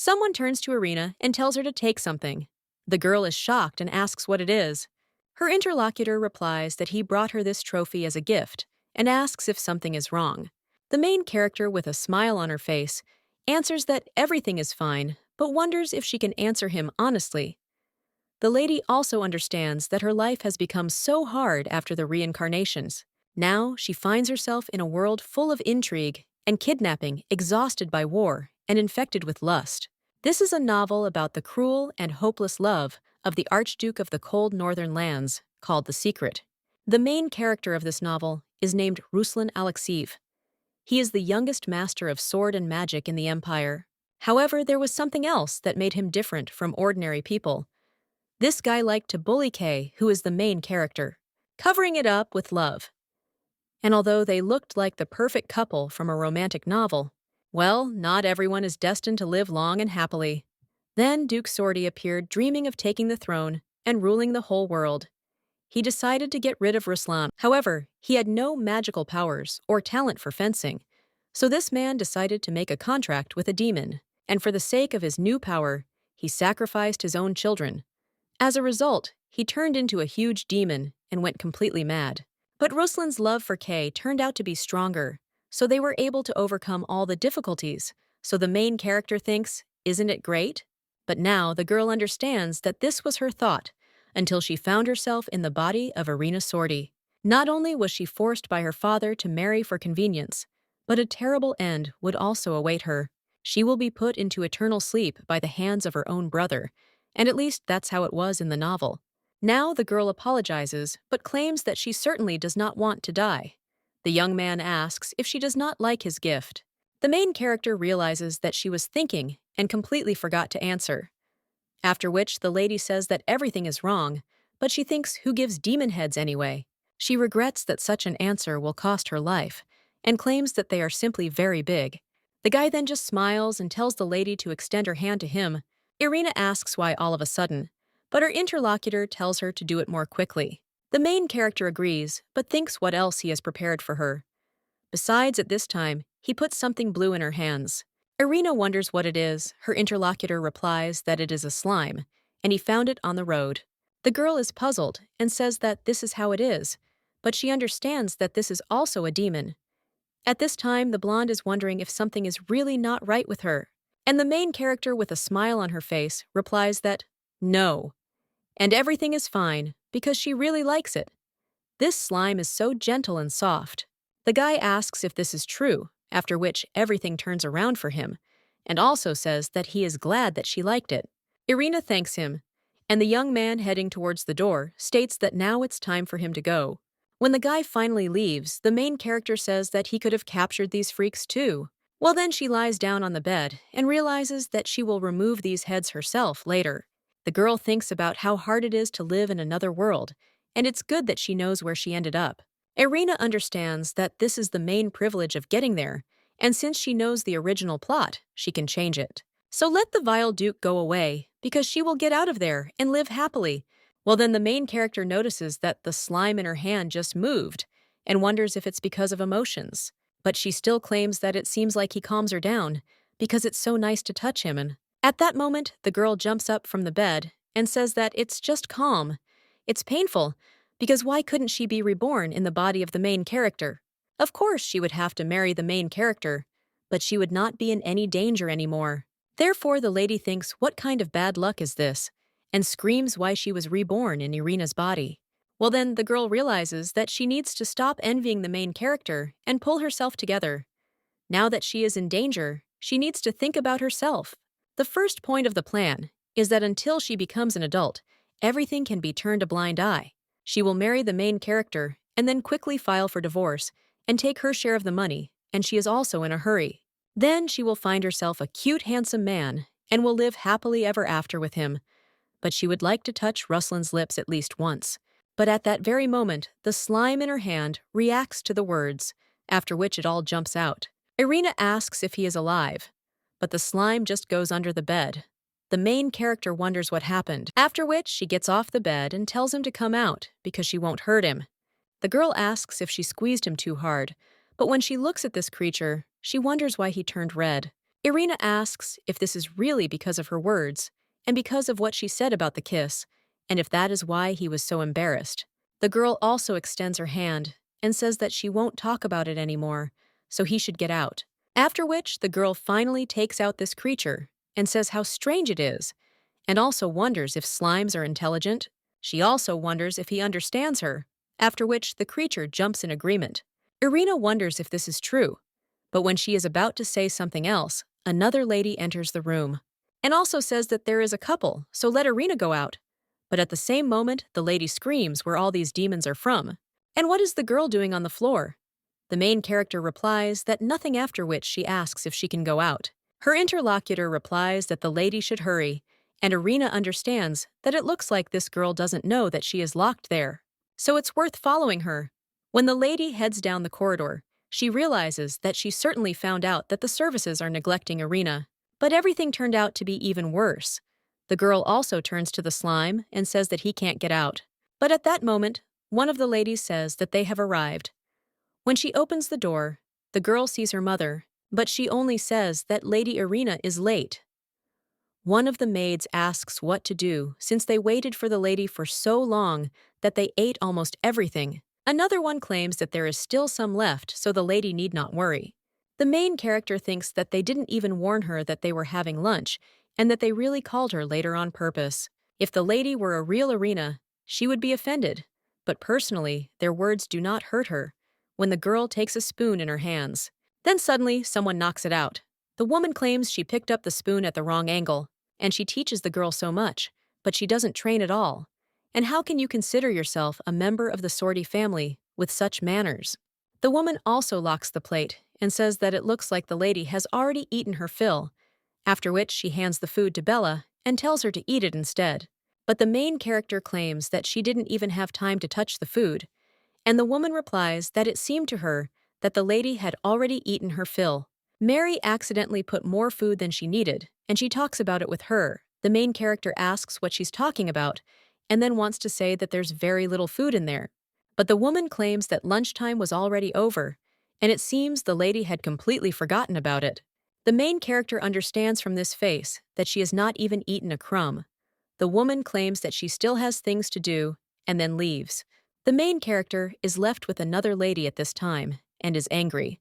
Someone turns to Irina and tells her to take something. The girl is shocked and asks what it is. Her interlocutor replies that he brought her this trophy as a gift and asks if something is wrong. The main character, with a smile on her face, answers that everything is fine, but wonders if she can answer him honestly. The lady also understands that her life has become so hard after the reincarnations. Now she finds herself in a world full of intrigue and kidnapping, exhausted by war and infected with lust. This is a novel about the cruel and hopeless love of the Archduke of the cold northern lands, called The Secret. The main character of this novel is named Ruslan Alexeyev. He is the youngest master of sword and magic in the Empire. However, there was something else that made him different from ordinary people. This guy liked to bully Kay, who is the main character, covering it up with love. And although they looked like the perfect couple from a romantic novel, well, not everyone is destined to live long and happily. Then Duke Sordi appeared, dreaming of taking the throne and ruling the whole world. He decided to get rid of Ruslan. However, he had no magical powers or talent for fencing, so this man decided to make a contract with a demon, and for the sake of his new power, he sacrificed his own children. As a result, he turned into a huge demon and went completely mad. But Ruslan's love for Kay turned out to be stronger, so they were able to overcome all the difficulties. So the main character thinks, isn't it great? But now the girl understands that this was her thought, until she found herself in the body of Irina Sordi. Not only was she forced by her father to marry for convenience, but a terrible end would also await her. She will be put into eternal sleep by the hands of her own brother, and at least that's how it was in the novel. Now the girl apologizes, but claims that she certainly does not want to die. The young man asks if she does not like his gift. The main character realizes that she was thinking and completely forgot to answer. After which, the lady says that everything is wrong, but she thinks, who gives demon heads anyway? She regrets that such an answer will cost her life, and claims that they are simply very big. The guy then just smiles and tells the lady to extend her hand to him. Irina asks why all of a sudden, but her interlocutor tells her to do it more quickly. The main character agrees, but thinks what else he has prepared for her. Besides, at this time, he puts something blue in her hands. Irina wonders what it is. Her interlocutor replies that it is a slime, and he found it on the road. The girl is puzzled and says that this is how it is, but she understands that this is also a demon. At this time, the blonde is wondering if something is really not right with her, and the main character, with a smile on her face, replies that no, and everything is fine because she really likes it. This slime is so gentle and soft. The guy asks if this is true, after which everything turns around for him, and also says that he is glad that she liked it. Irina thanks him, and the young man heading towards the door states that now it's time for him to go. When the guy finally leaves, the main character says that he could have captured these freaks too. Well, then she lies down on the bed and realizes that she will remove these heads herself later. The girl thinks about how hard it is to live in another world, and it's good that she knows where she ended up. Irina understands that this is the main privilege of getting there, and since she knows the original plot, she can change it. So let the vile Duke go away, because she will get out of there and live happily. Well, then the main character notices that the slime in her hand just moved, and wonders if it's because of emotions. But she still claims that it seems like he calms her down, because it's so nice to touch him. And at that moment, the girl jumps up from the bed and says that it's just calm. It's painful, because why couldn't she be reborn in the body of the main character? Of course she would have to marry the main character, but she would not be in any danger anymore. Therefore, the lady thinks, what kind of bad luck is this? And screams why she was reborn in Irina's body. Well, then the girl realizes that she needs to stop envying the main character and pull herself together. Now that she is in danger, she needs to think about herself. The first point of the plan is that until she becomes an adult, everything can be turned a blind eye. She will marry the main character and then quickly file for divorce and take her share of the money, and she is also in a hurry. Then she will find herself a cute, handsome man and will live happily ever after with him. But she would like to touch Ruslan's lips at least once. But at that very moment, the slime in her hand reacts to the words, after which it all jumps out. Irina asks if he is alive, but the slime just goes under the bed. The main character wonders what happened, after which she gets off the bed and tells him to come out because she won't hurt him. The girl asks if she squeezed him too hard, but when she looks at this creature, she wonders why he turned red. Irina asks if this is really because of her words, and because of what she said about the kiss, and if that is why he was so embarrassed. The girl also extends her hand and says that she won't talk about it anymore, so he should get out. After which, the girl finally takes out this creature and says how strange it is, and also wonders if slimes are intelligent. She also wonders if he understands her, after which the creature jumps in agreement. Irina wonders if this is true, but when she is about to say something else, another lady enters the room and also says that there is a couple, so let Irina go out. But at the same moment, the lady screams where all these demons are from. And what is the girl doing on the floor? The main character replies that nothing, after which she asks if she can go out. Her interlocutor replies that the lady should hurry, and Irina understands that it looks like this girl doesn't know that she is locked there. So it's worth following her. When the lady heads down the corridor, she realizes that she certainly found out that the services are neglecting Irina. But everything turned out to be even worse. The girl also turns to the slime and says that he can't get out. But at that moment, one of the ladies says that they have arrived. When she opens the door, the girl sees her mother, but she only says that Lady Irina is late. One of the maids asks what to do since they waited for the lady for so long that they ate almost everything. Another one claims that there is still some left, so the lady need not worry. The main character thinks that they didn't even warn her that they were having lunch and that they really called her later on purpose. If the lady were a real Irina, she would be offended. But personally, their words do not hurt her. When the girl takes a spoon in her hands, then suddenly someone knocks it out. The woman claims she picked up the spoon at the wrong angle, and she teaches the girl so much, but she doesn't train at all. And how can you consider yourself a member of the Sorty family with such manners? The woman also locks the plate and says that it looks like the lady has already eaten her fill, after which she hands the food to Bella and tells her to eat it instead. But the main character claims that she didn't even have time to touch the food, and the woman replies that it seemed to her that the lady had already eaten her fill. Mary accidentally put more food than she needed, and she talks about it with her. The main character asks what she's talking about, and then wants to say that there's very little food in there. But the woman claims that lunchtime was already over, and it seems the lady had completely forgotten about it. The main character understands from this face that she has not even eaten a crumb. The woman claims that she still has things to do, and then leaves. The main character is left with another lady at this time, and is angry.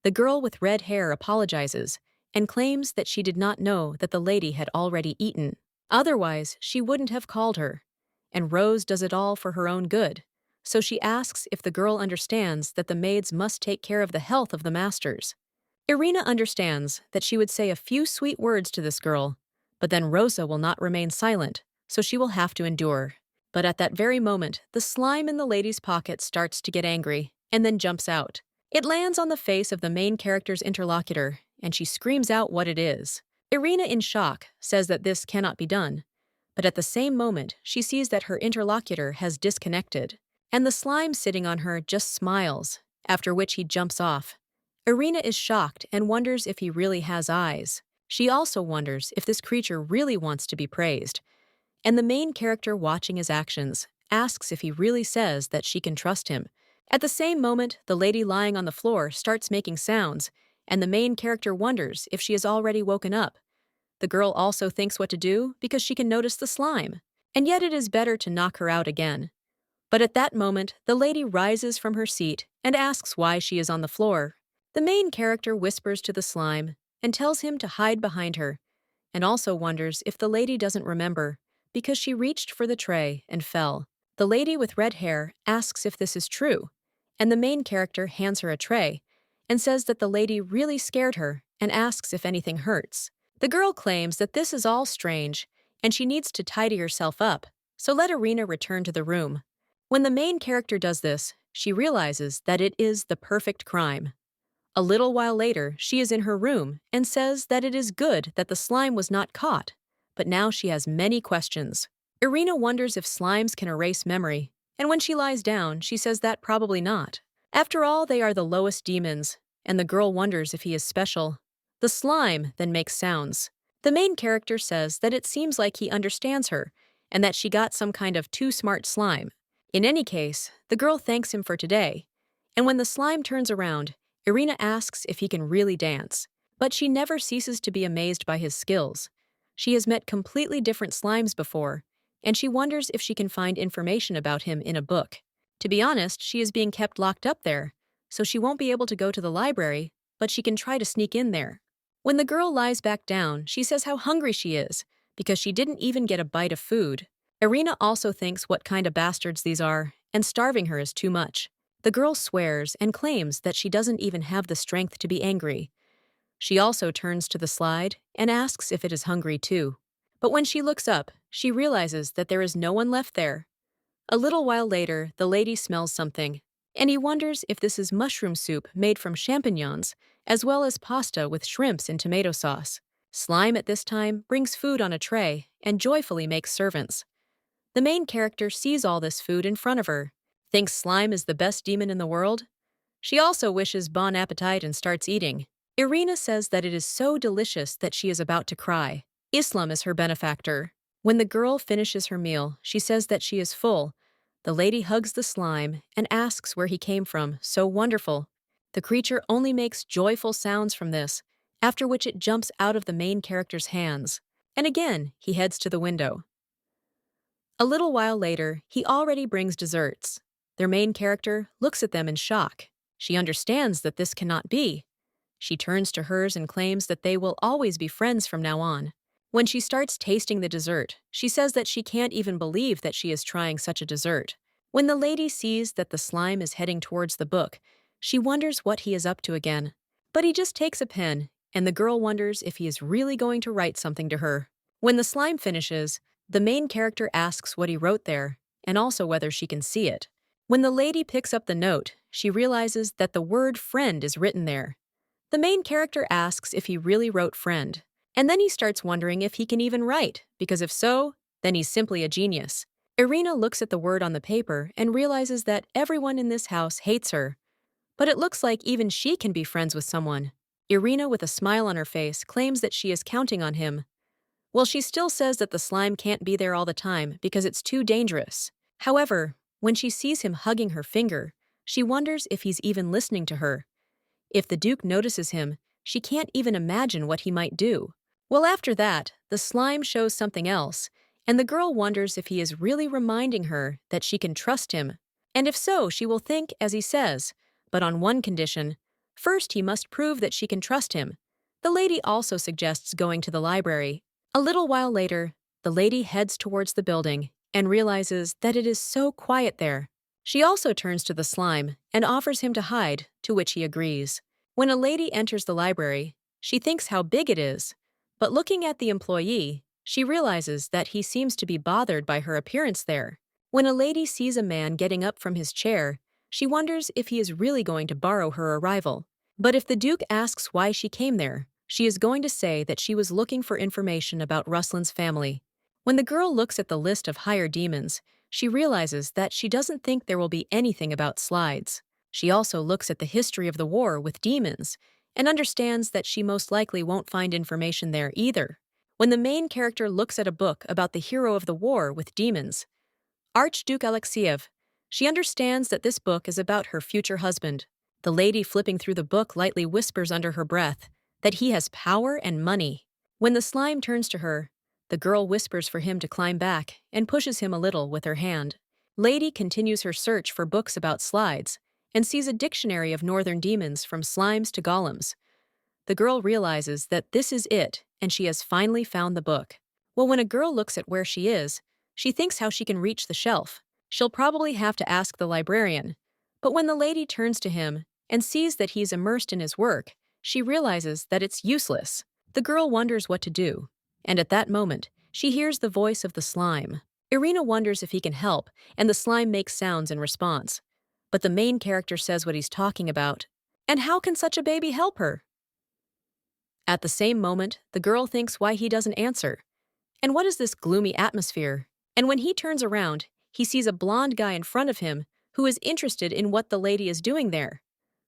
The girl with red hair apologizes, and claims that she did not know that the lady had already eaten. Otherwise, she wouldn't have called her. And Rose does it all for her own good. So she asks if the girl understands that the maids must take care of the health of the masters. Irina understands that she would say a few sweet words to this girl, but then Rosa will not remain silent, so she will have to endure. But at that very moment, the slime in the lady's pocket starts to get angry, and then jumps out. It lands on the face of the main character's interlocutor, and she screams out what it is. Irina, in shock, says that this cannot be done. But at the same moment, she sees that her interlocutor has disconnected, and the slime sitting on her just smiles, after which he jumps off. Irina is shocked and wonders if he really has eyes. She also wonders if this creature really wants to be praised. And the main character, watching his actions, asks if he really says that she can trust him. At the same moment, the lady lying on the floor starts making sounds, and the main character wonders if she has already woken up. The girl also thinks what to do because she can notice the slime, and yet it is better to knock her out again. But at that moment, the lady rises from her seat and asks why she is on the floor. The main character whispers to the slime and tells him to hide behind her, and also wonders if the lady doesn't remember because she reached for the tray and fell. The lady with red hair asks if this is true, and the main character hands her a tray and says that the lady really scared her and asks if anything hurts. The girl claims that this is all strange and she needs to tidy herself up, so let Irina return to the room. When the main character does this, she realizes that it is the perfect crime. A little while later, she is in her room and says that it is good that the slime was not caught, but now she has many questions. Irina wonders if slimes can erase memory, and when she lies down, she says that probably not. After all, they are the lowest demons, and the girl wonders if he is special. The slime then makes sounds. The main character says that it seems like he understands her, and that she got some kind of too smart slime. In any case, the girl thanks him for today, and when the slime turns around, Irina asks if he can really dance. But she never ceases to be amazed by his skills. She has met completely different slimes before, and she wonders if she can find information about him in a book. To be honest, she is being kept locked up there, so she won't be able to go to the library, but she can try to sneak in there. When the girl lies back down, she says how hungry she is, because she didn't even get a bite of food. Irina also thinks what kind of bastards these are, and starving her is too much. The girl swears and claims that she doesn't even have the strength to be angry. She also turns to the slide and asks if it is hungry too. But when she looks up, she realizes that there is no one left there. A little while later, the lady smells something, and he wonders if this is mushroom soup made from champignons, as well as pasta with shrimps and tomato sauce. Slime at this time brings food on a tray and joyfully makes servants. The main character sees all this food in front of her, thinks slime is the best demon in the world. She also wishes bon appetit and starts eating. Irina says that it is so delicious that she is about to cry. Islam is her benefactor. When the girl finishes her meal, she says that she is full. The lady hugs the slime and asks where he came from, so wonderful. The creature only makes joyful sounds from this, after which it jumps out of the main character's hands. And again, he heads to the window. A little while later, he already brings desserts. Their main character looks at them in shock. She understands that this cannot be. She turns to hers and claims that they will always be friends from now on. When she starts tasting the dessert, she says that she can't even believe that she is trying such a dessert. When the lady sees that the slime is heading towards the book, she wonders what he is up to again. But he just takes a pen, and the girl wonders if he is really going to write something to her. When the slime finishes, the main character asks what he wrote there, and also whether she can see it. When the lady picks up the note, she realizes that the word friend is written there. The main character asks if he really wrote friend, and then he starts wondering if he can even write, because if so, then he's simply a genius. Irina looks at the word on the paper and realizes that everyone in this house hates her. But it looks like even she can be friends with someone. Irina, with a smile on her face, claims that she is counting on him. Well, she still says that the slime can't be there all the time because it's too dangerous. However, when she sees him hugging her finger, she wonders if he's even listening to her. If the Duke notices him, she can't even imagine what he might do. Well, after that, the slime shows something else, and the girl wonders if he is really reminding her that she can trust him. And if so, she will think as he says, but on one condition. First, he must prove that she can trust him. The lady also suggests going to the library. A little while later, the lady heads towards the building and realizes that it is so quiet there. She also turns to the slime and offers him to hide, to which he agrees. When a lady enters the library, she thinks how big it is, but looking at the employee, she realizes that he seems to be bothered by her appearance there. When a lady sees a man getting up from his chair, she wonders if he is really going to borrow her arrival. But if the Duke asks why she came there, she is going to say that she was looking for information about Ruslan's family. When the girl looks at the list of higher demons, she realizes that she doesn't think there will be anything about slides. She also looks at the history of the war with demons and understands that she most likely won't find information there either. When the main character looks at a book about the hero of the war with demons, Archduke Alexiev, she understands that this book is about her future husband. The lady flipping through the book lightly whispers under her breath that he has power and money. When the slime turns to her, the girl whispers for him to climb back and pushes him a little with her hand. Lady continues her search for books about slides and sees a dictionary of northern demons from slimes to golems. The girl realizes that this is it, and she has finally found the book. Well, when a girl looks at where she is, she thinks how she can reach the shelf. She'll probably have to ask the librarian. But when the lady turns to him and sees that he's immersed in his work, she realizes that it's useless. The girl wonders what to do, and at that moment, she hears the voice of the slime. Irina wonders if he can help, and the slime makes sounds in response. But the main character says what he's talking about. And how can such a baby help her? At the same moment, the girl thinks why he doesn't answer. And what is this gloomy atmosphere? And when he turns around, he sees a blonde guy in front of him who is interested in what the lady is doing there.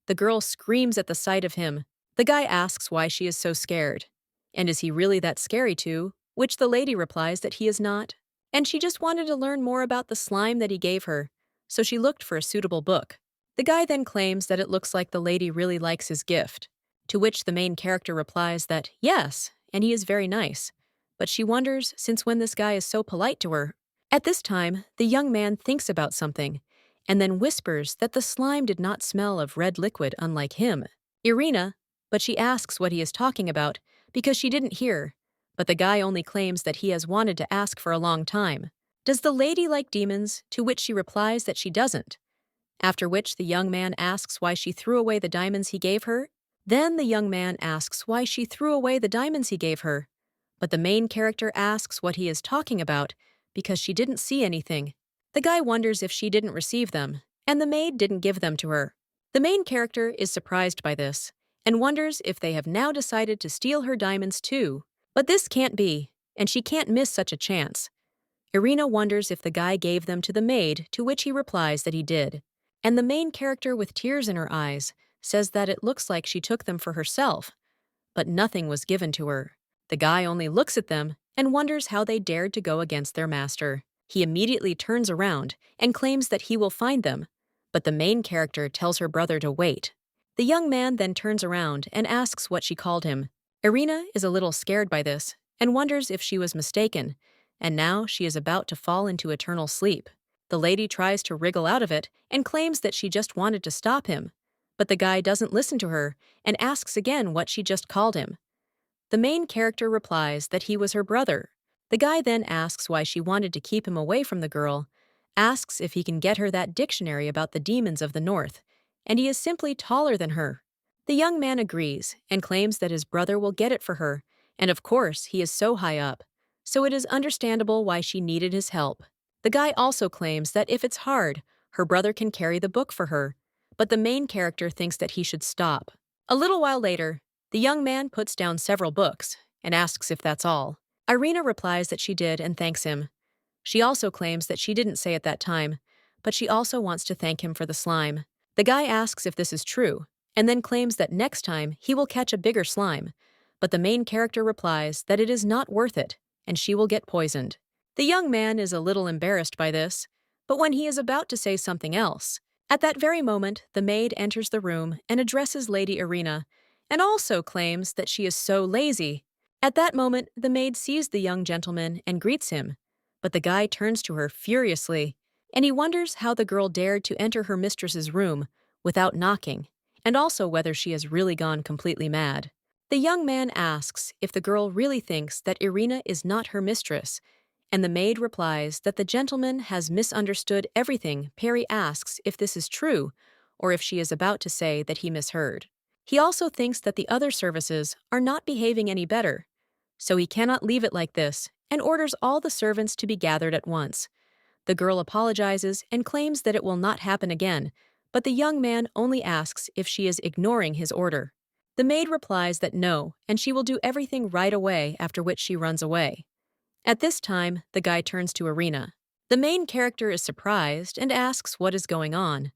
The girl screams at the sight of him. The guy asks why she is so scared. And is he really that scary too? Which the lady replies that he is not. And she just wanted to learn more about the slime that he gave her, so she looked for a suitable book. The guy then claims that it looks like the lady really likes his gift. To which the main character replies that yes, and he is very nice. But she wonders since when this guy is so polite to her. At this time, the young man thinks about something and then whispers that the slime did not smell of red liquid unlike him. Irina, but she asks what he is talking about because she didn't hear, but the guy only claims that he has wanted to ask for a long time. Does the lady like demons? To which she replies that she doesn't. After which the young man asks why she threw away the diamonds he gave her. Then the young man asks why she threw away the diamonds he gave her. But the main character asks what he is talking about because she didn't see anything. The guy wonders if she didn't receive them, and the maid didn't give them to her. The main character is surprised by this and wonders if they have now decided to steal her diamonds too. But this can't be, and she can't miss such a chance. Irina wonders if the guy gave them to the maid, to which he replies that he did. And the main character, with tears in her eyes, says that it looks like she took them for herself, but nothing was given to her. The guy only looks at them and wonders how they dared to go against their master. He immediately turns around and claims that he will find them, but the main character tells her brother to wait. The young man then turns around and asks what she called him. Irina is a little scared by this and wonders if she was mistaken, and now she is about to fall into eternal sleep. The lady tries to wriggle out of it and claims that she just wanted to stop him, but the guy doesn't listen to her and asks again what she just called him. The main character replies that he was her brother. The guy then asks why she wanted to keep him away from the girl, asks if he can get her that dictionary about the demons of the north, and he is simply taller than her. The young man agrees and claims that his brother will get it for her, and of course he is so high up, so it is understandable why she needed his help. The guy also claims that if it's hard, her brother can carry the book for her, but the main character thinks that he should stop. A little while later, the young man puts down several books and asks if that's all. Irina replies that she did and thanks him. She also claims that she didn't say at that time, but she also wants to thank him for the slime. The guy asks if this is true, and then claims that next time he will catch a bigger slime, but the main character replies that it is not worth it, and she will get poisoned. The young man is a little embarrassed by this, but when he is about to say something else, at that very moment the maid enters the room and addresses Lady Irina, and also claims that she is so lazy. At that moment, the maid sees the young gentleman and greets him, but the guy turns to her furiously, and he wonders how the girl dared to enter her mistress's room without knocking, and also whether she has really gone completely mad. The young man asks if the girl really thinks that Irina is not her mistress, and the maid replies that the gentleman has misunderstood everything. Perry asks if this is true, or if she is about to say that he misheard. He also thinks that the other services are not behaving any better, so he cannot leave it like this and orders all the servants to be gathered at once. The girl apologizes and claims that it will not happen again, but the young man only asks if she is ignoring his order. The maid replies that no, and she will do everything right away, after which she runs away. At this time, the guy turns to Irina. The main character is surprised and asks what is going on.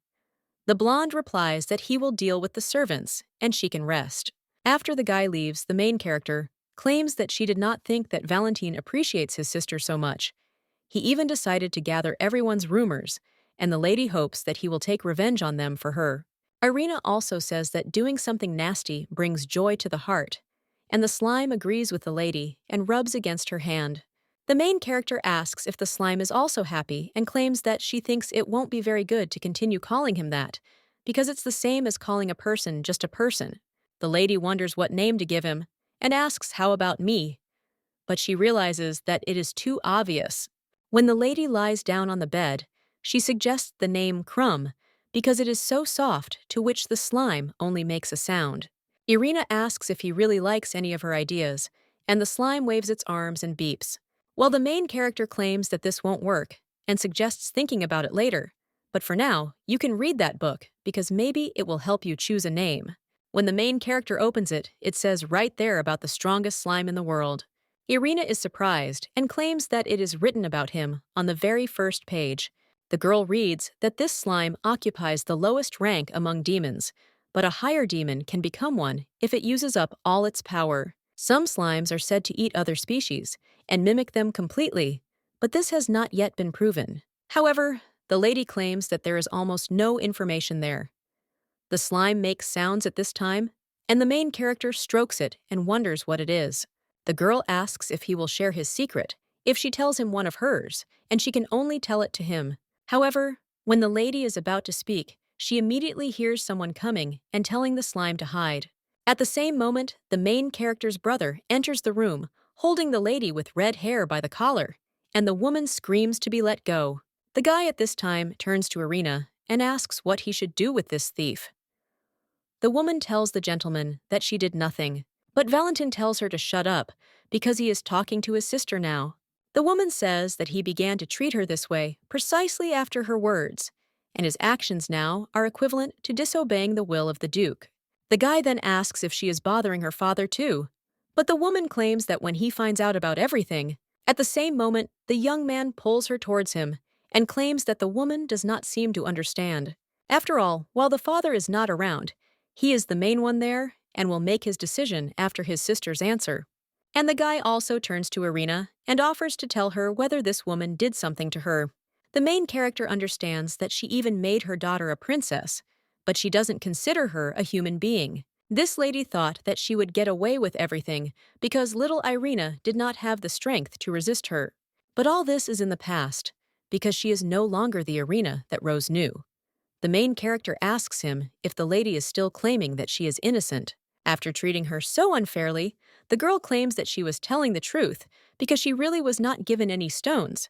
The blonde replies that he will deal with the servants, and she can rest. After the guy leaves, the main character claims that she did not think that Valentine appreciates his sister so much. He even decided to gather everyone's rumors, and the lady hopes that he will take revenge on them for her. Irina also says that doing something nasty brings joy to the heart, and the slime agrees with the lady and rubs against her hand. The main character asks if the slime is also happy and claims that she thinks it won't be very good to continue calling him that, because it's the same as calling a person just a person. The lady wonders what name to give him and asks how about me, but she realizes that it is too obvious. When the lady lies down on the bed, she suggests the name Crumb because it is so soft, to which the slime only makes a sound. Irina asks if he really likes any of her ideas, and the slime waves its arms and beeps. While the main character claims that this won't work and suggests thinking about it later, but for now, you can read that book because maybe it will help you choose a name. When the main character opens it, it says right there about the strongest slime in the world. Irina is surprised and claims that it is written about him on the very first page. The girl reads that this slime occupies the lowest rank among demons, but a higher demon can become one if it uses up all its power. Some slimes are said to eat other species and mimic them completely, but this has not yet been proven. However, the lady claims that there is almost no information there. The slime makes sounds at this time and the main character strokes it and wonders what it is. The girl asks if he will share his secret, if she tells him one of hers, and she can only tell it to him. However, when the lady is about to speak, she immediately hears someone coming and telling the slime to hide. At the same moment, the main character's brother enters the room, holding the lady with red hair by the collar, and the woman screams to be let go. The guy at this time turns to Irina and asks what he should do with this thief. The woman tells the gentleman that she did nothing, but Valentin tells her to shut up because he is talking to his sister now. The woman says that he began to treat her this way precisely after her words, and his actions now are equivalent to disobeying the will of the Duke. The guy then asks if she is bothering her father too, but the woman claims that when he finds out about everything, at the same moment the young man pulls her towards him and claims that the woman does not seem to understand. After all, while the father is not around, he is the main one there and will make his decision after his sister's answer. And the guy also turns to Irina and offers to tell her whether this woman did something to her. The main character understands that she even made her daughter a princess, but she doesn't consider her a human being. This lady thought that she would get away with everything because little Irina did not have the strength to resist her. But all this is in the past, because she is no longer the Irina that Rose knew. The main character asks him if the lady is still claiming that she is innocent. After treating her so unfairly, the girl claims that she was telling the truth because she really was not given any stones.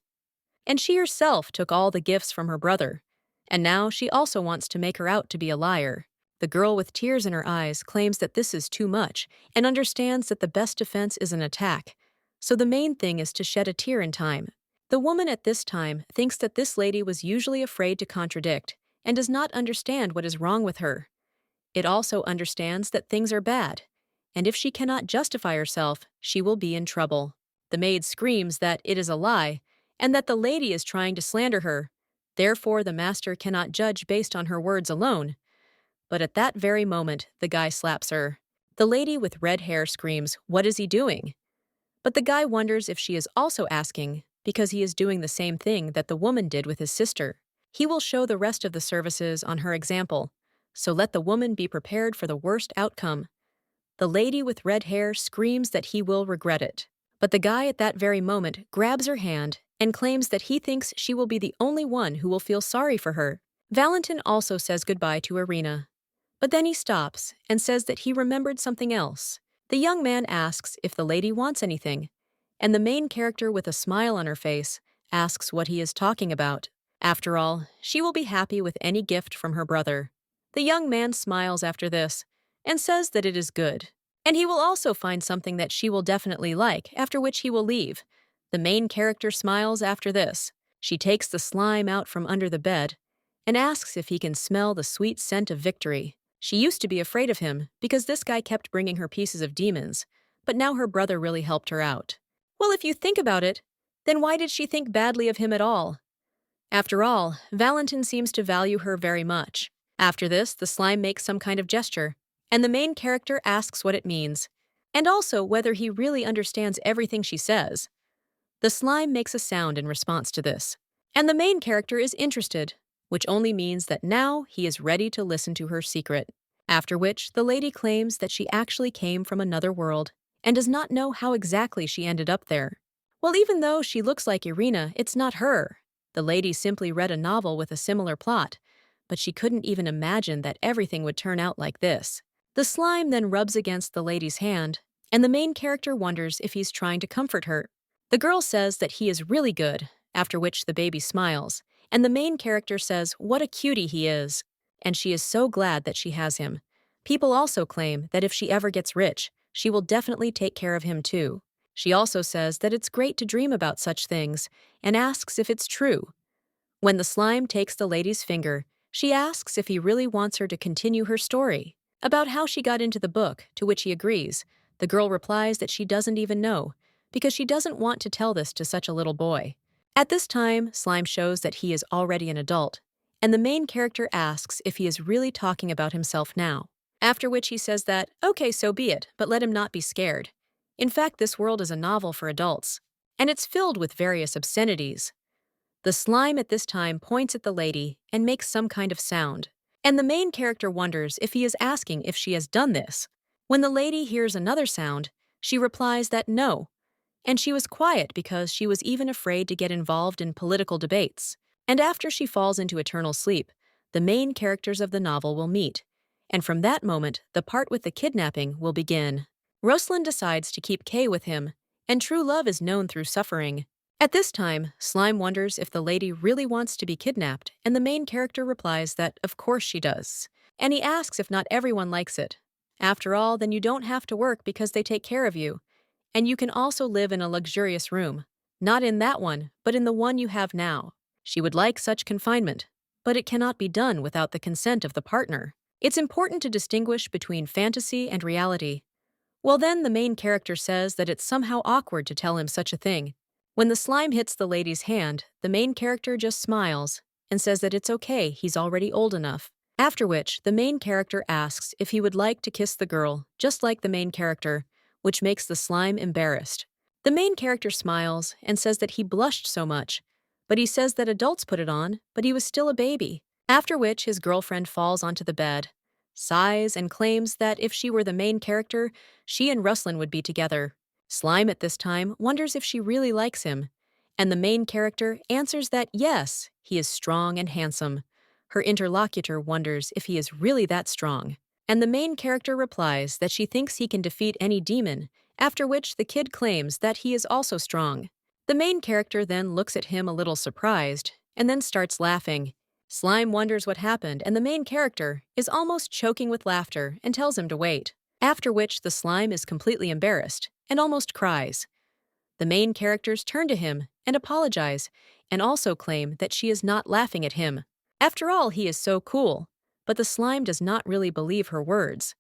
And she herself took all the gifts from her brother. And now she also wants to make her out to be a liar. The girl with tears in her eyes claims that this is too much and understands that the best defense is an attack. So the main thing is to shed a tear in time. The woman at this time thinks that this lady was usually afraid to contradict and does not understand what is wrong with her. It also understands that things are bad, and if she cannot justify herself, she will be in trouble. The maid screams that it is a lie, and that the lady is trying to slander her. Therefore, the master cannot judge based on her words alone. But at that very moment, the guy slaps her. The lady with red hair screams, "What is he doing?" But the guy wonders if she is also asking because he is doing the same thing that the woman did with his sister. He will show the rest of the services on her example, so let the woman be prepared for the worst outcome. The lady with red hair screams that he will regret it. But the guy at that very moment grabs her hand and claims that he thinks she will be the only one who will feel sorry for her. Valentin also says goodbye to Irina. But then he stops and says that he remembered something else. The young man asks if the lady wants anything, and the main character with a smile on her face asks what he is talking about. After all, she will be happy with any gift from her brother. The young man smiles after this and says that it is good. And he will also find something that she will definitely like, after which he will leave. The main character smiles after this. She takes the slime out from under the bed and asks if he can smell the sweet scent of victory. She used to be afraid of him because this guy kept bringing her pieces of demons, but now her brother really helped her out. Well, if you think about it, then why did she think badly of him at all? After all, Valentin seems to value her very much. After this, the slime makes some kind of gesture, and the main character asks what it means, and also whether he really understands everything she says. The slime makes a sound in response to this, and the main character is interested, which only means that now he is ready to listen to her secret. After which, the lady claims that she actually came from another world and does not know how exactly she ended up there. Well, even though she looks like Irina, it's not her. The lady simply read a novel with a similar plot, but she couldn't even imagine that everything would turn out like this. The slime then rubs against the lady's hand, and the main character wonders if he's trying to comfort her. The girl says that he is really good, after which the baby smiles, and the main character says what a cutie he is, and she is so glad that she has him. People also claim that if she ever gets rich, she will definitely take care of him too. She also says that it's great to dream about such things, and asks if it's true. When the slime takes the lady's finger, she asks if he really wants her to continue her story. About how she got into the book, to which he agrees, the girl replies that she doesn't even know, because she doesn't want to tell this to such a little boy. At this time, Slime shows that he is already an adult, and the main character asks if he is really talking about himself now. After which he says that, okay, so be it, but let him not be scared. In fact, this world is a novel for adults, and it's filled with various obscenities. The slime at this time points at the lady and makes some kind of sound, and the main character wonders if he is asking if she has done this. When the lady hears another sound, she replies that no, and she was quiet because she was even afraid to get involved in political debates. And after she falls into eternal sleep, the main characters of the novel will meet. And from that moment, the part with the kidnapping will begin. Rosalind decides to keep Kay with him, and true love is known through suffering. At this time, Slime wonders if the lady really wants to be kidnapped, and the main character replies that of course she does. And he asks if not everyone likes it. After all, then you don't have to work because they take care of you. And you can also live in a luxurious room. Not in that one, but in the one you have now. She would like such confinement, but it cannot be done without the consent of the partner. It's important to distinguish between fantasy and reality. Well, then the main character says that it's somehow awkward to tell him such a thing. When the slime hits the lady's hand, the main character just smiles and says that it's okay, he's already old enough. After which, the main character asks if he would like to kiss the girl, just like the main character, which makes the slime embarrassed. The main character smiles and says that he blushed so much, but he says that adults put it on, but he was still a baby. After which, his girlfriend falls onto the bed, sighs, and claims that if she were the main character, she and Ruslan would be together. Slime at this time wonders if she really likes him, and the main character answers that yes, he is strong and handsome. Her interlocutor wonders if he is really that strong, and the main character replies that she thinks he can defeat any demon, after which the kid claims that he is also strong. The main character then looks at him a little surprised, and then starts laughing. Slime wonders what happened, and the main character is almost choking with laughter and tells him to wait, after which the slime is completely embarrassed and almost cries. The main characters turn to him and apologize, and also claim that she is not laughing at him. After all, he is so cool, but the slime does not really believe her words.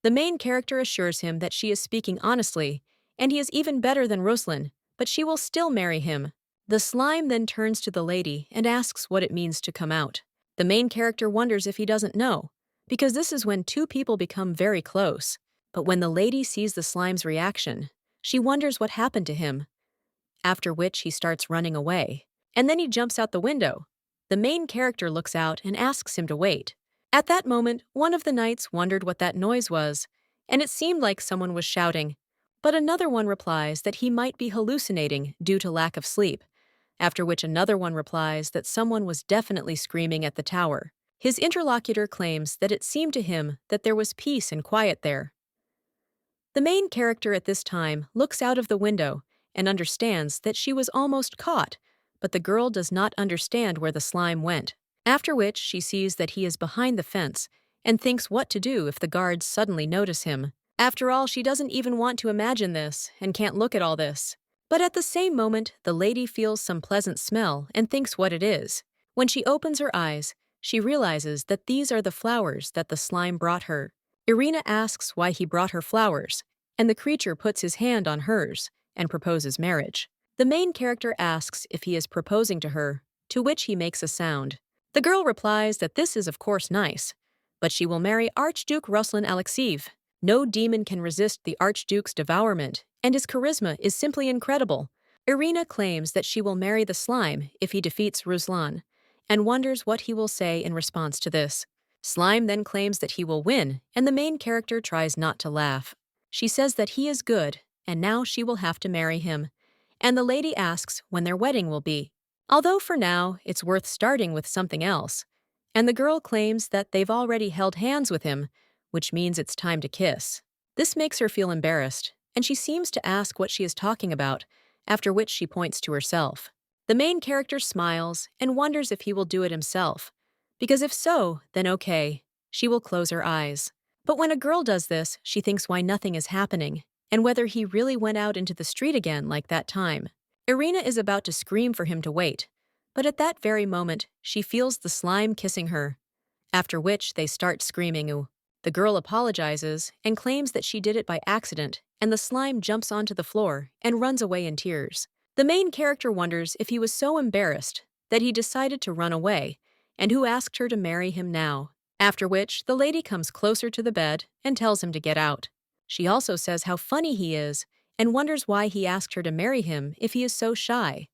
The main character assures him that she is speaking honestly, and he is even better than Ruslan, but she will still marry him. The slime then turns to the lady and asks what it means to come out. The main character wonders if he doesn't know, because this is when two people become very close. But when the lady sees the slime's reaction, she wonders what happened to him, after which he starts running away. And then he jumps out the window. The main character looks out and asks him to wait. At that moment, one of the knights wondered what that noise was, and it seemed like someone was shouting. But another one replies that he might be hallucinating due to lack of sleep, after which another one replies that someone was definitely screaming at the tower. His interlocutor claims that it seemed to him that there was peace and quiet there. The main character at this time looks out of the window and understands that she was almost caught, but the girl does not understand where the slime went. After which she sees that he is behind the fence and thinks what to do if the guards suddenly notice him. After all, she doesn't even want to imagine this and can't look at all this. But at the same moment, the lady feels some pleasant smell and thinks what it is. When she opens her eyes, she realizes that these are the flowers that the slime brought her. Irina asks why he brought her flowers, and the creature puts his hand on hers and proposes marriage. The main character asks if he is proposing to her, to which he makes a sound. The girl replies that this is of course nice, but she will marry Archduke Ruslan Alexiev. No demon can resist the Archduke's devourment, and his charisma is simply incredible. Irina claims that she will marry the slime if he defeats Ruslan, and wonders what he will say in response to this. Slime then claims that he will win, and the main character tries not to laugh. She says that he is good, and now she will have to marry him. And the lady asks when their wedding will be. Although for now, it's worth starting with something else. And the girl claims that they've already held hands with him, which means it's time to kiss. This makes her feel embarrassed, and she seems to ask what she is talking about, after which she points to herself. The main character smiles and wonders if he will do it himself, because if so, then okay, she will close her eyes. But when a girl does this, she thinks why nothing is happening, and whether he really went out into the street again like that time. Irina is about to scream for him to wait, but at that very moment, she feels the slime kissing her, after which they start screaming ooh. The girl apologizes and claims that she did it by accident, and the slime jumps onto the floor and runs away in tears. The main character wonders if he was so embarrassed that he decided to run away, and who asked her to marry him now. After which, the lady comes closer to the bed and tells him to get out. She also says how funny he is and wonders why he asked her to marry him if he is so shy.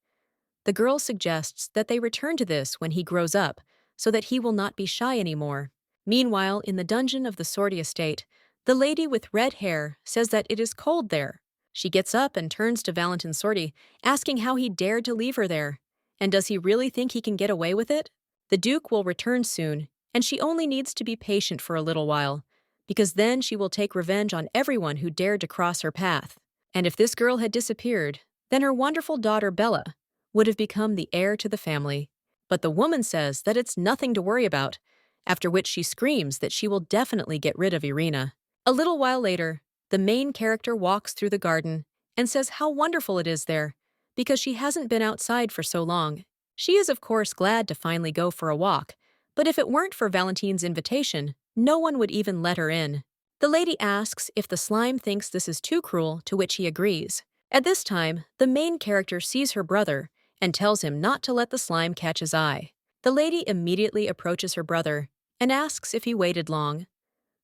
The girl suggests that they return to this when he grows up, so that he will not be shy anymore. Meanwhile, in the dungeon of the Sorty estate, The lady with red hair says that it is cold there. She gets up and turns to Valentin Sorti, asking how he dared to leave her there. And does he really think he can get away with it? The Duke will return soon, and she only needs to be patient for a little while, because then she will take revenge on everyone who dared to cross her path. And if this girl had disappeared, then her wonderful daughter Bella would have become the heir to the family. But the woman says that it's nothing to worry about, after which she screams that she will definitely get rid of Irina. A little while later, the main character walks through the garden and says how wonderful it is there, because she hasn't been outside for so long. She is of course glad to finally go for a walk, but if it weren't for Valentin's invitation, no one would even let her in. The lady asks if the slime thinks this is too cruel, to which he agrees. At this time, the main character sees her brother and tells him not to let the slime catch his eye. The lady immediately approaches her brother and asks if he waited long.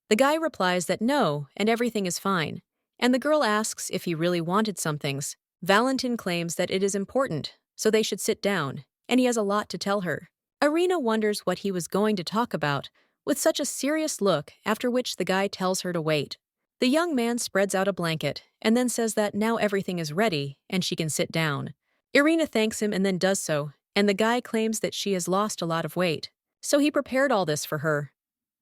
The guy replies that no, and everything is fine, and the girl asks if he really wanted some things. Valentin claims that it is important, so they should sit down, and he has a lot to tell her. Irina wonders what he was going to talk about, with such a serious look, after which the guy tells her to wait. The young man spreads out a blanket, and then says that now everything is ready, and she can sit down. Irina thanks him and then does so, and the guy claims that she has lost a lot of weight, so he prepared all this for her.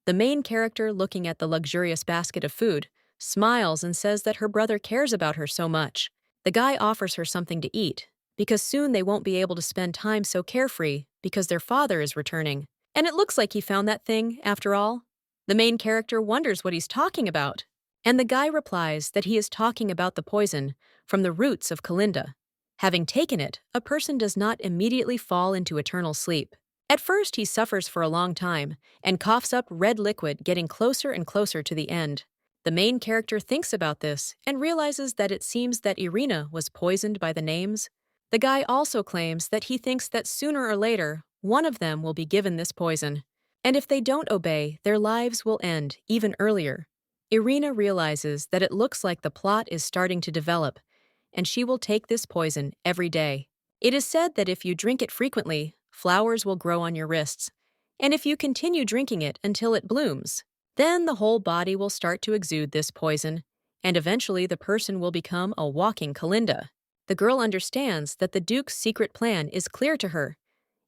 The main character, looking at the luxurious basket of food, smiles and says that her brother cares about her so much. The guy offers her something to eat, because soon they won't be able to spend time so carefree because their father is returning. And it looks like he found that thing, after all. The main character wonders what he's talking about, and the guy replies that he is talking about the poison from the roots of Kalinda. Having taken it, a person does not immediately fall into eternal sleep. At first, he suffers for a long time and coughs up red liquid, getting closer and closer to the end. The main character thinks about this and realizes that it seems that Irina was poisoned by the names. The guy also claims that he thinks that sooner or later, one of them will be given this poison. And if they don't obey, their lives will end even earlier. Irina realizes that it looks like the plot is starting to develop, and she will take this poison every day. It is said that if you drink it frequently, flowers will grow on your wrists, and if you continue drinking it until it blooms, then the whole body will start to exude this poison, and eventually the person will become a walking Kalinda. The girl understands that the Duke's secret plan is clear to her,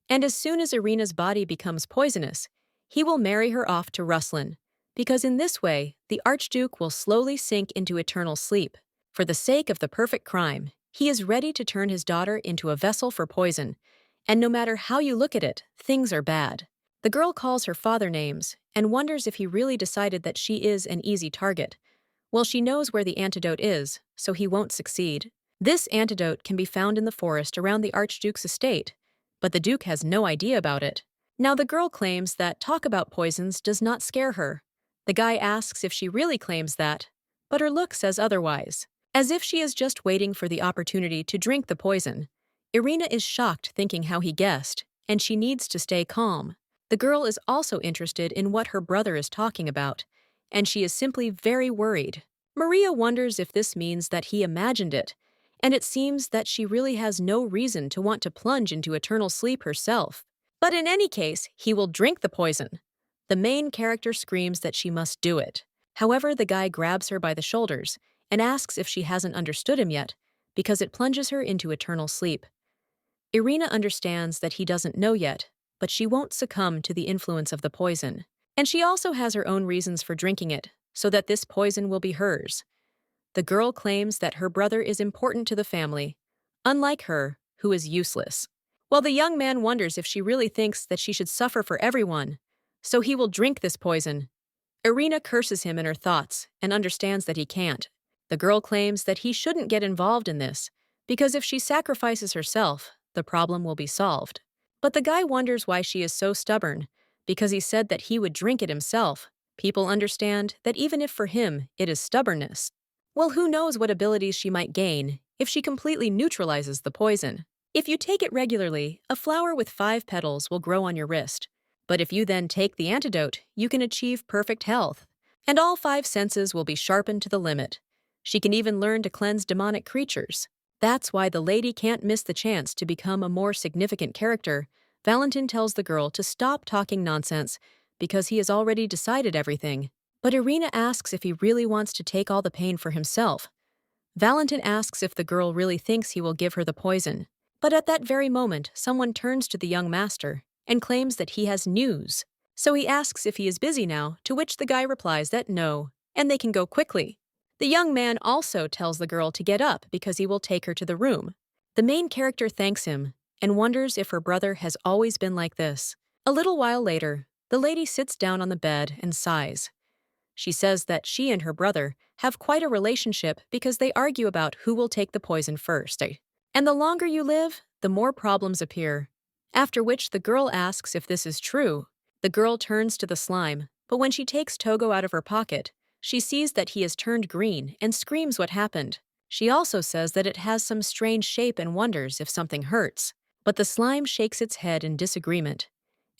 and as soon as Irina's body becomes poisonous, he will marry her off to Ruslan, because in this way, the Archduke will slowly sink into eternal sleep. For the sake of the perfect crime, he is ready to turn his daughter into a vessel for poison, and no matter how you look at it, things are bad. The girl calls her father names and wonders if he really decided that she is an easy target. Well, she knows where the antidote is, so he won't succeed. This antidote can be found in the forest around the Archduke's estate, but the Duke has no idea about it. Now the girl claims that talk about poisons does not scare her. The guy asks if she really claims that, but her look says otherwise, as if she is just waiting for the opportunity to drink the poison. Irina is shocked, thinking how he guessed, and she needs to stay calm. The girl is also interested in what her brother is talking about, and she is simply very worried. Maria wonders if this means that he imagined it, and it seems that she really has no reason to want to plunge into eternal sleep herself. But in any case, he will drink the poison. The main character screams that she must do it. However, the guy grabs her by the shoulders and asks if she hasn't understood him yet, because it plunges her into eternal sleep. Irina understands that he doesn't know yet, but she won't succumb to the influence of the poison. And she also has her own reasons for drinking it, so that this poison will be hers. The girl claims that her brother is important to the family, unlike her, who is useless. While the young man wonders if she really thinks that she should suffer for everyone, so he will drink this poison. Irina curses him in her thoughts and understands that he can't. The girl claims that he shouldn't get involved in this, because if she sacrifices herself, the problem will be solved. But the guy wonders why she is so stubborn, because he said that he would drink it himself. People understand that even if for him it is stubbornness, well, who knows what abilities she might gain if she completely neutralizes the poison. If you take it regularly, a flower with 5 petals will grow on your wrist. But if you then take the antidote, you can achieve perfect health, and all 5 senses will be sharpened to the limit. She can even learn to cleanse demonic creatures. That's why the lady can't miss the chance to become a more significant character. Valentin tells the girl to stop talking nonsense because he has already decided everything. But Irina asks if he really wants to take all the pain for himself. Valentin asks if the girl really thinks he will give her the poison. But at that very moment, someone turns to the young master and claims that he has news. So he asks if he is busy now, to which the guy replies that no, and they can go quickly. The young man also tells the girl to get up because he will take her to the room. The main character thanks him and wonders if her brother has always been like this. A little while later, the lady sits down on the bed and sighs. She says that she and her brother have quite a relationship because they argue about who will take the poison first. And the longer you live, the more problems appear. After which the girl asks if this is true. The girl turns to the slime, but when she takes Togo out of her pocket, she sees that he has turned green and screams what happened. She also says that it has some strange shape and wonders if something hurts. But the slime shakes its head in disagreement,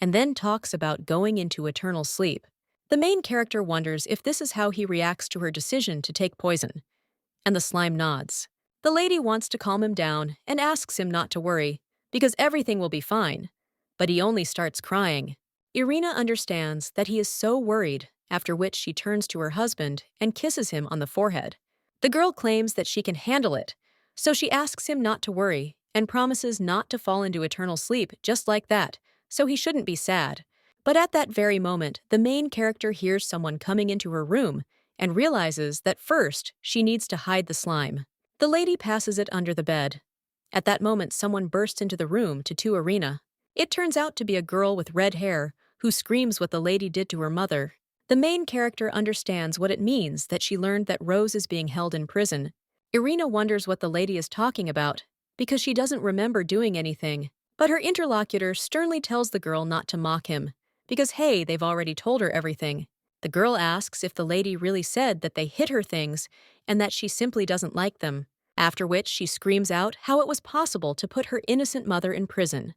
and then talks about going into eternal sleep. The main character wonders if this is how he reacts to her decision to take poison, and the slime nods. The lady wants to calm him down and asks him not to worry, because everything will be fine, but he only starts crying. Irina understands that he is so worried, after which she turns to her husband and kisses him on the forehead. The girl claims that she can handle it, so she asks him not to worry and promises not to fall into eternal sleep just like that, so he shouldn't be sad. But at that very moment, the main character hears someone coming into her room and realizes that first she needs to hide the slime. The lady passes it under the bed. At that moment, someone bursts into the room to Irina. It turns out to be a girl with red hair who screams what the lady did to her mother. The main character understands what it means that she learned that Rose is being held in prison. Irina wonders what the lady is talking about because she doesn't remember doing anything. But her interlocutor sternly tells the girl not to mock him because, hey, they've already told her everything. The girl asks if the lady really said that they hid her things and that she simply doesn't like them, after which she screams out how it was possible to put her innocent mother in prison.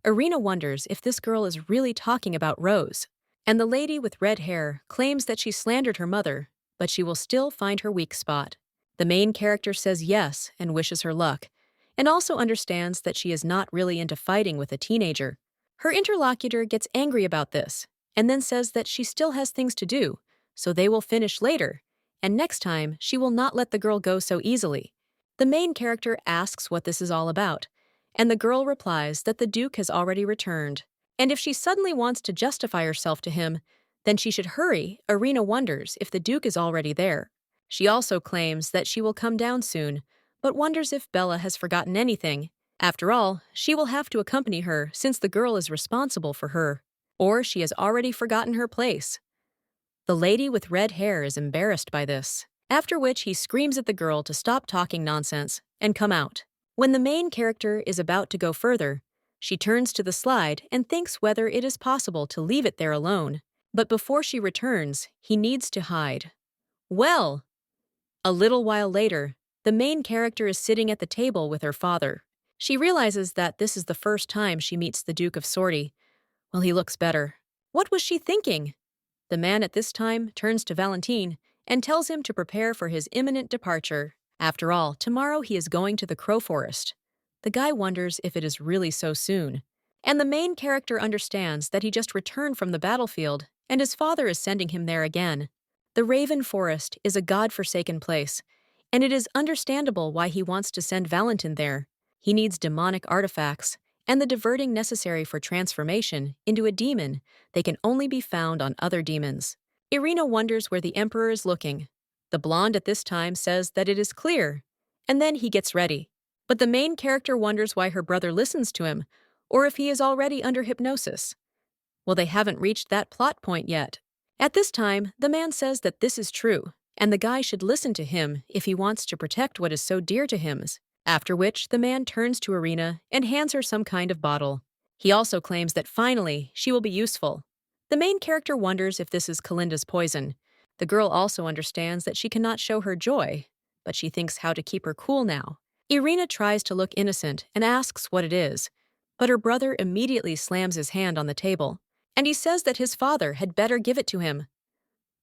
Irina wonders if this girl is really talking about Rose, and the lady with red hair claims that she slandered her mother, but she will still find her weak spot. The main character says yes and wishes her luck, and also understands that she is not really into fighting with a teenager. Her interlocutor gets angry about this, and then says that she still has things to do, so they will finish later, and next time she will not let the girl go so easily. The main character asks what this is all about, and the girl replies that the Duke has already returned, and if she suddenly wants to justify herself to him, then she should hurry. Irina wonders if the Duke is already there. She also claims that she will come down soon, but wonders if Bella has forgotten anything. After all, she will have to accompany her since the girl is responsible for her, or she has already forgotten her place. The lady with red hair is embarrassed by this, after which he screams at the girl to stop talking nonsense and come out. When the main character is about to go further, she turns to the slide and thinks whether it is possible to leave it there alone. But before she returns, he needs to hide. Well, a little while later, the main character is sitting at the table with her father. She realizes that this is the first time she meets the Duke of Sorty. Well, he looks better. What was she thinking? The man at this time turns to Valentine and tells him to prepare for his imminent departure. After all, tomorrow he is going to the Crow Forest. The guy wonders if it is really so soon. And the main character understands that he just returned from the battlefield and his father is sending him there again. The Raven Forest is a god-forsaken place, and it is understandable why he wants to send Valentin there. He needs demonic artifacts and the diverting necessary for transformation into a demon. They can only be found on other demons. Irina wonders where the Emperor is looking. The blonde at this time says that it is clear, and then he gets ready. But the main character wonders why her brother listens to him, or if he is already under hypnosis. Well, they haven't reached that plot point yet. At this time, the man says that this is true, and the guy should listen to him if he wants to protect what is so dear to him. After which, the man turns to Irina and hands her some kind of bottle. He also claims that finally, she will be useful. The main character wonders if this is Kalinda's poison. The girl also understands that she cannot show her joy, but she thinks how to keep her cool now. Irina tries to look innocent and asks what it is, but her brother immediately slams his hand on the table, and he says that his father had better give it to him.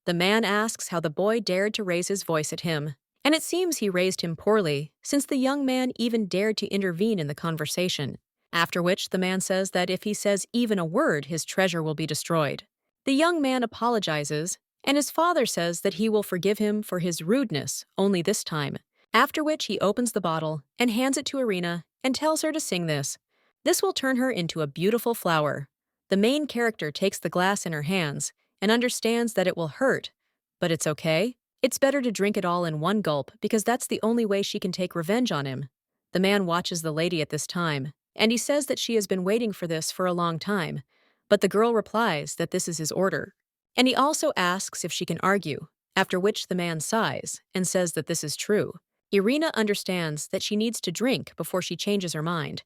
The man asks how the boy dared to raise his voice at him, and it seems he raised him poorly, since the young man even dared to intervene in the conversation. After which, the man says that if he says even a word, his treasure will be destroyed. The young man apologizes and his father says that he will forgive him for his rudeness only this time. After which he opens the bottle and hands it to Irina and tells her to sing this. This will turn her into a beautiful flower. The main character takes the glass in her hands and understands that it will hurt, but it's okay. It's better to drink it all in one gulp because that's the only way she can take revenge on him. The man watches the lady at this time, and he says that she has been waiting for this for a long time, but the girl replies that this is his order. And he also asks if she can argue, after which the man sighs and says that this is true. Irina understands that she needs to drink before she changes her mind.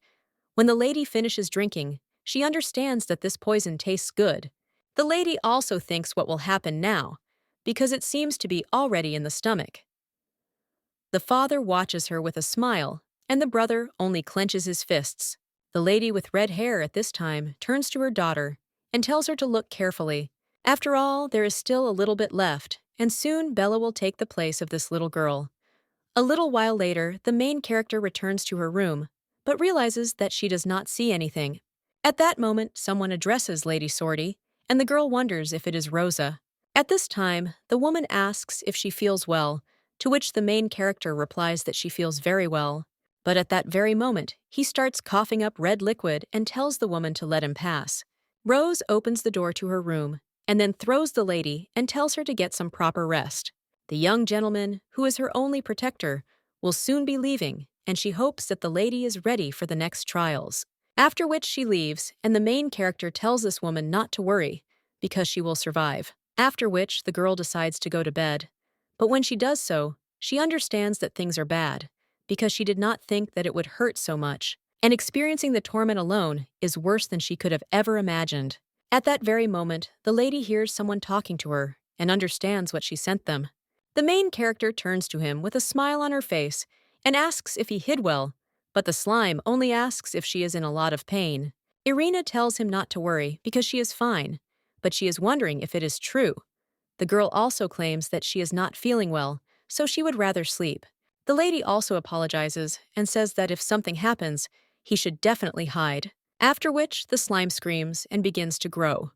When the lady finishes drinking, she understands that this poison tastes good. The lady also thinks what will happen now, because it seems to be already in the stomach. The father watches her with a smile, and the brother only clenches his fists. The lady with red hair at this time turns to her daughter and tells her to look carefully. After all, there is still a little bit left, and soon Bella will take the place of this little girl. A little while later, the main character returns to her room, but realizes that she does not see anything. At that moment, someone addresses Lady Sortie, and the girl wonders if it is Rosa. At this time, the woman asks if she feels well, to which the main character replies that she feels very well. But at that very moment, he starts coughing up red liquid and tells the woman to let him pass. Rose opens the door to her room, and then throws the lady and tells her to get some proper rest. The young gentleman, who is her only protector, will soon be leaving, and she hopes that the lady is ready for the next trials. After which she leaves, and the main character tells this woman not to worry, because she will survive. After which the girl decides to go to bed. But when she does so, she understands that things are bad, because she did not think that it would hurt so much, and experiencing the torment alone is worse than she could have ever imagined. At that very moment, the lady hears someone talking to her and understands what she sent them. The main character turns to him with a smile on her face and asks if he hid well, but the slime only asks if she is in a lot of pain. Irina tells him not to worry because she is fine, but she is wondering if it is true. The girl also claims that she is not feeling well, so she would rather sleep. The lady also apologizes and says that if something happens, he should definitely hide, after which the slime screams and begins to grow.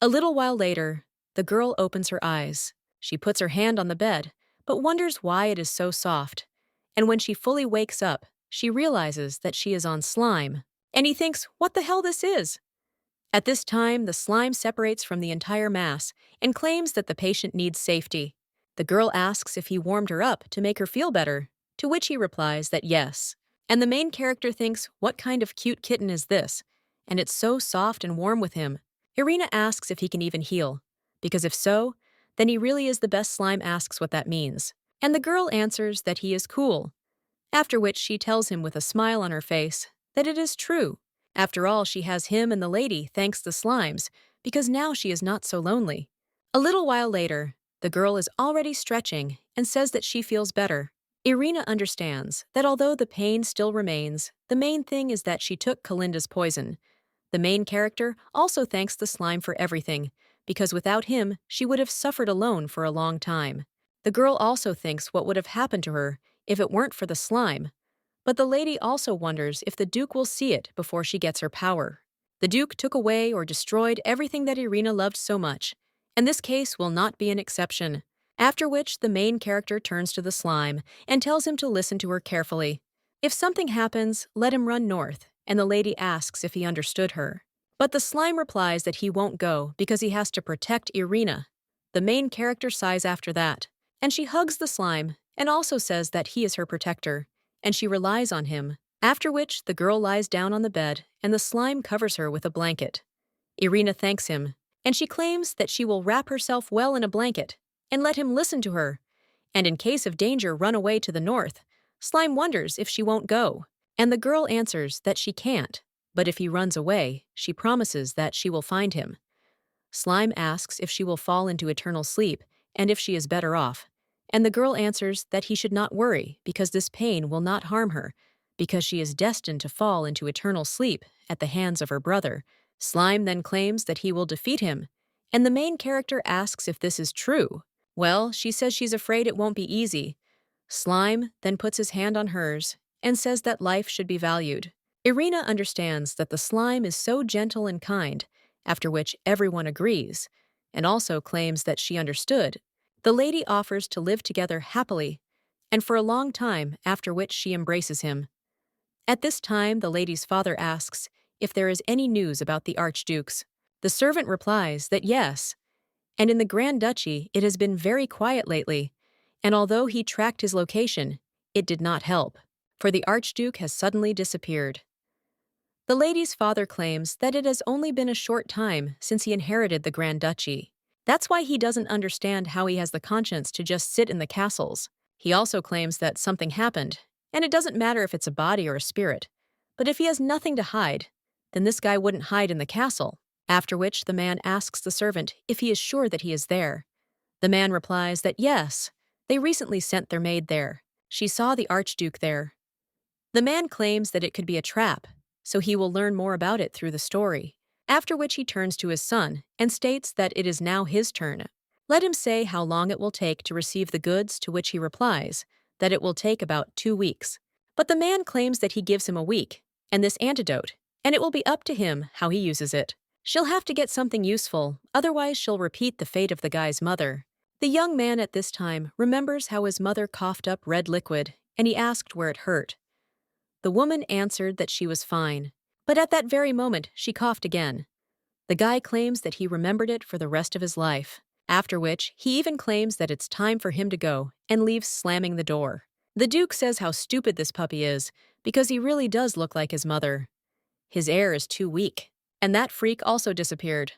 A little while later, the girl opens her eyes. She puts her hand on the bed, but wonders why it is so soft. And when she fully wakes up, she realizes that she is on slime. And he thinks, what the hell this is? At this time, the slime separates from the entire mass and claims that the patient needs safety. The girl asks if he warmed her up to make her feel better, to which he replies that yes. And the main character thinks, what kind of cute kitten is this? And it's so soft and warm with him. Irina asks if he can even heal, because if so, then he really is the best. Slime asks what that means, and the girl answers that he is cool. After which she tells him with a smile on her face that it is true. After all, she has him and the lady thanks the slimes, because now she is not so lonely. A little while later, the girl is already stretching and says that she feels better. Irina understands that although the pain still remains, the main thing is that she took Kalinda's poison. The main character also thanks the slime for everything, because without him, she would have suffered alone for a long time. The girl also thinks what would have happened to her if it weren't for the slime. But the lady also wonders if the Duke will see it before she gets her power. The Duke took away or destroyed everything that Irina loved so much, and this case will not be an exception. After which, the main character turns to the slime and tells him to listen to her carefully. If something happens, let him run north, and the lady asks if he understood her. But the slime replies that he won't go because he has to protect Irina. The main character sighs after that, and she hugs the slime and also says that he is her protector, and she relies on him, after which the girl lies down on the bed and the slime covers her with a blanket. Irina thanks him, and she claims that she will wrap herself well in a blanket and let him listen to her, and in case of danger run away to the north. Slime wonders if she won't go, and the girl answers that she can't, but if he runs away, she promises that she will find him. Slime asks if she will fall into eternal sleep and if she is better off, and the girl answers that he should not worry because this pain will not harm her, because she is destined to fall into eternal sleep at the hands of her brother. Slime then claims that he will defeat him, and the main character asks if this is true. Well, she says she's afraid it won't be easy. Slime then puts his hand on hers and says that life should be valued. Irina understands that the slime is so gentle and kind, after which everyone agrees, and also claims that she understood. The lady offers to live together happily and for a long time, after which she embraces him. At this time, the lady's father asks if there is any news about the archdukes. The servant replies that yes, and in the Grand Duchy it has been very quiet lately, and although he tracked his location, it did not help, for the archduke has suddenly disappeared. The lady's father claims that it has only been a short time since he inherited the Grand Duchy. That's why he doesn't understand how he has the conscience to just sit in the castles. He also claims that something happened, and it doesn't matter if it's a body or a spirit. But if he has nothing to hide, then this guy wouldn't hide in the castle. After which the man asks the servant if he is sure that he is there. The man replies that yes, they recently sent their maid there. She saw the archduke there. The man claims that it could be a trap, so he will learn more about it through the story. After which he turns to his son and states that it is now his turn. Let him say how long it will take to receive the goods, to which he replies that it will take about 2 weeks. But the man claims that he gives him a week and this antidote, and it will be up to him how he uses it. She'll have to get something useful, otherwise she'll repeat the fate of the guy's mother. The young man at this time remembers how his mother coughed up red liquid, and he asked where it hurt. The woman answered that she was fine, but at that very moment she coughed again. The guy claims that he remembered it for the rest of his life, after which he even claims that it's time for him to go and leaves slamming the door. The Duke says how stupid this puppy is because he really does look like his mother. His air is too weak, and that freak also disappeared.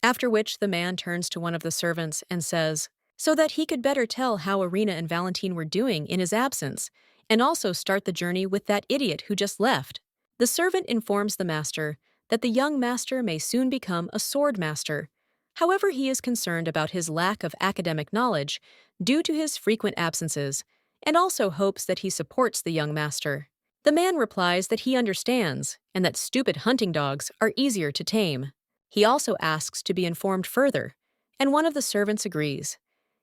After which the man turns to one of the servants and says, so that he could better tell how Irina and Valentine were doing in his absence, and also start the journey with that idiot who just left. The servant informs the master that the young master may soon become a sword master. However, he is concerned about his lack of academic knowledge due to his frequent absences, and also hopes that he supports the young master. The man replies that he understands, and that stupid hunting dogs are easier to tame. He also asks to be informed further, and one of the servants agrees,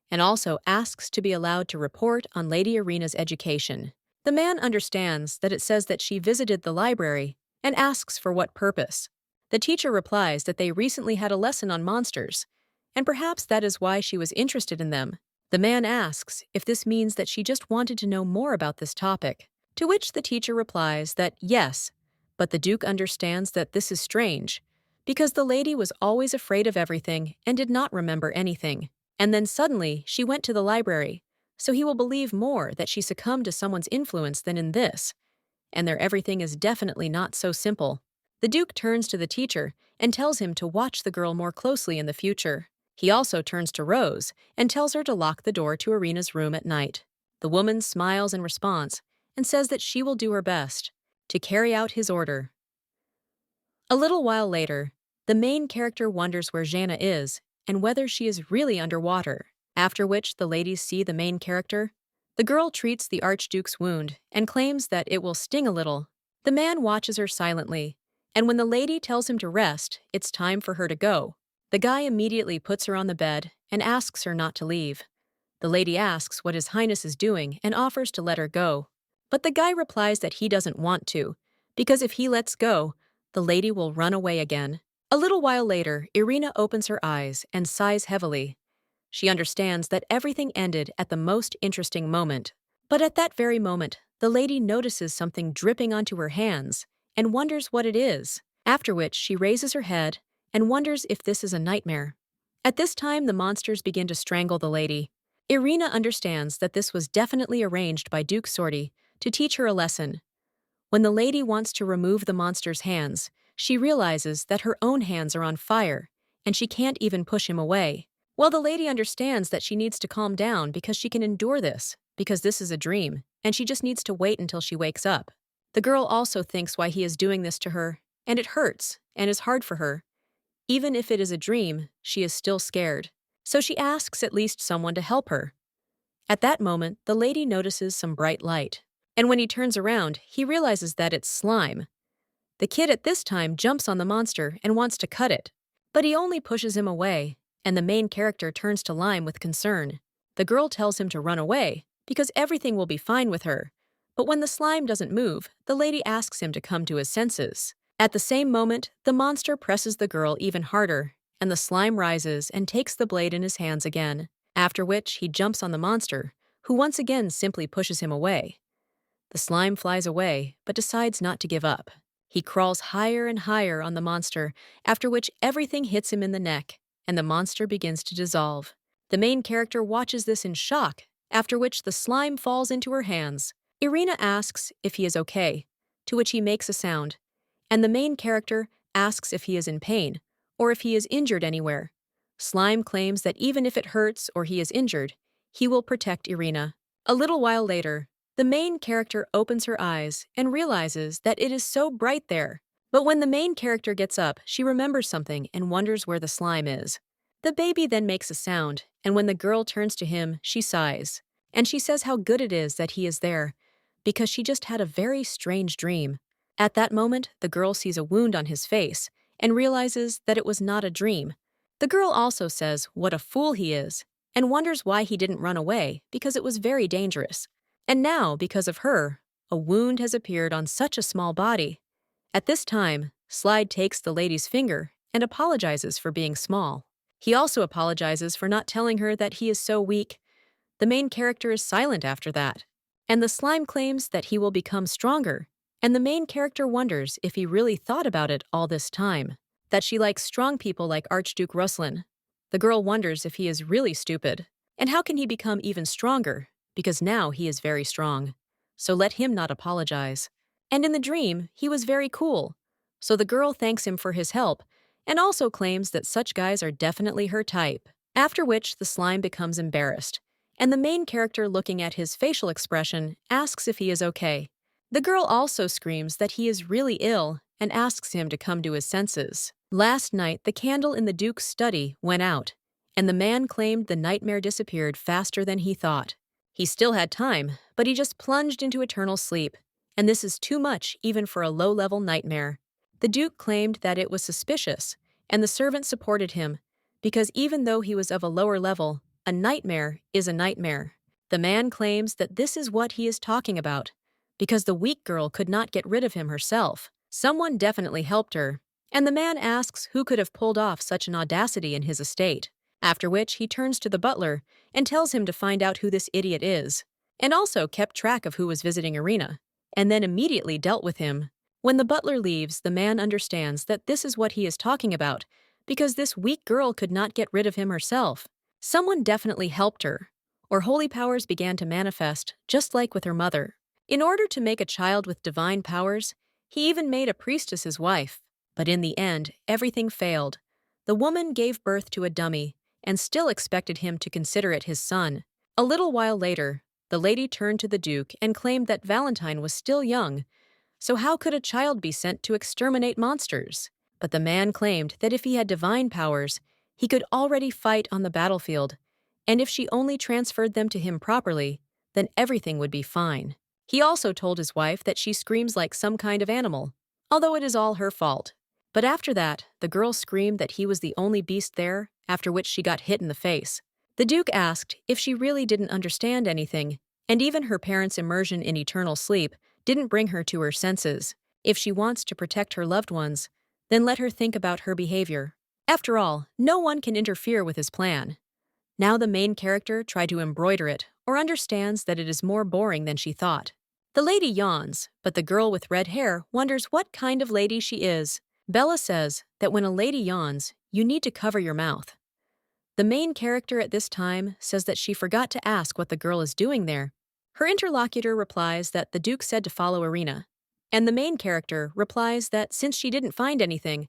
and also asks to be allowed to report on Lady Irina's education. The man understands that it says that she visited the library and asks for what purpose. The teacher replies that they recently had a lesson on monsters, and perhaps that is why she was interested in them. The man asks if this means that she just wanted to know more about this topic, to which the teacher replies that yes, but the Duke understands that this is strange, because the lady was always afraid of everything and did not remember anything. And then suddenly she went to the library, so he will believe more that she succumbed to someone's influence than in this, and their everything is definitely not so simple. The Duke turns to the teacher and tells him to watch the girl more closely in the future. He also turns to Rose and tells her to lock the door to Irina's room at night. The woman smiles in response and says that she will do her best to carry out his order. A little while later, the main character wonders where Jana is and whether she is really underwater, after which the ladies see the main character. The girl treats the Archduke's wound and claims that it will sting a little. The man watches her silently, and when the lady tells him to rest, it's time for her to go. The guy immediately puts her on the bed and asks her not to leave. The lady asks what His Highness is doing and offers to let her go. But the guy replies that he doesn't want to, because if he lets go, the lady will run away again. A little while later, Irina opens her eyes and sighs heavily. She understands that everything ended at the most interesting moment. But at that very moment, the lady notices something dripping onto her hands and wonders what it is, after which she raises her head and wonders if this is a nightmare. At this time, the monsters begin to strangle the lady. Irina understands that this was definitely arranged by Duke Sorty to teach her a lesson. When the lady wants to remove the monster's hands, she realizes that her own hands are on fire, and she can't even push him away. Well, the lady understands that she needs to calm down because she can endure this, because this is a dream, and she just needs to wait until she wakes up. The girl also thinks why he is doing this to her, and it hurts and is hard for her. Even if it is a dream, she is still scared. So she asks at least someone to help her. At that moment, the lady notices some bright light, and when he turns around, he realizes that it's slime. The kid at this time jumps on the monster and wants to cut it, but he only pushes him away, and the main character turns to Lime with concern. The girl tells him to run away, because everything will be fine with her. But when the slime doesn't move, the lady asks him to come to his senses. At the same moment, the monster presses the girl even harder, and the slime rises and takes the blade in his hands again, after which he jumps on the monster, who once again simply pushes him away. The slime flies away, but decides not to give up. He crawls higher and higher on the monster, after which everything hits him in the neck, and the monster begins to dissolve. The main character watches this in shock, after which the slime falls into her hands. Irina asks if he is okay, to which he makes a sound, and the main character asks if he is in pain, or if he is injured anywhere. Slime claims that even if it hurts or he is injured, he will protect Irina. A little while later, the main character opens her eyes and realizes that it is so bright there. But when the main character gets up, she remembers something and wonders where the slime is. The baby then makes a sound, and when the girl turns to him, she sighs. And she says how good it is that he is there, because she just had a very strange dream. At that moment, the girl sees a wound on his face and realizes that it was not a dream. The girl also says what a fool he is and wonders why he didn't run away because it was very dangerous. And now, because of her, a wound has appeared on such a small body. At this time, Slide takes the lady's finger and apologizes for being small. He also apologizes for not telling her that he is so weak. The main character is silent after that, and the slime claims that he will become stronger, and the main character wonders if he really thought about it all this time, that she likes strong people like Archduke Ruslan. The girl wonders if he is really stupid, and how can he become even stronger, because now he is very strong. So let him not apologize. And in the dream, he was very cool. So the girl thanks him for his help, and also claims that such guys are definitely her type, after which the slime becomes embarrassed, and the main character, looking at his facial expression, asks if he is okay. The girl also screams that he is really ill and asks him to come to his senses. Last night, the candle in the Duke's study went out, and the man claimed the nightmare disappeared faster than he thought. He still had time, but he just plunged into eternal sleep, and this is too much even for a low-level nightmare. The Duke claimed that it was suspicious, and the servant supported him, because even though he was of a lower level, a nightmare is a nightmare. The man claims that this is what he is talking about, because the weak girl could not get rid of him herself. Someone definitely helped her, and the man asks who could have pulled off such an audacity in his estate, after which he turns to the butler and tells him to find out who this idiot is, and also kept track of who was visiting Irina, and then immediately dealt with him. When the butler leaves, the man understands that this is what he is talking about, because this weak girl could not get rid of him herself. Someone definitely helped her, or holy powers began to manifest, just like with her mother. In order to make a child with divine powers, he even made a priestess his wife. But in the end, everything failed. The woman gave birth to a dummy, and still expected him to consider it his son. A little while later, the lady turned to the Duke and claimed that Valentine was still young, so how could a child be sent to exterminate monsters? But the man claimed that if he had divine powers, he could already fight on the battlefield, and if she only transferred them to him properly, then everything would be fine. He also told his wife that she screams like some kind of animal, although it is all her fault. But after that, the girl screamed that he was the only beast there, after which she got hit in the face. The Duke asked if she really didn't understand anything, and even her parents' immersion in eternal sleep didn't bring her to her senses. If she wants to protect her loved ones, then let her think about her behavior. After all, no one can interfere with his plan. Now the main character tried to embroider it, or understands that it is more boring than she thought. The lady yawns, but the girl with red hair wonders what kind of lady she is. Bella says that when a lady yawns, you need to cover your mouth. The main character at this time says that she forgot to ask what the girl is doing there. Her interlocutor replies that the Duke said to follow Irina, and the main character replies that since she didn't find anything,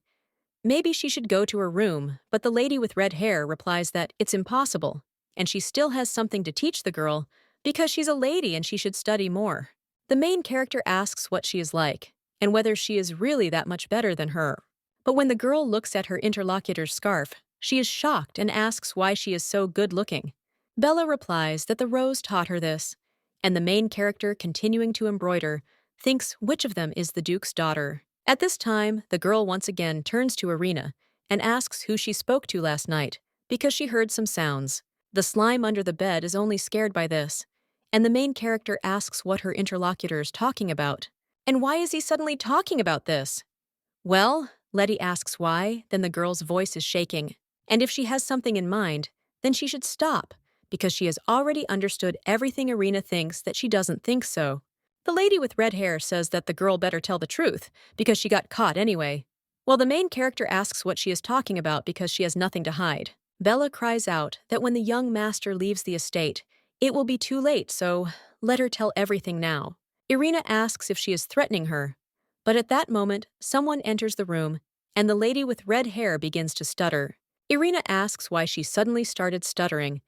maybe she should go to her room, but the lady with red hair replies that it's impossible, and she still has something to teach the girl because she's a lady and she should study more. The main character asks what she is like, and whether she is really that much better than her. But when the girl looks at her interlocutor's scarf, she is shocked and asks why she is so good-looking. Bella replies that the rose taught her this, and the main character, continuing to embroider, thinks which of them is the Duke's daughter. At this time, the girl once again turns to Irina and asks who she spoke to last night, because she heard some sounds. The slime under the bed is only scared by this, and the main character asks what her interlocutor is talking about. And why is he suddenly talking about this? Well, Letty asks why, then the girl's voice is shaking. And if she has something in mind, then she should stop, because she has already understood everything Irina thinks that she doesn't think so. The lady with red hair says that the girl better tell the truth, because she got caught anyway. Well, the main character asks what she is talking about because she has nothing to hide. Bella cries out that when the young master leaves the estate, it will be too late, so let her tell everything now. Irina asks if she is threatening her, but at that moment, someone enters the room, and the lady with red hair begins to stutter. Irina asks why she suddenly started stuttering,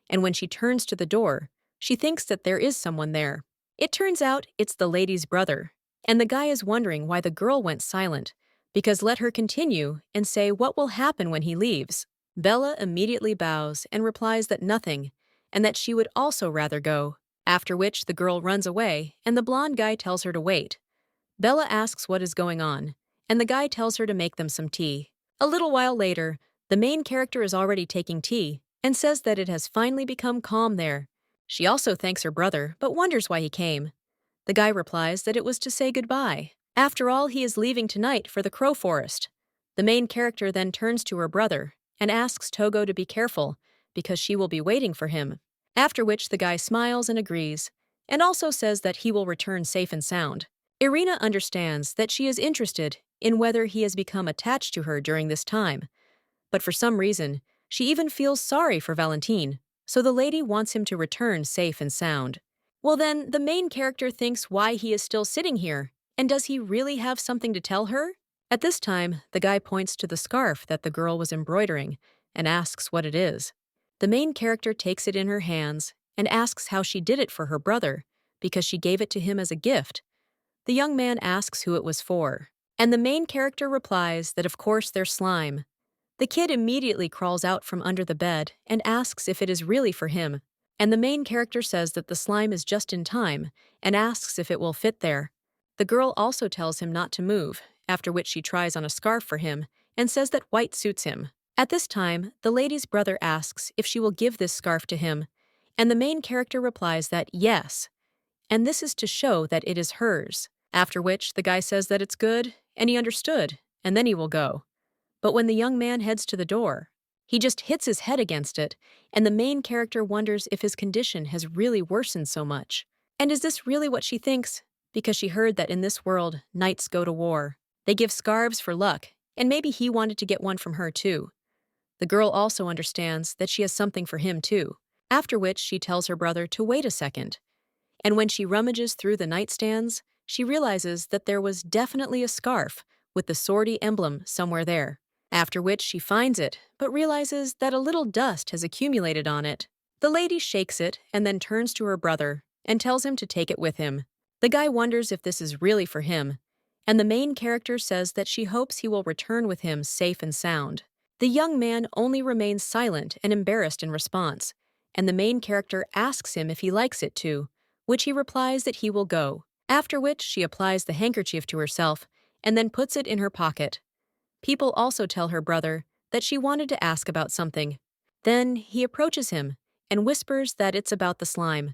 and when she turns to the door, she thinks that there is someone there. It turns out it's the lady's brother, and the guy is wondering why the girl went silent, because let her continue and say what will happen when he leaves. Bella immediately bows and replies that nothing, and that she would also rather go, after which the girl runs away and the blonde guy tells her to wait. Bella asks what is going on, and the guy tells her to make them some tea. A little while later, the main character is already taking tea and says that it has finally become calm there. She also thanks her brother, but wonders why he came. The guy replies that it was to say goodbye. After all, he is leaving tonight for the Crow Forest. The main character then turns to her brother and asks Togo to be careful, because she will be waiting for him. After which the guy smiles and agrees, and also says that he will return safe and sound. Irina understands that she is interested in whether he has become attached to her during this time, but for some reason, she even feels sorry for Valentine, so the lady wants him to return safe and sound. Well then, the main character thinks why he is still sitting here, and does he really have something to tell her? At this time, the guy points to the scarf that the girl was embroidering and asks what it is. The main character takes it in her hands and asks how she did it for her brother, because she gave it to him as a gift. The young man asks who it was for, and the main character replies that of course they're slime. The kid immediately crawls out from under the bed and asks if it is really for him, and the main character says that the slime is just in time and asks if it will fit there. The girl also tells him not to move, after which she tries on a scarf for him and says that white suits him. At this time, the lady's brother asks if she will give this scarf to him, and the main character replies that yes, and this is to show that it is hers. After which, the guy says that it's good, and he understood, and then he will go. But when the young man heads to the door, he just hits his head against it, and the main character wonders if his condition has really worsened so much. And is this really what she thinks? Because she heard that in this world, knights go to war. They give scarves for luck, and maybe he wanted to get one from her too. The girl also understands that she has something for him too, after which she tells her brother to wait a second. And when she rummages through the nightstands, she realizes that there was definitely a scarf with the swordy emblem somewhere there. After which she finds it, but realizes that a little dust has accumulated on it. The lady shakes it and then turns to her brother and tells him to take it with him. The guy wonders if this is really for him, and the main character says that she hopes he will return with him safe and sound. The young man only remains silent and embarrassed in response, and the main character asks him if he likes it too, which he replies that he will go, after which she applies the handkerchief to herself and then puts it in her pocket. People also tell her brother that she wanted to ask about something. Then he approaches him and whispers that it's about the slime.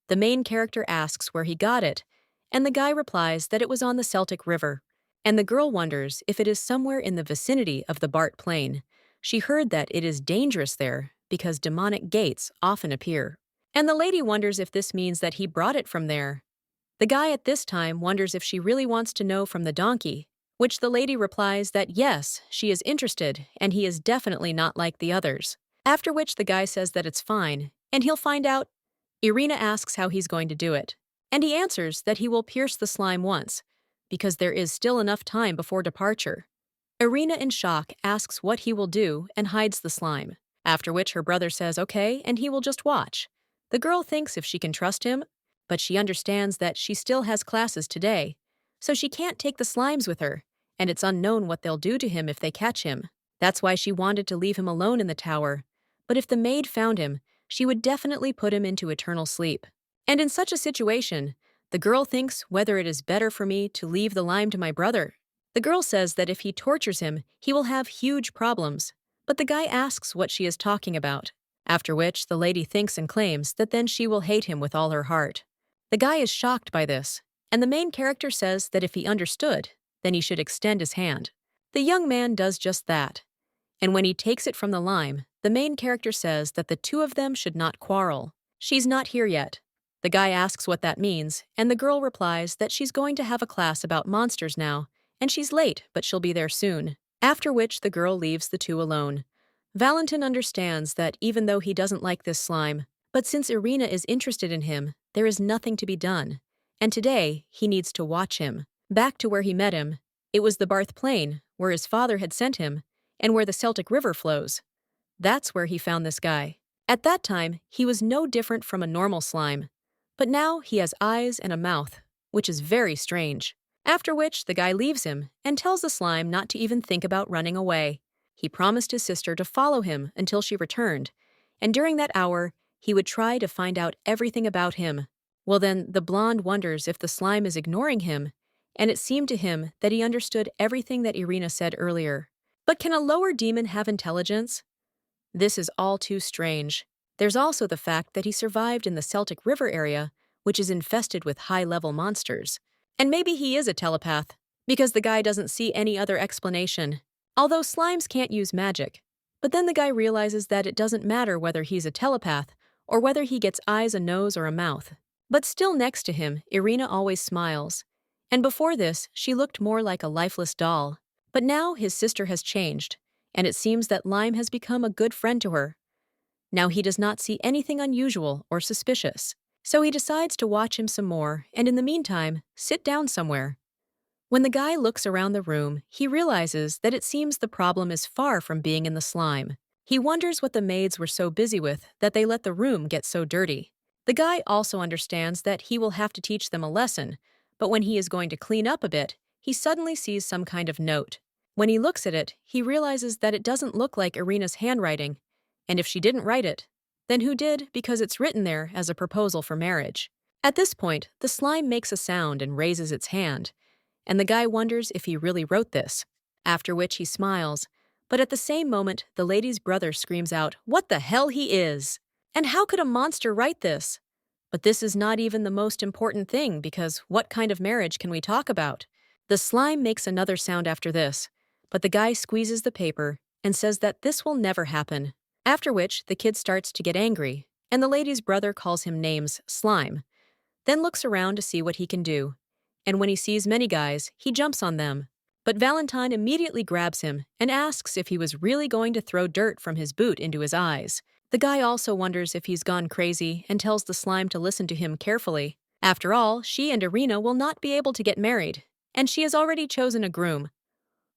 The main character asks where he got it, and the guy replies that it was on the Celtic River, and the girl wonders if it is somewhere in the vicinity of the Bart Plain. She heard that it is dangerous there because demonic gates often appear. And the lady wonders if this means that he brought it from there. The guy at this time wonders if she really wants to know from the donkey, which the lady replies that yes, she is interested, and he is definitely not like the others. After which the guy says that it's fine, and he'll find out. Irina asks how he's going to do it, and he answers that he will pierce the slime once, because there is still enough time before departure. Irina, in shock, asks what he will do and hides the slime, after which her brother says okay, and he will just watch. The girl thinks if she can trust him, but she understands that she still has classes today, so she can't take the slimes with her, and it's unknown what they'll do to him if they catch him. That's why she wanted to leave him alone in the tower, but if the maid found him, she would definitely put him into eternal sleep. And in such a situation, the girl thinks whether it is better for me to leave the lime to my brother. The girl says that if he tortures him, he will have huge problems, but the guy asks what she is talking about, after which the lady thinks and claims that then she will hate him with all her heart. The guy is shocked by this, and the main character says that if he understood, then he should extend his hand. The young man does just that. And when he takes it from the lime, the main character says that the two of them should not quarrel. She's not here yet. The guy asks what that means, and the girl replies that she's going to have a class about monsters now, and she's late, but she'll be there soon. After which, the girl leaves the two alone. Valentin understands that even though he doesn't like this slime, but since Irina is interested in him, there is nothing to be done. And today, he needs to watch him. Back to where he met him. It was the Barth Plain, where his father had sent him, and where the Celtic River flows. That's where he found this guy. At that time, he was no different from a normal slime. But now he has eyes and a mouth, which is very strange. After which, the guy leaves him and tells the slime not to even think about running away. He promised his sister to follow him until she returned, and during that hour, he would try to find out everything about him. Well then, the blonde wonders if the slime is ignoring him, and it seemed to him that he understood everything that Irina said earlier. But can a lower demon have intelligence? This is all too strange. There's also the fact that he survived in the Celtic River area, which is infested with high-level monsters. And maybe he is a telepath, because the guy doesn't see any other explanation. Although slimes can't use magic. But then the guy realizes that it doesn't matter whether he's a telepath or whether he gets eyes, a nose, or a mouth. But still next to him, Irina always smiles. And before this, she looked more like a lifeless doll. But now his sister has changed, and it seems that Lime has become a good friend to her. Now he does not see anything unusual or suspicious, so he decides to watch him some more and in the meantime, sit down somewhere. When the guy looks around the room, he realizes that it seems the problem is far from being in the slime. He wonders what the maids were so busy with that they let the room get so dirty. The guy also understands that he will have to teach them a lesson, but when he is going to clean up a bit, he suddenly sees some kind of note. When he looks at it, he realizes that it doesn't look like Irina's handwriting, and if she didn't write it, then who did, because it's written there as a proposal for marriage. At this point, the slime makes a sound and raises its hand, and the guy wonders if he really wrote this, after which he smiles, but at the same moment, the lady's brother screams out, "What the hell he is! And how could a monster write this?" But this is not even the most important thing, because what kind of marriage can we talk about? The slime makes another sound after this, but the guy squeezes the paper and says that this will never happen. After which, the kid starts to get angry, and the lady's brother calls him names Slime, then looks around to see what he can do. And when he sees many guys, he jumps on them. But Valentine immediately grabs him and asks if he was really going to throw dirt from his boot into his eyes. The guy also wonders if he's gone crazy and tells the slime to listen to him carefully. After all, she and Irina will not be able to get married, and she has already chosen a groom.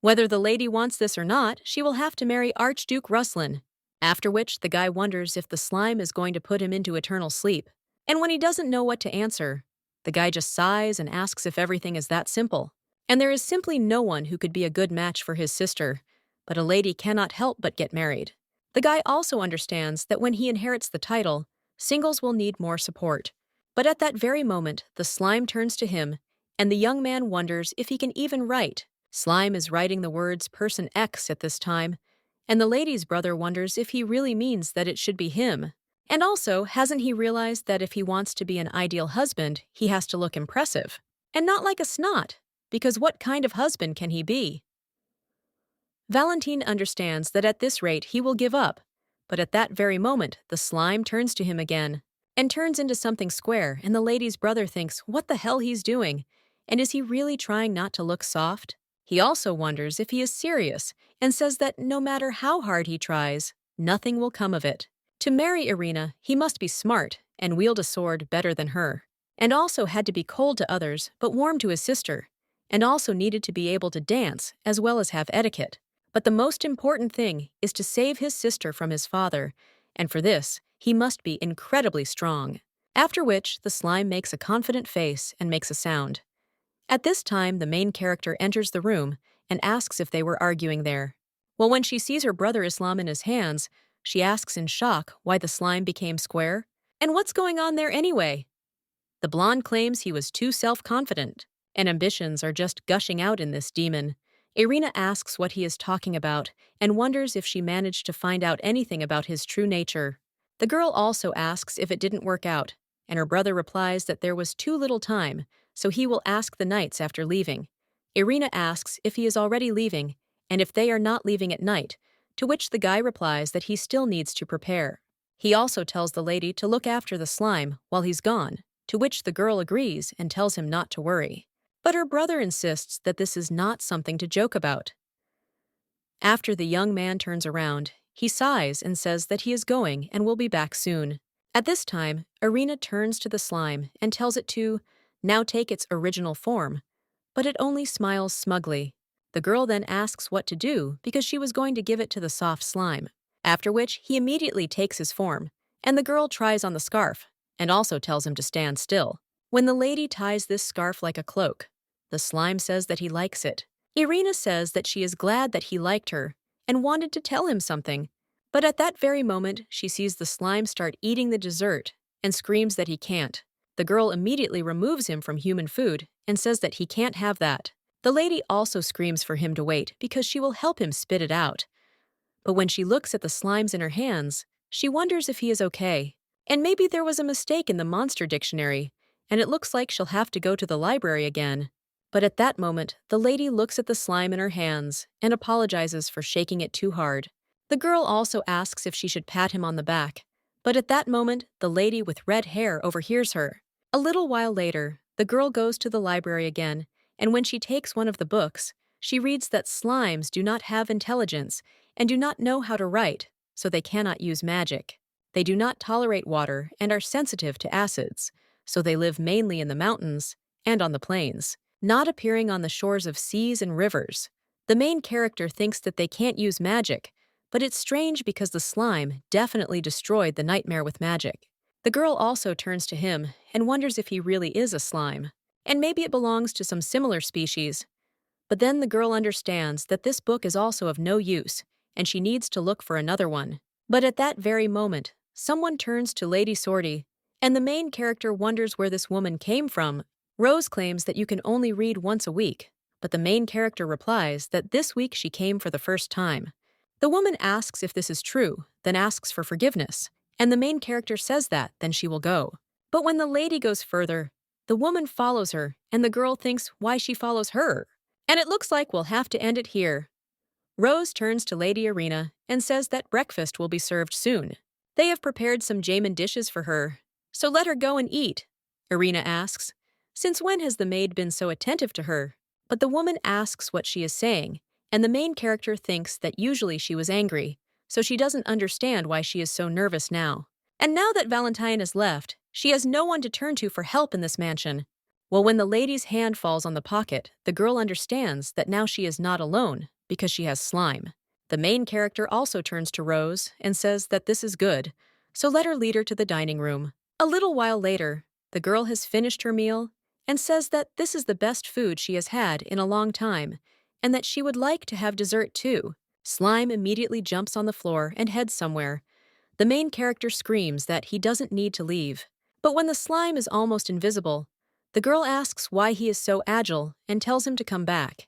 Whether the lady wants this or not, she will have to marry Archduke Ruslan. After which, the guy wonders if the slime is going to put him into eternal sleep. And when he doesn't know what to answer, the guy just sighs and asks if everything is that simple. And there is simply no one who could be a good match for his sister, but a lady cannot help but get married. The guy also understands that when he inherits the title, singles will need more support. But at that very moment, the slime turns to him, and the young man wonders if he can even write. Slime is writing the words person X at this time, and the lady's brother wonders if he really means that it should be him. And also, hasn't he realized that if he wants to be an ideal husband, he has to look impressive? And not like a snot, because what kind of husband can he be? Valentine understands that at this rate he will give up, but at that very moment, the slime turns to him again, and turns into something square, and the lady's brother thinks what the hell he's doing, and is he really trying not to look soft? He also wonders if he is serious, and says that no matter how hard he tries, nothing will come of it. To marry Irina, he must be smart and wield a sword better than her, and also had to be cold to others but warm to his sister, and also needed to be able to dance as well as have etiquette. But the most important thing is to save his sister from his father, and for this, he must be incredibly strong. After which, the slime makes a confident face and makes a sound. At this time, the main character enters the room and asks if they were arguing there. Well, when she sees her brother Islam in his hands, she asks in shock why the slime became square, and what's going on there anyway? The blonde claims he was too self-confident, and ambitions are just gushing out in this demon. Irina asks what he is talking about and wonders if she managed to find out anything about his true nature. The girl also asks if it didn't work out, and her brother replies that there was too little time, so he will ask the knights after leaving. Irina asks if he is already leaving, and if they are not leaving at night, to which the guy replies that he still needs to prepare. He also tells the lady to look after the slime while he's gone, to which the girl agrees and tells him not to worry. But her brother insists that this is not something to joke about. After the young man turns around, he sighs and says that he is going and will be back soon. At this time, Irina turns to the slime and tells it to now take its original form, but it only smiles smugly. The girl then asks what to do because she was going to give it to the soft slime, after which he immediately takes his form, and the girl tries on the scarf and also tells him to stand still. When the lady ties this scarf like a cloak, the slime says that he likes it. Irina says that she is glad that he liked her and wanted to tell him something, but at that very moment she sees the slime start eating the dessert and screams that he can't. The girl immediately removes him from human food and says that he can't have that. The lady also screams for him to wait because she will help him spit it out. But when she looks at the slimes in her hands, she wonders if he is okay. And maybe there was a mistake in the monster dictionary, and it looks like she'll have to go to the library again. But at that moment, the lady looks at the slime in her hands and apologizes for shaking it too hard. The girl also asks if she should pat him on the back, but at that moment, the lady with red hair overhears her. A little while later, the girl goes to the library again, and when she takes one of the books, she reads that slimes do not have intelligence and do not know how to write, so they cannot use magic. They do not tolerate water and are sensitive to acids, so they live mainly in the mountains and on the plains, not appearing on the shores of seas and rivers. The main character thinks that they can't use magic, but it's strange because the slime definitely destroyed the nightmare with magic. The girl also turns to him and wonders if he really is a slime, and maybe it belongs to some similar species. But then the girl understands that this book is also of no use, and she needs to look for another one. But at that very moment, someone turns to Lady Sortie, and the main character wonders where this woman came from. Rose claims that you can only read once a week, but the main character replies that this week she came for the first time. The woman asks if this is true, then asks for forgiveness, and the main character says that, then she will go. But when the lady goes further, the woman follows her, and the girl thinks why she follows her. And it looks like we'll have to end it here. Rose turns to Lady Irina and says that breakfast will be served soon. They have prepared some Jamin dishes for her, so let her go and eat. Irina asks, since when has the maid been so attentive to her? But the woman asks what she is saying, and the main character thinks that usually she was angry, so she doesn't understand why she is so nervous now. And now that Valentine has left, she has no one to turn to for help in this mansion. Well, when the lady's hand falls on the pocket, the girl understands that now she is not alone, because she has slime. The main character also turns to Rose and says that this is good, so let her lead her to the dining room. A little while later, the girl has finished her meal and says that this is the best food she has had in a long time, and that she would like to have dessert too. Slime immediately jumps on the floor and heads somewhere. The main character screams that he doesn't need to leave. But when the slime is almost invisible, the girl asks why he is so agile and tells him to come back.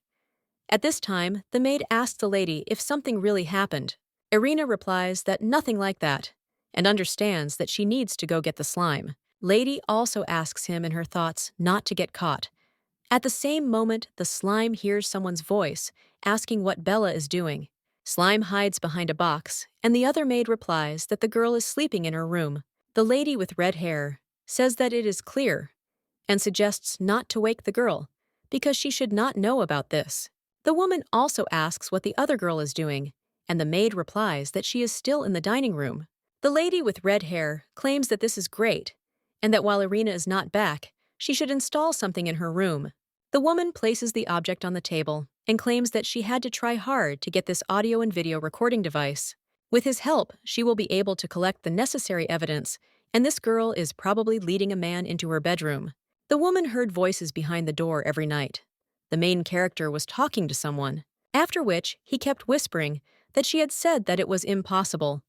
At this time, the maid asks the lady if something really happened. Irina replies that nothing like that, and understands that she needs to go get the slime. Lady also asks him in her thoughts not to get caught. At the same moment, the slime hears someone's voice, asking what Bella is doing. Slime hides behind a box, and the other maid replies that the girl is sleeping in her room. The lady with red hair says that it is clear, and suggests not to wake the girl, because she should not know about this. The woman also asks what the other girl is doing, and the maid replies that she is still in the dining room. The lady with red hair claims that this is great, and that while Irina is not back, she should install something in her room. The woman places the object on the table and claims that she had to try hard to get this audio and video recording device. With his help, she will be able to collect the necessary evidence, and this girl is probably leading a man into her bedroom. The woman heard voices behind the door every night. The main character was talking to someone, after which he kept whispering that she had said that it was impossible.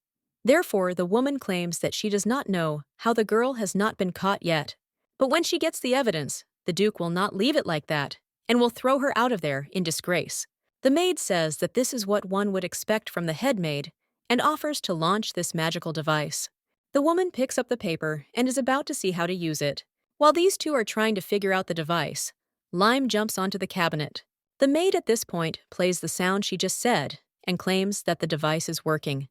Therefore, the woman claims that she does not know how the girl has not been caught yet. But when she gets the evidence, the Duke will not leave it like that, and will throw her out of there in disgrace. The maid says that this is what one would expect from the head maid, and offers to launch this magical device. The woman picks up the paper and is about to see how to use it. While these two are trying to figure out the device, Lime jumps onto the cabinet. The maid at this point plays the sound she just said and claims that the device is working.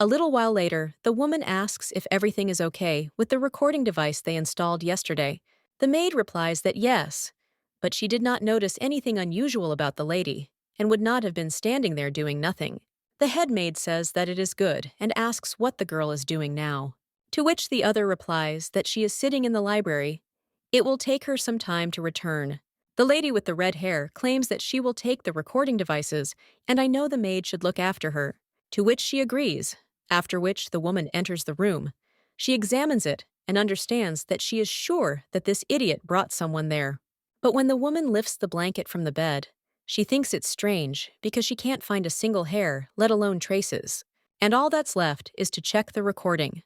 A little while later, the woman asks if everything is okay with the recording device they installed yesterday. The maid replies that yes, but she did not notice anything unusual about the lady and would not have been standing there doing nothing. The head maid says that it is good and asks what the girl is doing now. To which the other replies that she is sitting in the library. It will take her some time to return. The lady with the red hair claims that she will take the recording devices, and I know the maid should look after her. To which she agrees, after which the woman enters the room. She examines it and understands that she is sure that this idiot brought someone there. But when the woman lifts the blanket from the bed, she thinks it's strange because she can't find a single hair, let alone traces. And all that's left is to check the recording.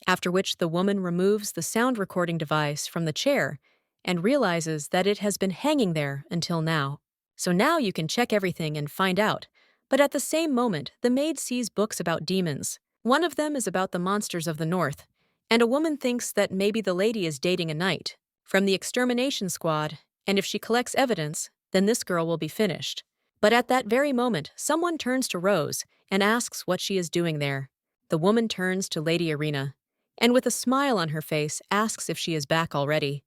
After which the woman removes the sound recording device from the chair and realizes that it has been hanging there until now. So now you can check everything and find out. But at the same moment, the maid sees books about demons. One of them is about the monsters of the north, and a woman thinks that maybe the lady is dating a knight from the extermination squad, and if she collects evidence, then this girl will be finished. But at that very moment, someone turns to Rose and asks what she is doing there. The woman turns to Lady Irina, and with a smile on her face asks if she is back already.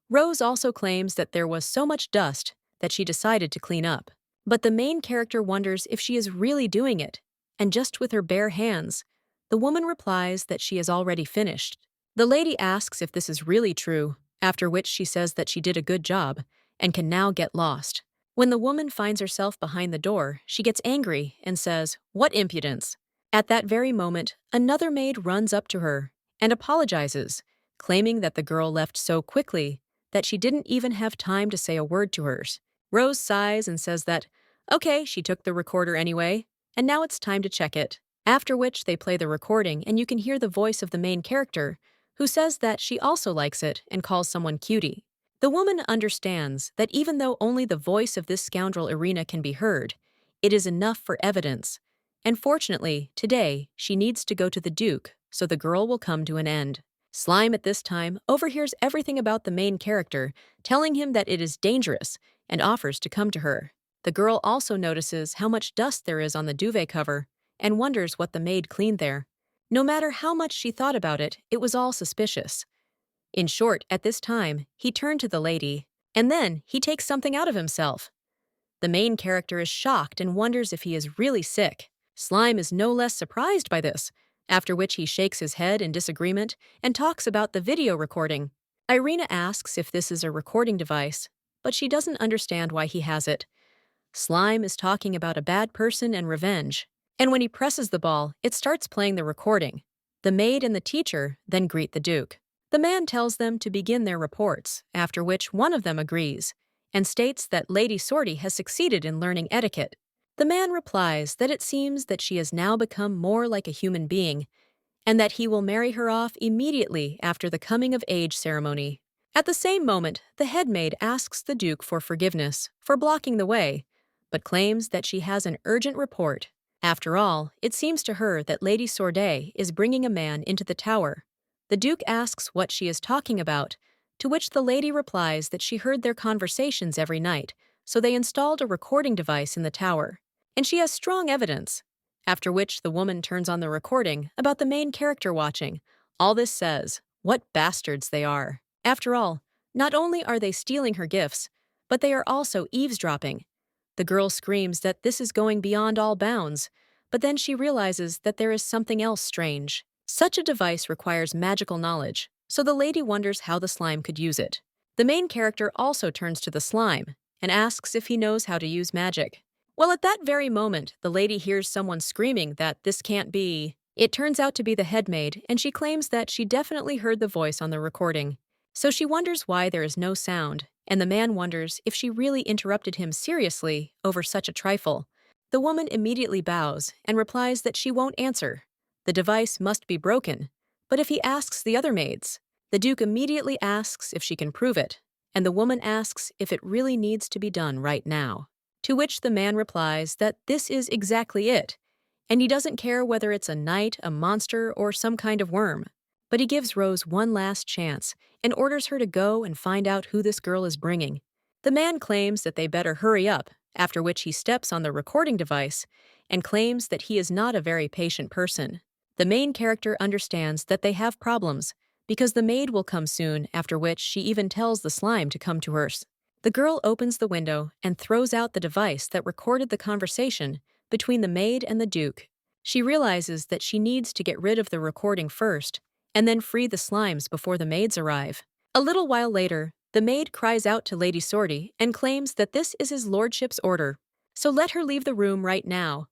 Rose also claims that there was so much dust that she decided to clean up. But the main character wonders if she is really doing it, and just with her bare hands. The woman replies that she is already finished. The lady asks if this is really true, after which she says that she did a good job and can now get lost. When the woman finds herself behind the door, she gets angry and says, "What impudence!" At that very moment, another maid runs up to her and apologizes, claiming that the girl left so quickly that she didn't even have time to say a word to hers. Rose sighs and says that, okay, she took the recorder anyway, and now it's time to check it. After which they play the recording and you can hear the voice of the main character, who says that she also likes it and calls someone cutie. The woman understands that even though only the voice of this scoundrel Irina can be heard, it is enough for evidence. And fortunately, today, she needs to go to the Duke, so the girl will come to an end. Slime at this time overhears everything about the main character, telling him that it is dangerous, and offers to come to her. The girl also notices how much dust there is on the duvet cover, and wonders what the maid cleaned there. No matter how much she thought about it, it was all suspicious. In short, at this time, he turned to the lady, and then he takes something out of himself. The main character is shocked and wonders if he is really sick. Slime is no less surprised by this, after which he shakes his head in disagreement and talks about the video recording. Irina asks if this is a recording device, but she doesn't understand why he has it. Slime is talking about a bad person and revenge, and when he presses the ball, it starts playing the recording. The maid and the teacher then greet the Duke. The man tells them to begin their reports, after which one of them agrees, and states that Lady Sortie has succeeded in learning etiquette. The man replies that it seems that she has now become more like a human being, and that he will marry her off immediately after the coming-of-age ceremony. At the same moment, the head maid asks the Duke for forgiveness for blocking the way, but claims that she has an urgent report. After all, it seems to her that Lady Sortie is bringing a man into the tower. The Duke asks what she is talking about, to which the lady replies that she heard their conversations every night, so they installed a recording device in the tower, and she has strong evidence. After which the woman turns on the recording about the main character watching. All this says, what bastards they are. After all, not only are they stealing her gifts, but they are also eavesdropping. The girl screams that this is going beyond all bounds, but then she realizes that there is something else strange. Such a device requires magical knowledge, so the lady wonders how the slime could use it. The main character also turns to the slime and asks if he knows how to use magic. Well, at that very moment, the lady hears someone screaming that this can't be. It turns out to be the head maid, and she claims that she definitely heard the voice on the recording. So she wonders why there is no sound, and the man wonders if she really interrupted him seriously over such a trifle. The woman immediately bows and replies that she won't answer. The device must be broken, but if he asks the other maids, the Duke immediately asks if she can prove it, and the woman asks if it really needs to be done right now. To which the man replies that this is exactly it, and he doesn't care whether it's a knight, a monster, or some kind of worm. But he gives Rose one last chance and orders her to go and find out who this girl is bringing. The man claims that they better hurry up, after which he steps on the recording device and claims that he is not a very patient person. The main character understands that they have problems because the maid will come soon, after which she even tells the slime to come to her. The girl opens the window and throws out the device that recorded the conversation between the maid and the Duke. She realizes that she needs to get rid of the recording first and then free the slimes before the maids arrive. A little while later, the maid cries out to Lady Sortie and claims that this is his lordship's order, so let her leave the room right now.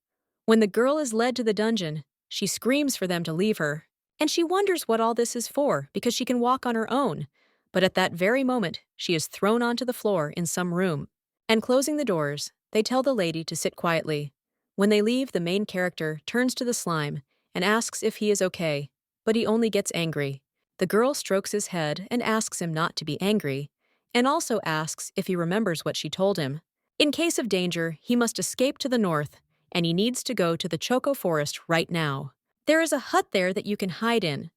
When the girl is led to the dungeon, she screams for them to leave her, and she wonders what all this is for because she can walk on her own. But at that very moment, she is thrown onto the floor in some room. And closing the doors, they tell the lady to sit quietly. When they leave, the main character turns to the slime and asks if he is okay, but he only gets angry. The girl strokes his head and asks him not to be angry, and also asks if he remembers what she told him. In case of danger, he must escape to the north, and he needs to go to the Choco Forest right now. There is a hut there that you can hide in.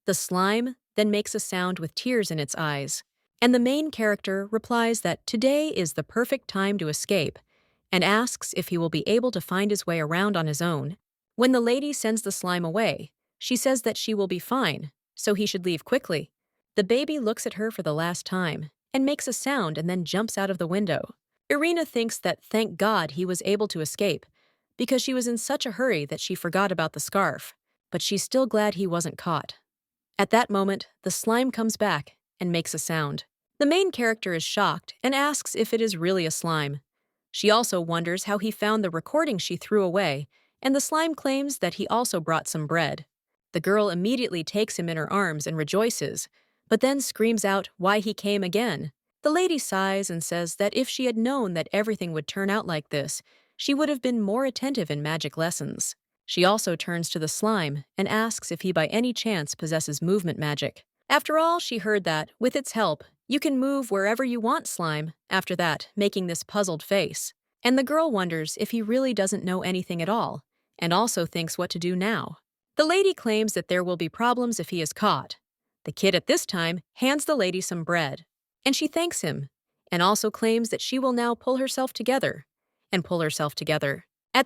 The slime then makes a sound with tears in its eyes, and the main character replies that today is the perfect time to escape, and asks if he will be able to find his way around on his own. When the lady sends the slime away, she says that she will be fine, so he should leave quickly. The baby looks at her for the last time and makes a sound and then jumps out of the window. Irina thinks that thank God he was able to escape, because she was in such a hurry that she forgot about the scarf, but she's still glad he wasn't caught. At that moment, the slime comes back and makes a sound. The main character is shocked and asks if it is really a slime. She also wonders how he found the recording she threw away, and the slime claims that he also brought some bread. The girl immediately takes him in her arms and rejoices, but then screams out why he came again. The lady sighs and says that if she had known that everything would turn out like this, she would have been more attentive in magic lessons. She also turns to the slime and asks if he by any chance possesses movement magic. After all, she heard that, with its help, you can move wherever you want, slime, after that, making this puzzled face. And the girl wonders if he really doesn't know anything at all, and also thinks what to do now. The lady claims that there will be problems if he is caught. The kid at this time hands the lady some bread, and she thanks him, and also claims that she will now pull herself together. At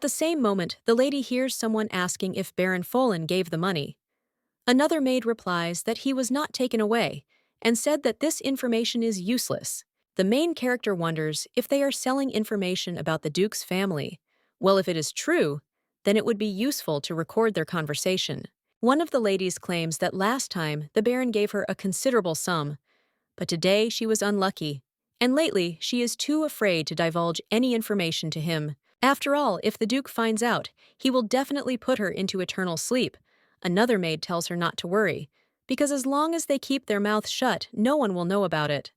the same moment, the lady hears someone asking if Baron Folin gave the money. Another maid replies that he was not taken away, and said that this information is useless. The main character wonders if they are selling information about the Duke's family. Well, if it is true, then it would be useful to record their conversation. One of the ladies claims that last time the Baron gave her a considerable sum, but today she was unlucky, and lately she is too afraid to divulge any information to him. After all, if the Duke finds out, he will definitely put her into eternal sleep. Another maid tells her not to worry, because as long as they keep their mouths shut, no one will know about it.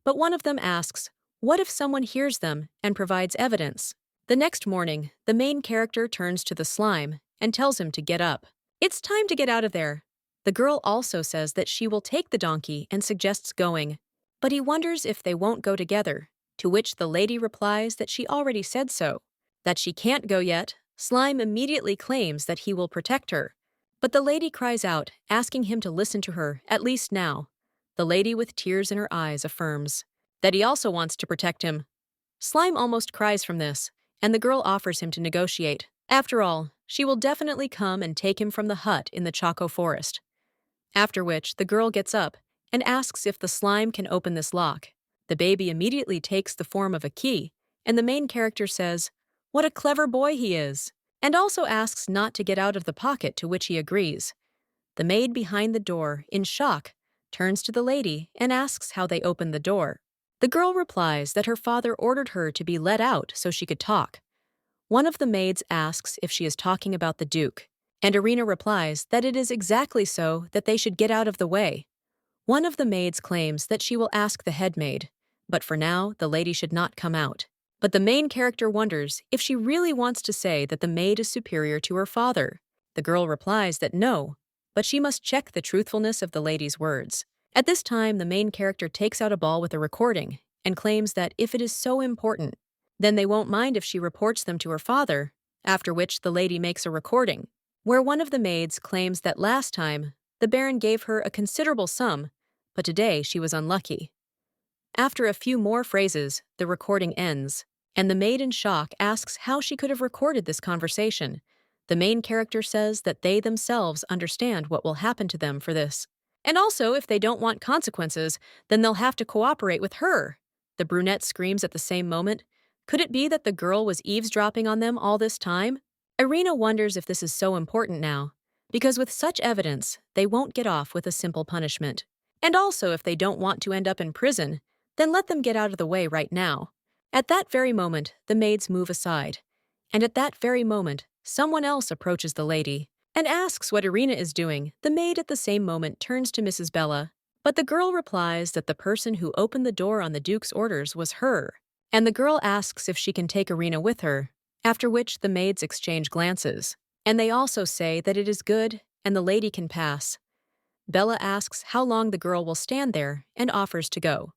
But one of them asks, what if someone hears them and provides evidence? The next morning, the main character turns to the slime and tells him to get up. It's time to get out of there. The girl also says that she will take the donkey and suggests going, but he wonders if they won't go together, to which the lady replies that she already said so. That she can't go yet, Slime immediately claims that he will protect her. But the lady cries out, asking him to listen to her, at least now. The lady with tears in her eyes affirms that he also wants to protect him. Slime almost cries from this, and the girl offers him to negotiate. After all, she will definitely come and take him from the hut in the Choco Forest. After which, the girl gets up and asks if the slime can open this lock. The baby immediately takes the form of a key, and the main character says, "What a clever boy he is," and also asks not to get out of the pocket, to which he agrees. The maid behind the door, in shock, turns to the lady and asks how they opened the door. The girl replies that her father ordered her to be let out so she could talk. One of the maids asks if she is talking about the Duke, and Irina replies that it is exactly so, that they should get out of the way. One of the maids claims that she will ask the head maid, but for now, the lady should not come out. But the main character wonders if she really wants to say that the maid is superior to her father. The girl replies that no, but she must check the truthfulness of the lady's words. At this time, the main character takes out a ball with a recording and claims that if it is so important, then they won't mind if she reports them to her father, after which the lady makes a recording, where one of the maids claims that last time the Baron gave her a considerable sum, but today she was unlucky. After a few more phrases, the recording ends, and the maid in shock asks how she could have recorded this conversation. The main character says that they themselves understand what will happen to them for this. And also, if they don't want consequences, then they'll have to cooperate with her. The brunette screams at the same moment. Could it be that the girl was eavesdropping on them all this time? Irina wonders if this is so important now, because with such evidence, they won't get off with a simple punishment. And also, if they don't want to end up in prison, then let them get out of the way right now. At that very moment, the maids move aside. And at that very moment, someone else approaches the lady and asks what Irina is doing. The maid at the same moment turns to Mrs. Bella, but the girl replies that the person who opened the door on the Duke's orders was her. And the girl asks if she can take Irina with her, after which the maids exchange glances. And they also say that it is good and the lady can pass. Bella asks how long the girl will stand there and offers to go.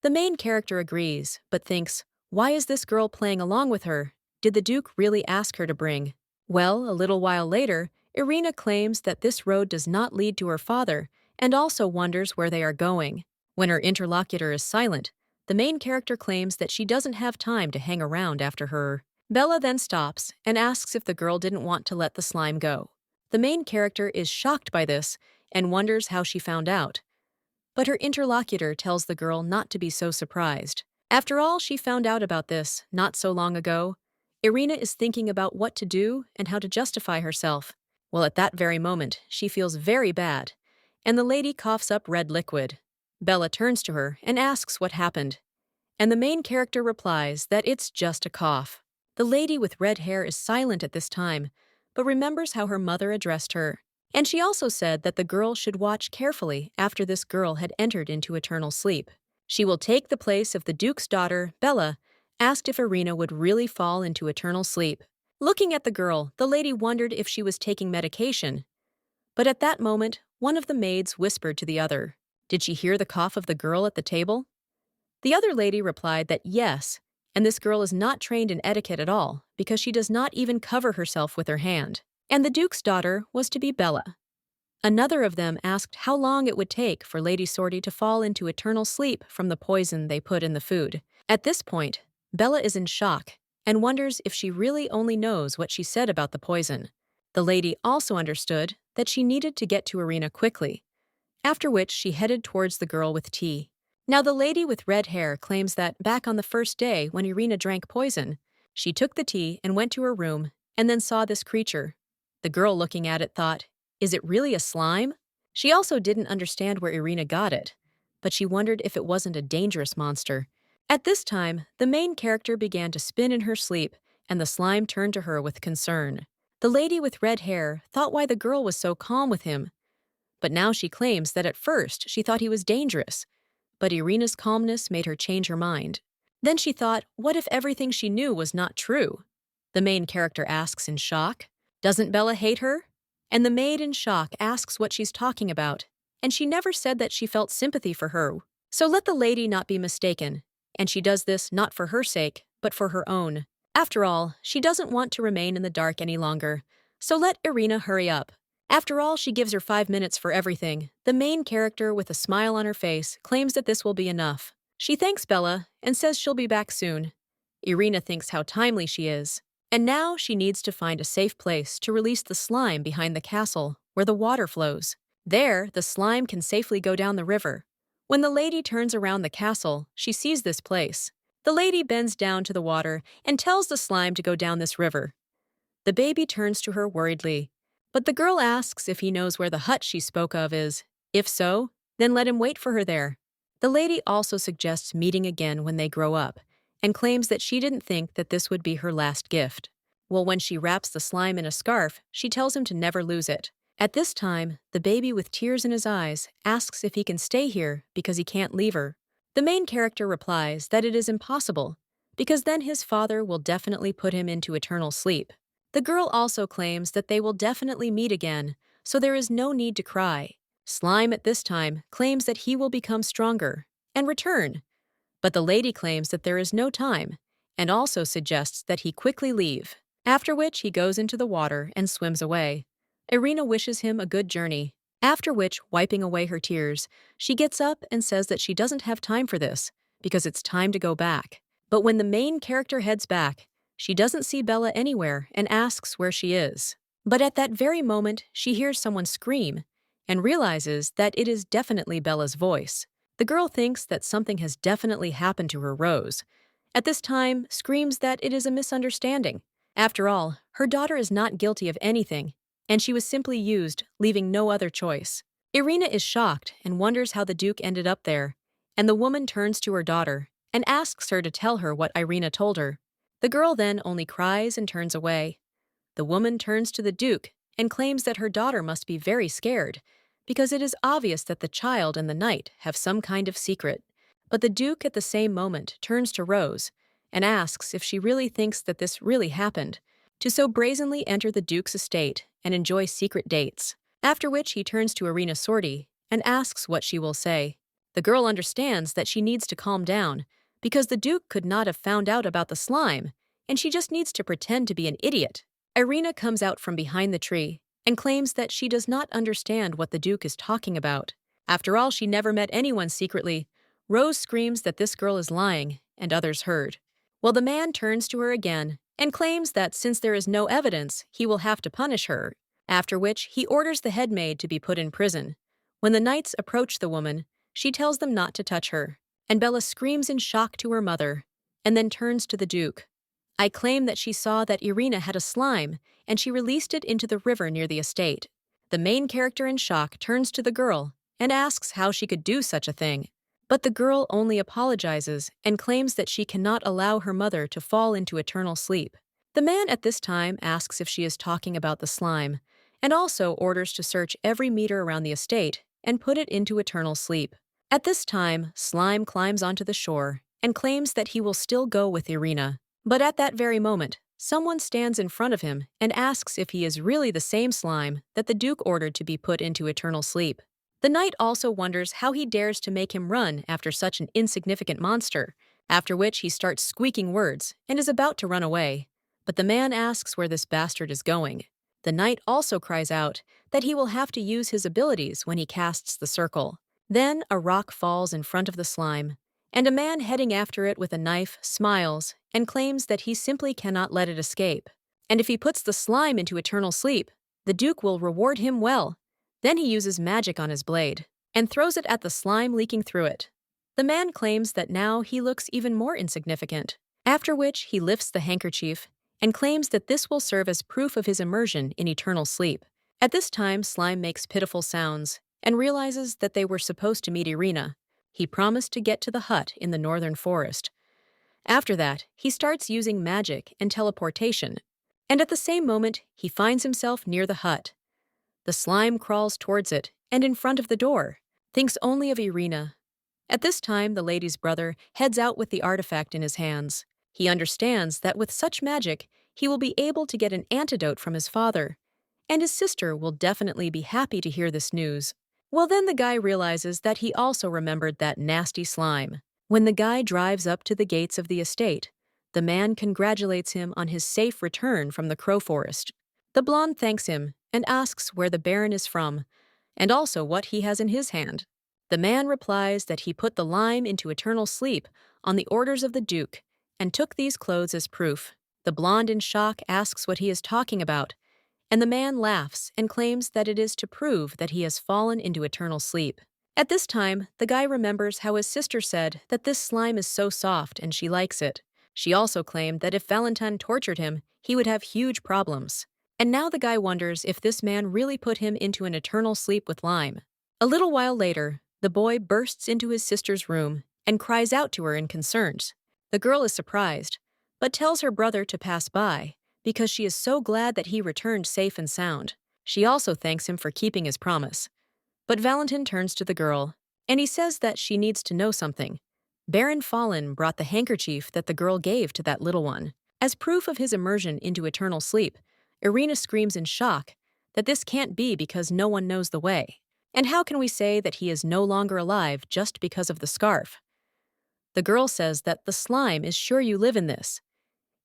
The main character agrees, but thinks, why is this girl playing along with her? Did the Duke really ask her to bring? Well, a little while later, Irina claims that this road does not lead to her father and also wonders where they are going. When her interlocutor is silent, the main character claims that she doesn't have time to hang around after her. Bella then stops and asks if the girl didn't want to let the slime go. The main character is shocked by this and wonders how she found out. But her interlocutor tells the girl not to be so surprised. After all, she found out about this not so long ago. Irina is thinking about what to do and how to justify herself. Well, at that very moment, she feels very bad, and the lady coughs up red liquid. Bella turns to her and asks what happened, and the main character replies that it's just a cough. The lady with red hair is silent at this time, but remembers how her mother addressed her. And she also said that the girl should watch carefully after this girl had entered into eternal sleep. She will take the place of the Duke's daughter, Bella, asked if Irina would really fall into eternal sleep. Looking at the girl, the lady wondered if she was taking medication. But at that moment, one of the maids whispered to the other, "Did she hear the cough of the girl at the table?" The other lady replied that yes, and this girl is not trained in etiquette at all because she does not even cover herself with her hand. And the Duke's daughter was to be Bella. Another of them asked how long it would take for Lady Sortie to fall into eternal sleep from the poison they put in the food. At this point, Bella is in shock and wonders if she really only knows what she said about the poison. The lady also understood that she needed to get to Irina quickly, after which she headed towards the girl with tea. Now the lady with red hair claims that back on the first day when Irina drank poison, she took the tea and went to her room and then saw this creature. The girl looking at it thought, is it really a slime? She also didn't understand where Irina got it, but she wondered if it wasn't a dangerous monster. At this time, the main character began to spin in her sleep, and the slime turned to her with concern. The lady with red hair thought why the girl was so calm with him, but now she claims that at first she thought he was dangerous, but Irina's calmness made her change her mind. Then she thought, what if everything she knew was not true? The main character asks in shock, doesn't Bella hate her? And the maid in shock asks what she's talking about, and she never said that she felt sympathy for her. So let the lady not be mistaken, and she does this not for her sake, but for her own. After all, she doesn't want to remain in the dark any longer, so let Irina hurry up. After all, she gives her 5 minutes for everything. The main character, with a smile on her face, claims that this will be enough. She thanks Bella and says she'll be back soon. Irina thinks how timely she is. And now she needs to find a safe place to release the slime behind the castle, where the water flows. There, the slime can safely go down the river. When the lady turns around the castle, she sees this place. The lady bends down to the water and tells the slime to go down this river. The baby turns to her worriedly, but the girl asks if he knows where the hut she spoke of is. If so, then let him wait for her there. The lady also suggests meeting again when they grow up, and claims that she didn't think that this would be her last gift. Well, when she wraps the slime in a scarf, she tells him to never lose it. At this time, the baby with tears in his eyes asks if he can stay here because he can't leave her. The main character replies that it is impossible, because then his father will definitely put him into eternal sleep. The girl also claims that they will definitely meet again, so there is no need to cry. Slime at this time claims that he will become stronger and return. But the lady claims that there is no time, and also suggests that he quickly leave, after which he goes into the water and swims away. Irina wishes him a good journey. After which, wiping away her tears, she gets up and says that she doesn't have time for this, because it's time to go back. But when the main character heads back, she doesn't see Bella anywhere and asks where she is. But at that very moment, she hears someone scream and realizes that it is definitely Bella's voice. The girl thinks that something has definitely happened to her Rose. At this time, screams that it is a misunderstanding. After all, her daughter is not guilty of anything, and she was simply used, leaving no other choice. Irina is shocked and wonders how the Duke ended up there, and the woman turns to her daughter and asks her to tell her what Irina told her. The girl then only cries and turns away. The woman turns to the Duke and claims that her daughter must be very scared, because it is obvious that the child and the knight have some kind of secret. But the Duke at the same moment turns to Rose and asks if she really thinks that this really happened, to so brazenly enter the Duke's estate and enjoy secret dates. After which he turns to Irina Sorti and asks what she will say. The girl understands that she needs to calm down, because the Duke could not have found out about the slime, and she just needs to pretend to be an idiot. Irina comes out from behind the tree and claims that she does not understand what the Duke is talking about. After all, she never met anyone secretly. Rose screams that this girl is lying, and others heard. Well, the man turns to her again and claims that since there is no evidence, he will have to punish her, after which he orders the headmaid to be put in prison. When the knights approach the woman, she tells them not to touch her, and Bella screams in shock to her mother, and then turns to the Duke. I claim that she saw that Irina had a slime, and she released it into the river near the estate. The main character in shock turns to the girl and asks how she could do such a thing. But the girl only apologizes and claims that she cannot allow her mother to fall into eternal sleep. The man at this time asks if she is talking about the slime, and also orders to search every meter around the estate and put it into eternal sleep. At this time, Slime climbs onto the shore and claims that he will still go with Irina. But at that very moment, someone stands in front of him and asks if he is really the same slime that the Duke ordered to be put into eternal sleep. The knight also wonders how he dares to make him run after such an insignificant monster, after which he starts squeaking words and is about to run away. But the man asks where this bastard is going. The knight also cries out that he will have to use his abilities when he casts the circle. Then a rock falls in front of the slime, and a man heading after it with a knife smiles and claims that he simply cannot let it escape. And if he puts the slime into eternal sleep, the Duke will reward him well. Then he uses magic on his blade and throws it at the slime leaking through it. The man claims that now he looks even more insignificant, after which he lifts the handkerchief and claims that this will serve as proof of his immersion in eternal sleep. At this time, Slime makes pitiful sounds and realizes that they were supposed to meet Irina. He promised to get to the hut in the northern forest. After that, he starts using magic and teleportation, and at the same moment, he finds himself near the hut. The slime crawls towards it, and in front of the door, thinks only of Irina. At this time, the lady's brother heads out with the artifact in his hands. He understands that with such magic, he will be able to get an antidote from his father, and his sister will definitely be happy to hear this news. Well, then the guy realizes that he also remembered that nasty slime. When the guy drives up to the gates of the estate, the man congratulates him on his safe return from the Crow Forest. The blonde thanks him and asks where the Baron is from, and also what he has in his hand. The man replies that he put the lime into eternal sleep on the orders of the Duke and took these clothes as proof. The blonde in shock asks what he is talking about, and the man laughs and claims that it is to prove that he has fallen into eternal sleep. At this time, the guy remembers how his sister said that this slime is so soft and she likes it. She also claimed that if Valentine tortured him, he would have huge problems. And now the guy wonders if this man really put him into an eternal sleep with lime. A little while later, the boy bursts into his sister's room and cries out to her in concerns. The girl is surprised, but tells her brother to pass by because she is so glad that he returned safe and sound. She also thanks him for keeping his promise. But Valentin turns to the girl, and he says that she needs to know something. Baron Fallen brought the handkerchief that the girl gave to that little one. As proof of his immersion into eternal sleep, Irina screams in shock that this can't be because no one knows the way. And how can we say that he is no longer alive just because of the scarf? The girl says that the slime is sure you live in this.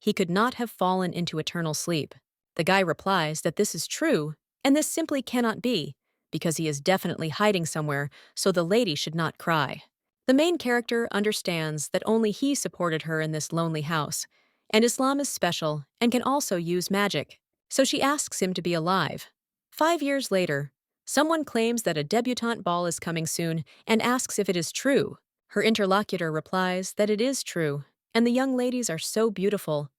He could not have fallen into eternal sleep. The guy replies that this is true, and this simply cannot be, because he is definitely hiding somewhere, so the lady should not cry. The main character understands that only he supported her in this lonely house, and Islam is special and can also use magic, so she asks him to be alive. 5 years later, someone claims that a debutante ball is coming soon and asks if it is true. Her interlocutor replies that it is true, and the young ladies are so beautiful.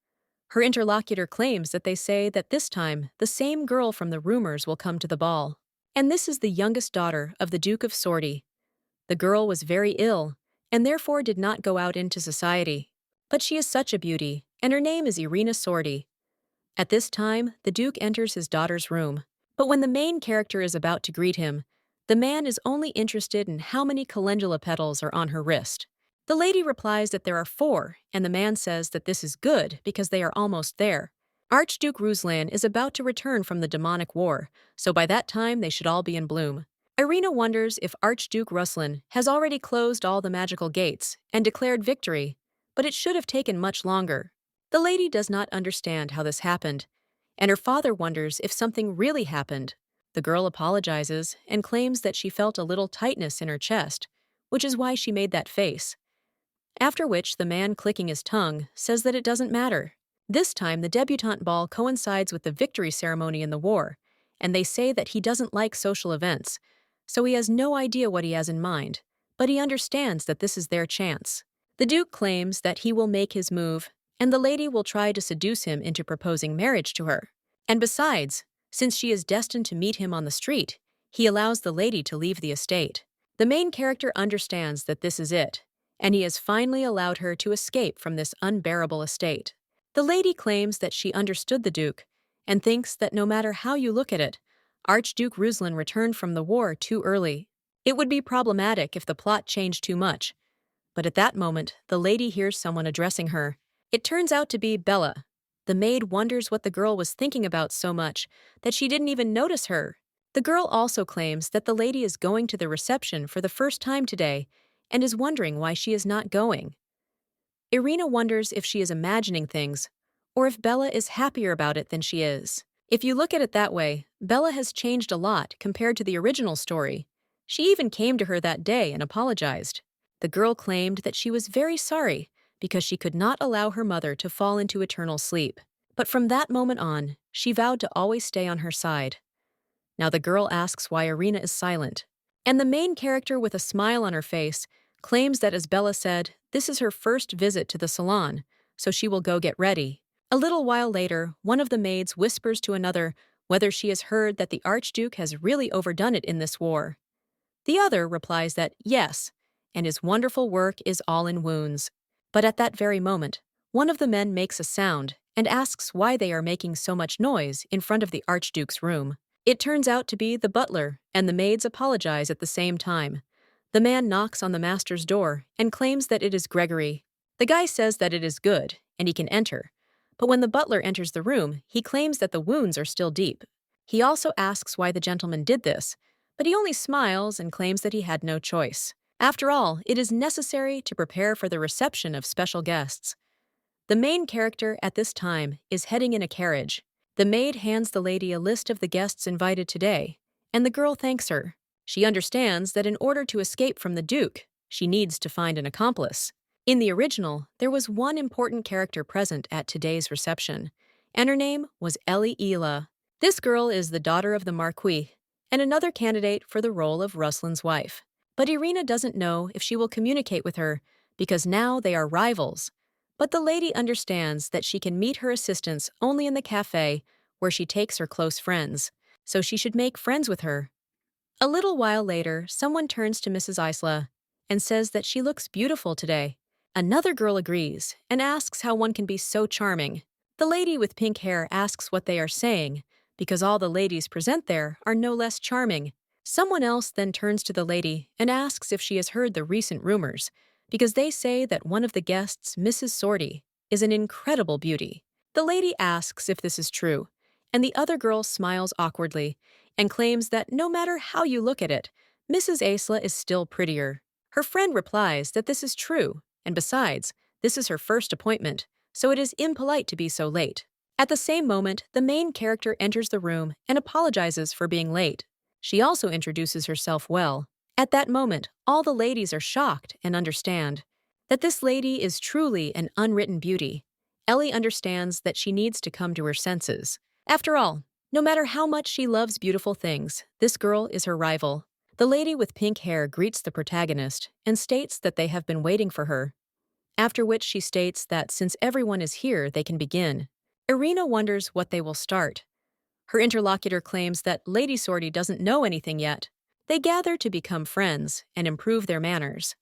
Her interlocutor claims that they say that this time the same girl from the rumors will come to the ball. And this is the youngest daughter of the Duke of Sorty. The girl was very ill, and therefore did not go out into society. But she is such a beauty, and her name is Irina Sorty. At this time, the Duke enters his daughter's room. But when the main character is about to greet him, the man is only interested in how many calendula petals are on her wrist. The lady replies that there are 4, and the man says that this is good because they are almost there. Archduke Ruslan is about to return from the demonic war, so by that time they should all be in bloom. Irina wonders if Archduke Ruslan has already closed all the magical gates and declared victory, but it should have taken much longer. The lady does not understand how this happened, and her father wonders if something really happened. The girl apologizes and claims that she felt a little tightness in her chest, which is why she made that face. After which the man clicking his tongue says that it doesn't matter. This time the debutante ball coincides with the victory ceremony in the war, and they say that he doesn't like social events, so he has no idea what he has in mind, but he understands that this is their chance. The Duke claims that he will make his move, and the lady will try to seduce him into proposing marriage to her. And besides, since she is destined to meet him on the street, he allows the lady to leave the estate. The main character understands that this is it, and he has finally allowed her to escape from this unbearable estate. The lady claims that she understood the Duke, and thinks that no matter how you look at it, Archduke Ruslan returned from the war too early. It would be problematic if the plot changed too much. But at that moment, the lady hears someone addressing her. It turns out to be Bella. The maid wonders what the girl was thinking about so much that she didn't even notice her. The girl also claims that the lady is going to the reception for the first time today and is wondering why she is not going. Irina wonders if she is imagining things, or if Bella is happier about it than she is. If you look at it that way, Bella has changed a lot compared to the original story. She even came to her that day and apologized. The girl claimed that she was very sorry because she could not allow her mother to fall into eternal sleep. But from that moment on, she vowed to always stay on her side. Now the girl asks why Irina is silent, and the main character with a smile on her face claims that, as Bella said, this is her first visit to the salon, so she will go get ready. A little while later, one of the maids whispers to another whether she has heard that the Archduke has really overdone it in this war. The other replies that yes, and his wonderful work is all in wounds. But at that very moment, one of the men makes a sound and asks why they are making so much noise in front of the Archduke's room. It turns out to be the butler, and the maids apologize at the same time. The man knocks on the master's door and claims that it is Gregory. The guy says that it is good, and he can enter. But when the butler enters the room, he claims that the wounds are still deep. He also asks why the gentleman did this, but he only smiles and claims that he had no choice. After all, it is necessary to prepare for the reception of special guests. The main character at this time is heading in a carriage. The maid hands the lady a list of the guests invited today, and the girl thanks her. She understands that in order to escape from the Duke, she needs to find an accomplice. In the original, there was one important character present at today's reception, and her name was Ellie Ela. This girl is the daughter of the Marquis, and another candidate for the role of Ruslan's wife. But Irina doesn't know if she will communicate with her, because now they are rivals. But the lady understands that she can meet her assistants only in the cafe, where she takes her close friends, so she should make friends with her. A little while later, someone turns to Mrs. Isla and says that she looks beautiful today. Another girl agrees and asks how one can be so charming. The lady with pink hair asks what they are saying, because all the ladies present there are no less charming. Someone else then turns to the lady and asks if she has heard the recent rumors, because they say that one of the guests, Mrs. Sorty, is an incredible beauty. The lady asks if this is true, and the other girl smiles awkwardly and claims that no matter how you look at it, Mrs. Isla is still prettier. Her friend replies that this is true, and besides, this is her first appointment, so it is impolite to be so late. At the same moment, the main character enters the room and apologizes for being late. She also introduces herself well. At that moment, all the ladies are shocked and understand that this lady is truly an unwritten beauty. Ellie understands that she needs to come to her senses. After all, no matter how much she loves beautiful things, this girl is her rival. The lady with pink hair greets the protagonist and states that they have been waiting for her, after which she states that since everyone is here, they can begin. Irina wonders what they will start. Her interlocutor claims that Lady Sortie doesn't know anything yet. They gather to become friends and improve their manners.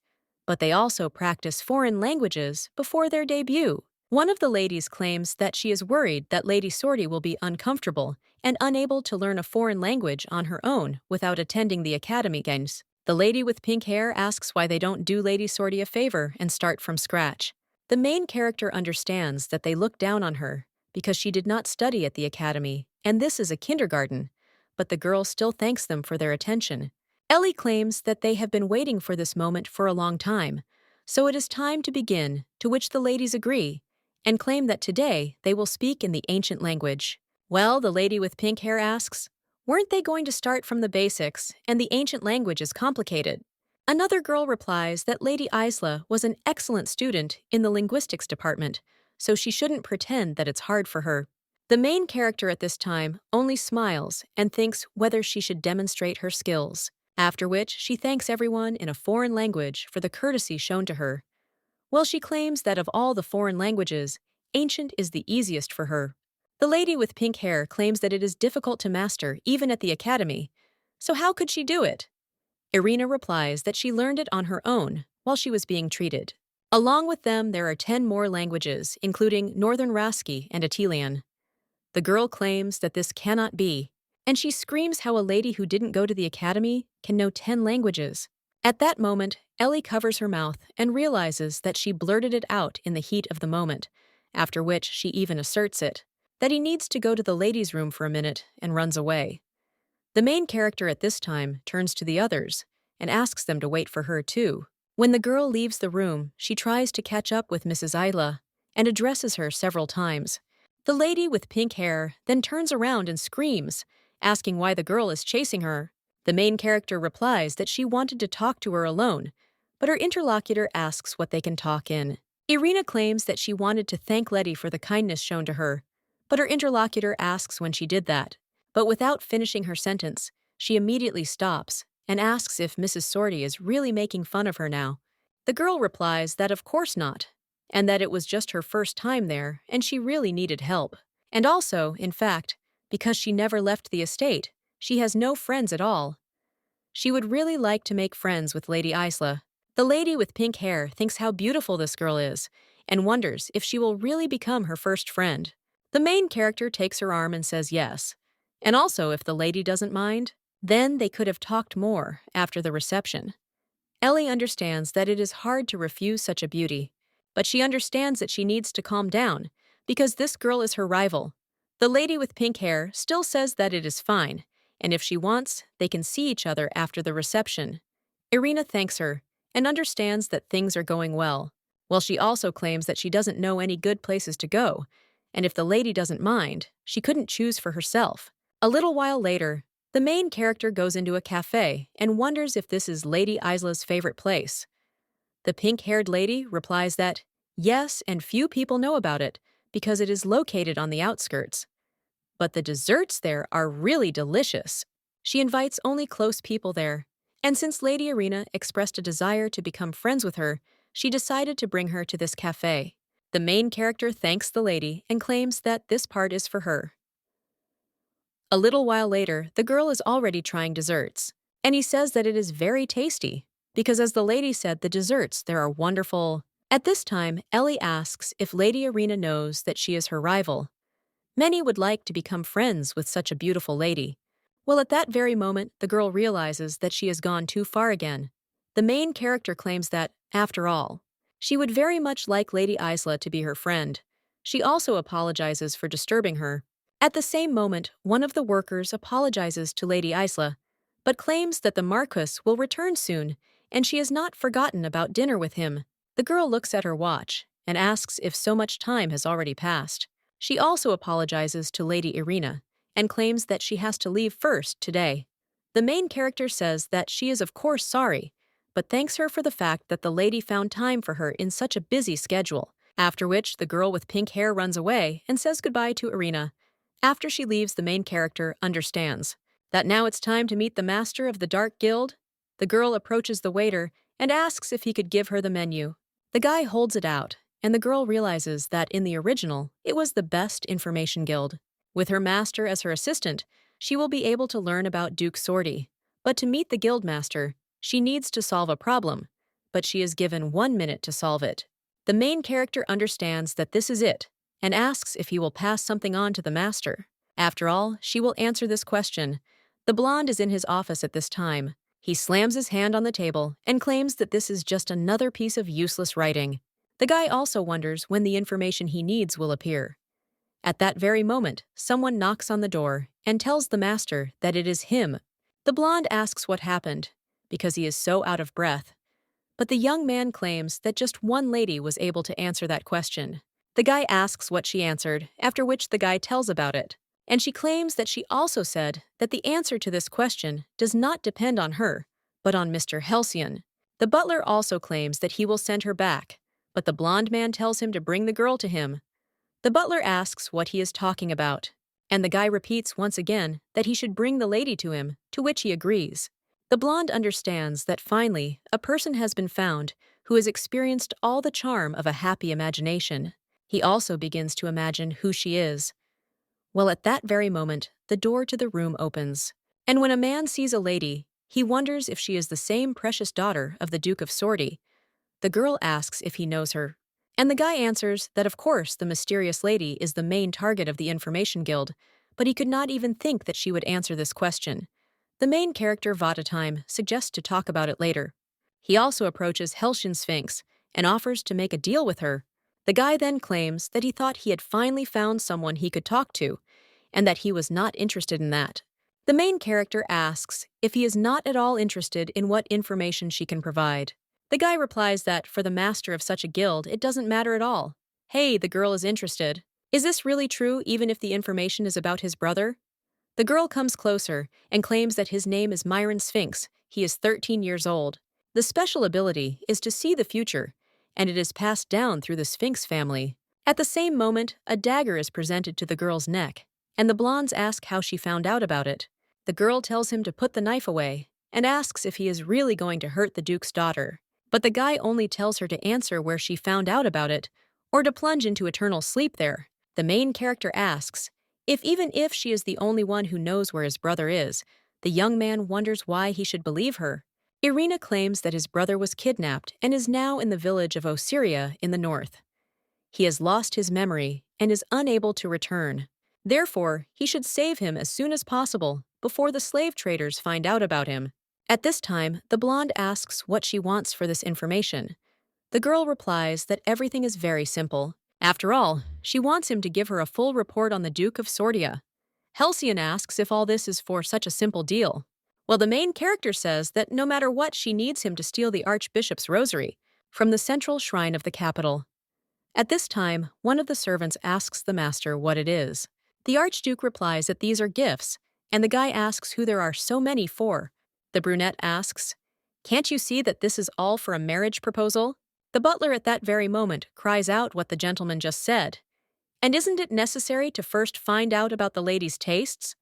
But they also practice foreign languages before their debut. One of the ladies claims that she is worried that Lady Sortie will be uncomfortable and unable to learn a foreign language on her own without attending the academy games. The lady with pink hair asks why they don't do Lady Sortie a favor and start from scratch. The main character understands that they look down on her because she did not study at the academy, and this is a kindergarten, but the girl still thanks them for their attention. Ellie claims that they have been waiting for this moment for a long time, so it is time to begin, to which the ladies agree, and claim that today they will speak in the ancient language. Well, the lady with pink hair asks, weren't they going to start from the basics, and the ancient language is complicated? Another girl replies that Lady Isla was an excellent student in the linguistics department, so she shouldn't pretend that it's hard for her. The main character at this time only smiles and thinks whether she should demonstrate her skills, after which she thanks everyone in a foreign language for the courtesy shown to her. Well, she claims that of all the foreign languages, ancient is the easiest for her. The lady with pink hair claims that it is difficult to master even at the academy. So how could she do it? Irina replies that she learned it on her own while she was being treated. Along with them, there are 10 more languages, including Northern Raski and Atelian. The girl claims that this cannot be, and she screams how a lady who didn't go to the academy can know 10 languages. At that moment, Ellie covers her mouth and realizes that she blurted it out in the heat of the moment, after which she even asserts it, that he needs to go to the ladies' room for a minute and runs away. The main character at this time turns to the others and asks them to wait for her too. When the girl leaves the room, she tries to catch up with Mrs. Isla and addresses her several times. The lady with pink hair then turns around and screams, asking why the girl is chasing her. The main character replies that she wanted to talk to her alone, but her interlocutor asks what they can talk in. Irina claims that she wanted to thank Letty for the kindness shown to her, but her interlocutor asks when she did that. But without finishing her sentence, she immediately stops and asks if Mrs. Sortie is really making fun of her now. The girl replies that of course not, and that it was just her first time there and she really needed help. And also, in fact, because she never left the estate, she has no friends at all. She would really like to make friends with Lady Isla. The lady with pink hair thinks how beautiful this girl is and wonders if she will really become her first friend. The main character takes her arm and says yes. And also, if the lady doesn't mind, then they could have talked more after the reception. Ellie understands that it is hard to refuse such a beauty, but she understands that she needs to calm down because this girl is her rival. The lady with pink hair still says that it is fine, and if she wants, they can see each other after the reception. Irina thanks her and understands that things are going well, while she also claims that she doesn't know any good places to go, and if the lady doesn't mind, she couldn't choose for herself. A little while later, the main character goes into a cafe and wonders if this is Lady Isla's favorite place. The pink-haired lady replies that, yes, and few people know about it because it is located on the outskirts. But the desserts there are really delicious. She invites only close people there, and since Lady Irina expressed a desire to become friends with her, she decided to bring her to this cafe. The main character thanks the lady and claims that this part is for her. A little while later, the girl is already trying desserts, and he says that it is very tasty, because as the lady said, the desserts there are wonderful. At this time, Ellie asks if Lady Irina knows that she is her rival. Many would like to become friends with such a beautiful lady. Well, at that very moment, the girl realizes that she has gone too far again. The main character claims that, after all, she would very much like Lady Isla to be her friend. She also apologizes for disturbing her. At the same moment, one of the workers apologizes to Lady Isla, but claims that the Marquis will return soon, and she has not forgotten about dinner with him. The girl looks at her watch and asks if so much time has already passed. She also apologizes to Lady Irina and claims that she has to leave first today. The main character says that she is of course sorry, but thanks her for the fact that the lady found time for her in such a busy schedule, after which the girl with pink hair runs away and says goodbye to Irina. After she leaves, the main character understands that now it's time to meet the master of the Dark Guild. The girl approaches the waiter and asks if he could give her the menu. The guy holds it out, and the girl realizes that in the original, it was the best information guild. With her master as her assistant, she will be able to learn about Duke Sorty. But to meet the guild master, she needs to solve a problem, but she is given 1 minute to solve it. The main character understands that this is it, and asks if he will pass something on to the master. After all, she will answer this question. The blonde is in his office at this time. He slams his hand on the table and claims that this is just another piece of useless writing. The guy also wonders when the information he needs will appear. At that very moment, someone knocks on the door and tells the master that it is him. The blonde asks what happened, because he is so out of breath. But the young man claims that just one lady was able to answer that question. The guy asks what she answered, after which the guy tells about it. And she claims that she also said that the answer to this question does not depend on her, but on Mr. Halcyon. The butler also claims that he will send her back, but the blonde man tells him to bring the girl to him. The butler asks what he is talking about, and the guy repeats once again that he should bring the lady to him, to which he agrees. The blonde understands that finally a person has been found who has experienced all the charm of a happy imagination. He also begins to imagine who she is. Well, at that very moment, the door to the room opens. And when a man sees a lady, he wonders if she is the same precious daughter of the Duke of Sorty. The girl asks if he knows her. And the guy answers that of course the mysterious lady is the main target of the Information Guild, but he could not even think that she would answer this question. The main character, Vatatime, suggests to talk about it later. He also approaches Helshin Sphinx and offers to make a deal with her. The guy then claims that he thought he had finally found someone he could talk to, and that he was not interested in that. The main character asks if he is not at all interested in what information she can provide. The guy replies that for the master of such a guild, it doesn't matter at all. Hey, the girl is interested. Is this really true even if the information is about his brother? The girl comes closer and claims that his name is Myron Sphinx. He is 13 years old. The special ability is to see the future, and it is passed down through the Sphinx family. At the same moment, a dagger is presented to the girl's neck, and the blondes ask how she found out about it. The girl tells him to put the knife away and asks if he is really going to hurt the Duke's daughter. But the guy only tells her to answer where she found out about it, or to plunge into eternal sleep there. The main character asks if even if she is the only one who knows where his brother is, the young man wonders why he should believe her. Irina claims that his brother was kidnapped and is now in the village of Osiria in the north. He has lost his memory and is unable to return. Therefore, he should save him as soon as possible before the slave traders find out about him. At this time, the blonde asks what she wants for this information. The girl replies that everything is very simple. After all, she wants him to give her a full report on the Duke of Sortia. Halcyon asks if all this is for such a simple deal. Well, the main character says that no matter what, she needs him to steal the Archbishop's rosary from the central shrine of the capital. At this time, one of the servants asks the master what it is. The Archduke replies that these are gifts, and the guy asks who there are so many for. The brunette asks, "Can't you see that this is all for a marriage proposal?" The butler at that very moment cries out what the gentleman just said. And isn't it necessary to first find out about the lady's tastes?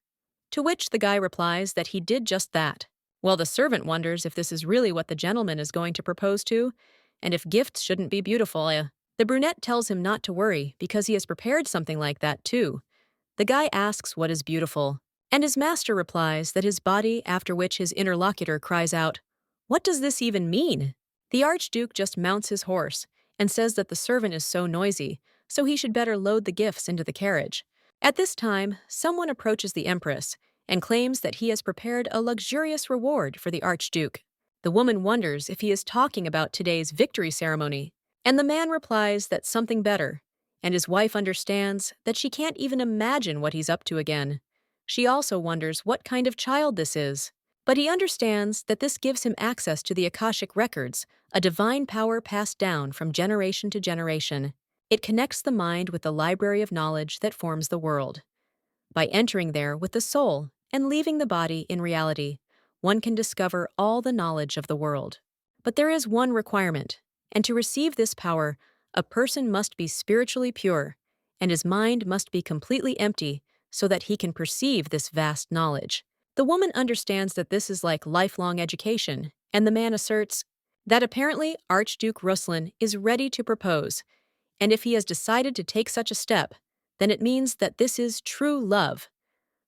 To which the guy replies that he did just that. Well, the servant wonders if this is really what the gentleman is going to propose to, and if gifts shouldn't be beautiful. The brunette tells him not to worry because he has prepared something like that too. The guy asks what is beautiful, and his master replies that his body, after which his interlocutor cries out, "What does this even mean?" The Archduke just mounts his horse and says that the servant is so noisy, so he should better load the gifts into the carriage. At this time, someone approaches the Empress and claims that he has prepared a luxurious reward for the Archduke. The woman wonders if he is talking about today's victory ceremony, and the man replies that something better, and his wife understands that she can't even imagine what he's up to again. She also wonders what kind of child this is, but he understands that this gives him access to the Akashic records, a divine power passed down from generation to generation. It connects the mind with the library of knowledge that forms the world. By entering there with the soul and leaving the body in reality, one can discover all the knowledge of the world. But there is one requirement, and to receive this power, a person must be spiritually pure, and his mind must be completely empty so that he can perceive this vast knowledge. The woman understands that this is like lifelong education, and the man asserts that apparently Archduke Ruslan is ready to propose, and if he has decided to take such a step, then it means that this is true love.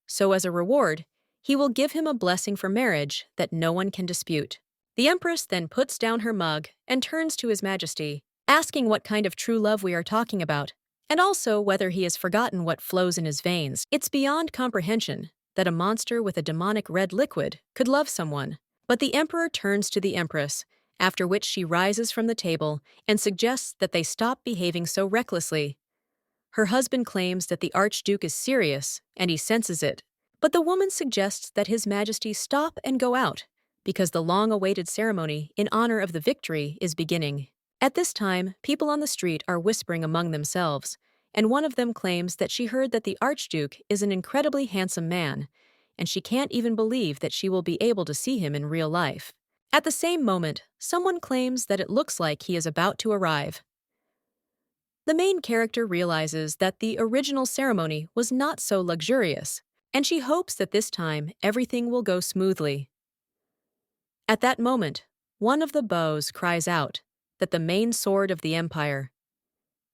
So as a reward, he will give him a blessing for marriage that no one can dispute. The Empress then puts down her mug and turns to His Majesty, asking what kind of true love we are talking about, and also whether he has forgotten what flows in his veins. It's beyond comprehension that a monster with a demonic red liquid could love someone. But the Emperor turns to the Empress, after which she rises from the table and suggests that they stop behaving so recklessly. Her husband claims that the Archduke is serious, and he senses it. But the woman suggests that His Majesty stop and go out, because the long-awaited ceremony in honor of the victory is beginning. At this time, people on the street are whispering among themselves, and one of them claims that she heard that the Archduke is an incredibly handsome man, and she can't even believe that she will be able to see him in real life. At the same moment, someone claims that it looks like he is about to arrive. The main character realizes that the original ceremony was not so luxurious, and she hopes that this time everything will go smoothly. At that moment, one of the bows cries out that the main sword of the empire,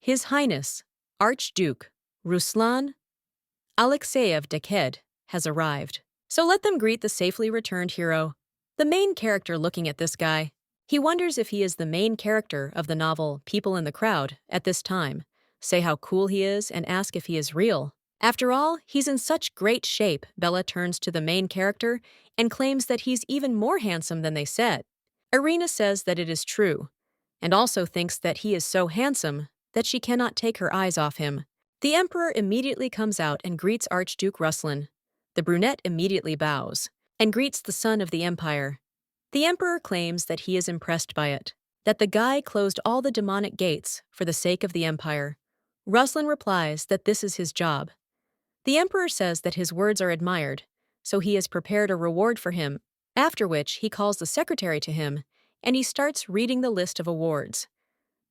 His Highness, Archduke Ruslan Alexeyev Dekhed, has arrived. So let them greet the safely returned hero. The main character looking at this guy, he wonders if he is the main character of the novel People in the Crowd at this time, say how cool he is and ask if he is real. After all, he's in such great shape. Bella turns to the main character and claims that he's even more handsome than they said. Irina says that it is true, and also thinks that he is so handsome that she cannot take her eyes off him. The Emperor immediately comes out and greets Archduke Ruslan. The brunette immediately bows and greets the son of the empire. The Emperor claims that he is impressed by it, that the guy closed all the demonic gates for the sake of the empire. Ruslan replies that this is his job. The Emperor says that his words are admired, so he has prepared a reward for him, after which he calls the secretary to him, and he starts reading the list of awards.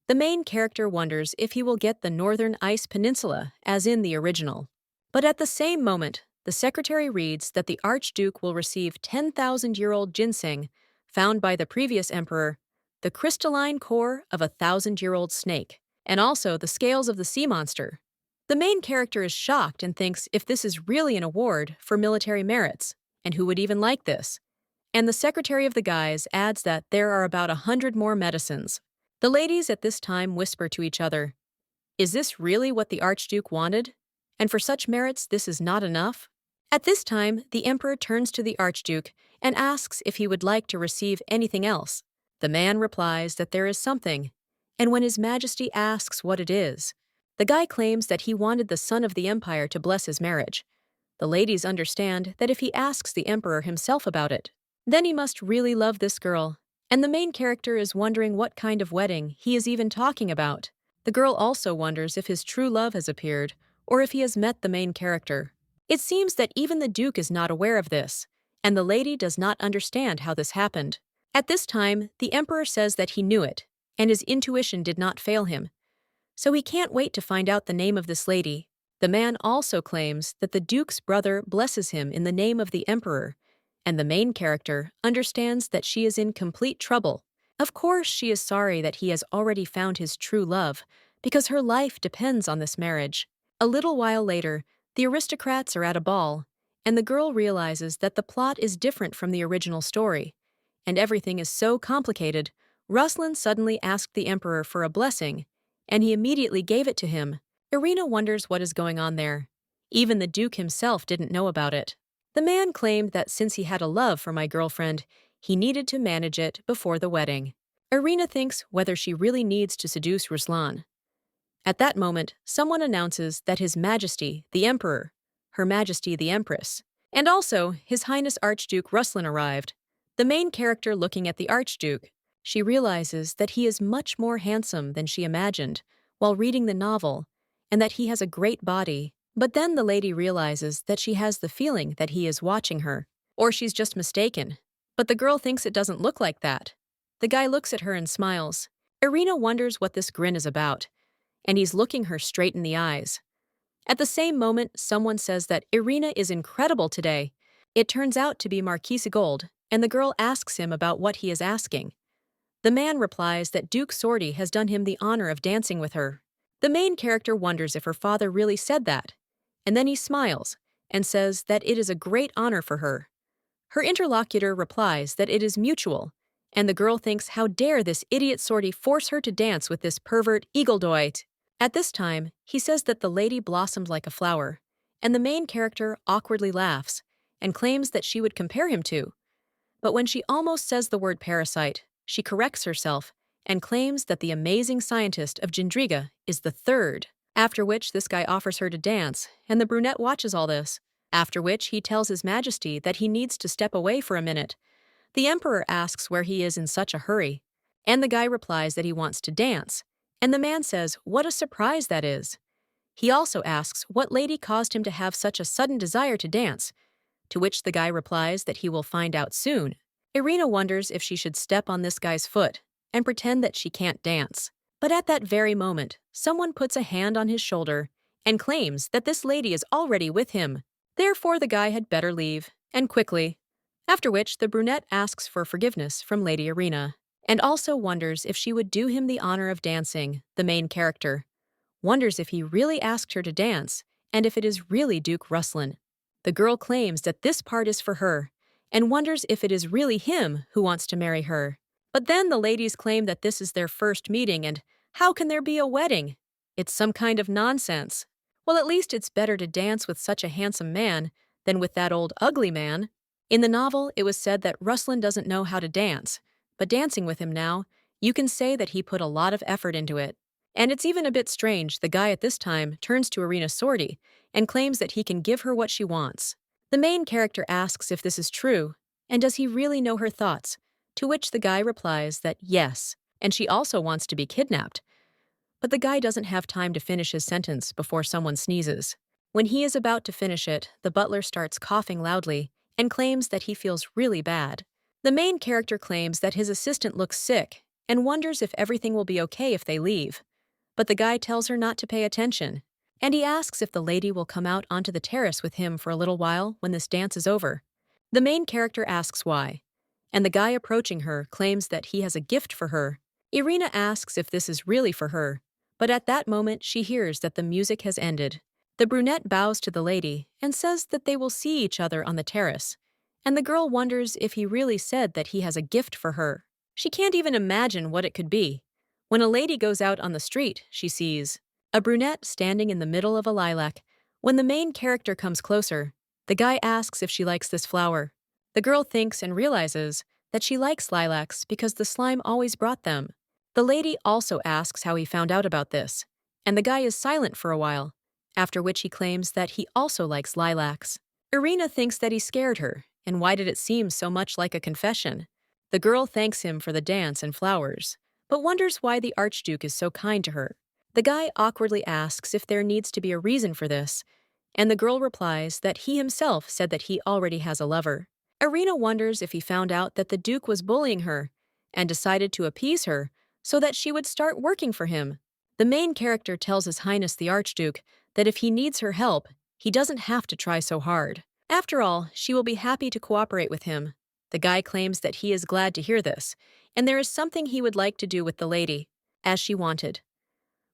The main character wonders if he will get the Northern Ice Peninsula, as in the original. But at the same moment, the secretary reads that the Archduke will receive 10,000-year-old ginseng, found by the previous emperor, the crystalline core of a 1,000-year-old snake, and also the scales of the sea monster. The main character is shocked and thinks if this is really an award for military merits, and who would even like this? And the secretary of the guys adds that there are about 100 more medicines. The ladies at this time whisper to each other, "Is this really what the Archduke wanted? And for such merits this is not enough?" At this time, the Emperor turns to the Archduke and asks if he would like to receive anything else. The man replies that there is something, and when His Majesty asks what it is, the guy claims that he wanted the son of the empire to bless his marriage. The ladies understand that if he asks the Emperor himself about it, then he must really love this girl, and the main character is wondering what kind of wedding he is even talking about. The girl also wonders if his true love has appeared, or if he has met the main character. It seems that even the Duke is not aware of this, and the lady does not understand how this happened. At this time, the Emperor says that he knew it, and his intuition did not fail him. So he can't wait to find out the name of this lady. The man also claims that the Duke's brother blesses him in the name of the Emperor, and the main character understands that she is in complete trouble. Of course, she is sorry that he has already found his true love, because her life depends on this marriage. A little while later, the aristocrats are at a ball, and the girl realizes that the plot is different from the original story, and everything is so complicated. Ruslan suddenly asked the Emperor for a blessing, and he immediately gave it to him. Irina wonders what is going on there. Even the Duke himself didn't know about it. The man claimed that since he had a love for my girlfriend, he needed to manage it before the wedding. Irina thinks whether she really needs to seduce Ruslan. At that moment, someone announces that His Majesty, the Emperor, Her Majesty the Empress, and also His Highness Archduke Ruslan arrived. The main character looking at the Archduke, she realizes that he is much more handsome than she imagined while reading the novel, and that he has a great body. But then the lady realizes that she has the feeling that he is watching her, or she's just mistaken. But the girl thinks it doesn't look like that. The guy looks at her and smiles. Irina wonders what this grin is about, and he's looking her straight in the eyes. At the same moment, someone says that Irina is incredible today. It turns out to be Marquise Gold, and the girl asks him about what he is asking. The man replies that Duke Sorty has done him the honor of dancing with her. The main character wonders if her father really said that, and then he smiles and says that it is a great honor for her. Her interlocutor replies that it is mutual, and the girl thinks how dare this idiot Sorty force her to dance with this pervert Eagledoit. At this time, he says that the lady blossomed like a flower, and the main character awkwardly laughs and claims that she would compare him to. But when she almost says the word parasite, she corrects herself and claims that the amazing scientist of Jindriga is the third, after which this guy offers her to dance, and the brunette watches all this, after which he tells His Majesty that he needs to step away for a minute. The emperor asks where he is in such a hurry, and the guy replies that he wants to dance, and the man says what a surprise that is. He also asks what lady caused him to have such a sudden desire to dance, to which the guy replies that he will find out soon. Irina wonders if she should step on this guy's foot and pretend that she can't dance. But at that very moment, someone puts a hand on his shoulder and claims that this lady is already with him. Therefore, the guy had better leave, and quickly. After which, the brunette asks for forgiveness from Lady Irina, and also wonders if she would do him the honor of dancing. The main character wonders if he really asked her to dance, and if it is really Duke Ruslan. The girl claims that this part is for her, and wonders if it is really him who wants to marry her. But then the ladies claim that this is their first meeting, and how can there be a wedding? It's some kind of nonsense. Well, at least it's better to dance with such a handsome man than with that old ugly man. In the novel, it was said that Ruslan doesn't know how to dance, but dancing with him now, you can say that he put a lot of effort into it. And it's even a bit strange the guy at this time turns to Irina Sorty and claims that he can give her what she wants. The main character asks if this is true, and does he really know her thoughts, to which the guy replies that yes, and she also wants to be kidnapped. But the guy doesn't have time to finish his sentence before someone sneezes. When he is about to finish it, the butler starts coughing loudly and claims that he feels really bad. The main character claims that his assistant looks sick and wonders if everything will be okay if they leave. But the guy tells her not to pay attention, and he asks if the lady will come out onto the terrace with him for a little while when this dance is over. The main character asks why, and the guy approaching her claims that he has a gift for her. Irina asks if this is really for her, but at that moment she hears that the music has ended. The brunette bows to the lady and says that they will see each other on the terrace, and the girl wonders if he really said that he has a gift for her. She can't even imagine what it could be. When a lady goes out on the street, she sees a brunette standing in the middle of a lilac. When the main character comes closer, the guy asks if she likes this flower. The girl thinks and realizes that she likes lilacs because the slime always brought them. The lady also asks how he found out about this, and the guy is silent for a while, after which he claims that he also likes lilacs. Irina thinks that he scared her, and why did it seem so much like a confession? The girl thanks him for the dance and flowers, but wonders why the Archduke is so kind to her. The guy awkwardly asks if there needs to be a reason for this, and the girl replies that he himself said that he already has a lover. Irina wonders if he found out that the Duke was bullying her, and decided to appease her so that she would start working for him. The main character tells His Highness the Archduke that if he needs her help, he doesn't have to try so hard. After all, she will be happy to cooperate with him. The guy claims that he is glad to hear this, and there is something he would like to do with the lady, as she wanted.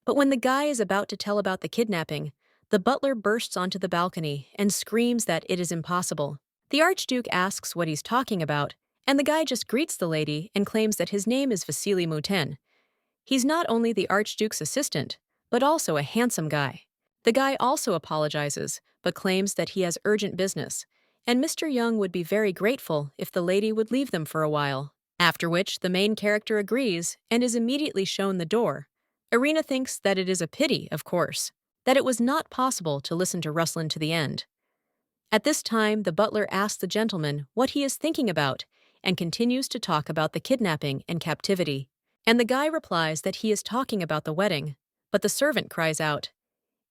But when the guy is about to tell about the kidnapping, the butler bursts onto the balcony and screams that it is impossible. The Archduke asks what he's talking about, and the guy just greets the lady and claims that his name is Vasily Muten. He's not only the Archduke's assistant, but also a handsome guy. The guy also apologizes, but claims that he has urgent business, and Mr. Young would be very grateful if the lady would leave them for a while. After which, the main character agrees and is immediately shown the door. Irina thinks that it is a pity, of course, that it was not possible to listen to Ruslan to the end. At this time, the butler asks the gentleman what he is thinking about and continues to talk about the kidnapping and captivity. And the guy replies that he is talking about the wedding, but the servant cries out,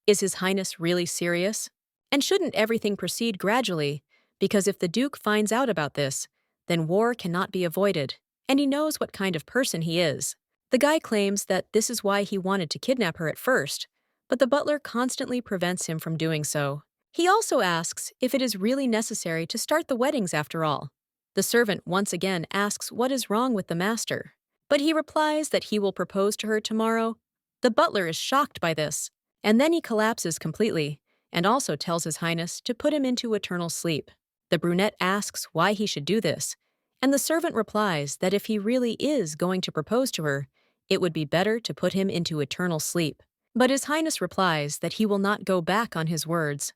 "Is His Highness really serious? And shouldn't everything proceed gradually? Because if the Duke finds out about this, then war cannot be avoided, and he knows what kind of person he is. The guy claims that this is why he wanted to kidnap her at first, but the butler constantly prevents him from doing so. He also asks if it is really necessary to start the weddings after all. The servant once again asks what is wrong with the master, but he replies that he will propose to her tomorrow. The butler is shocked by this, and then he collapses completely, and also tells His Highness to put him into eternal sleep. The brunette asks why he should do this, and the servant replies that if he really is going to propose to her, it would be better to put him into eternal sleep. But His Highness replies that he will not go back on his words.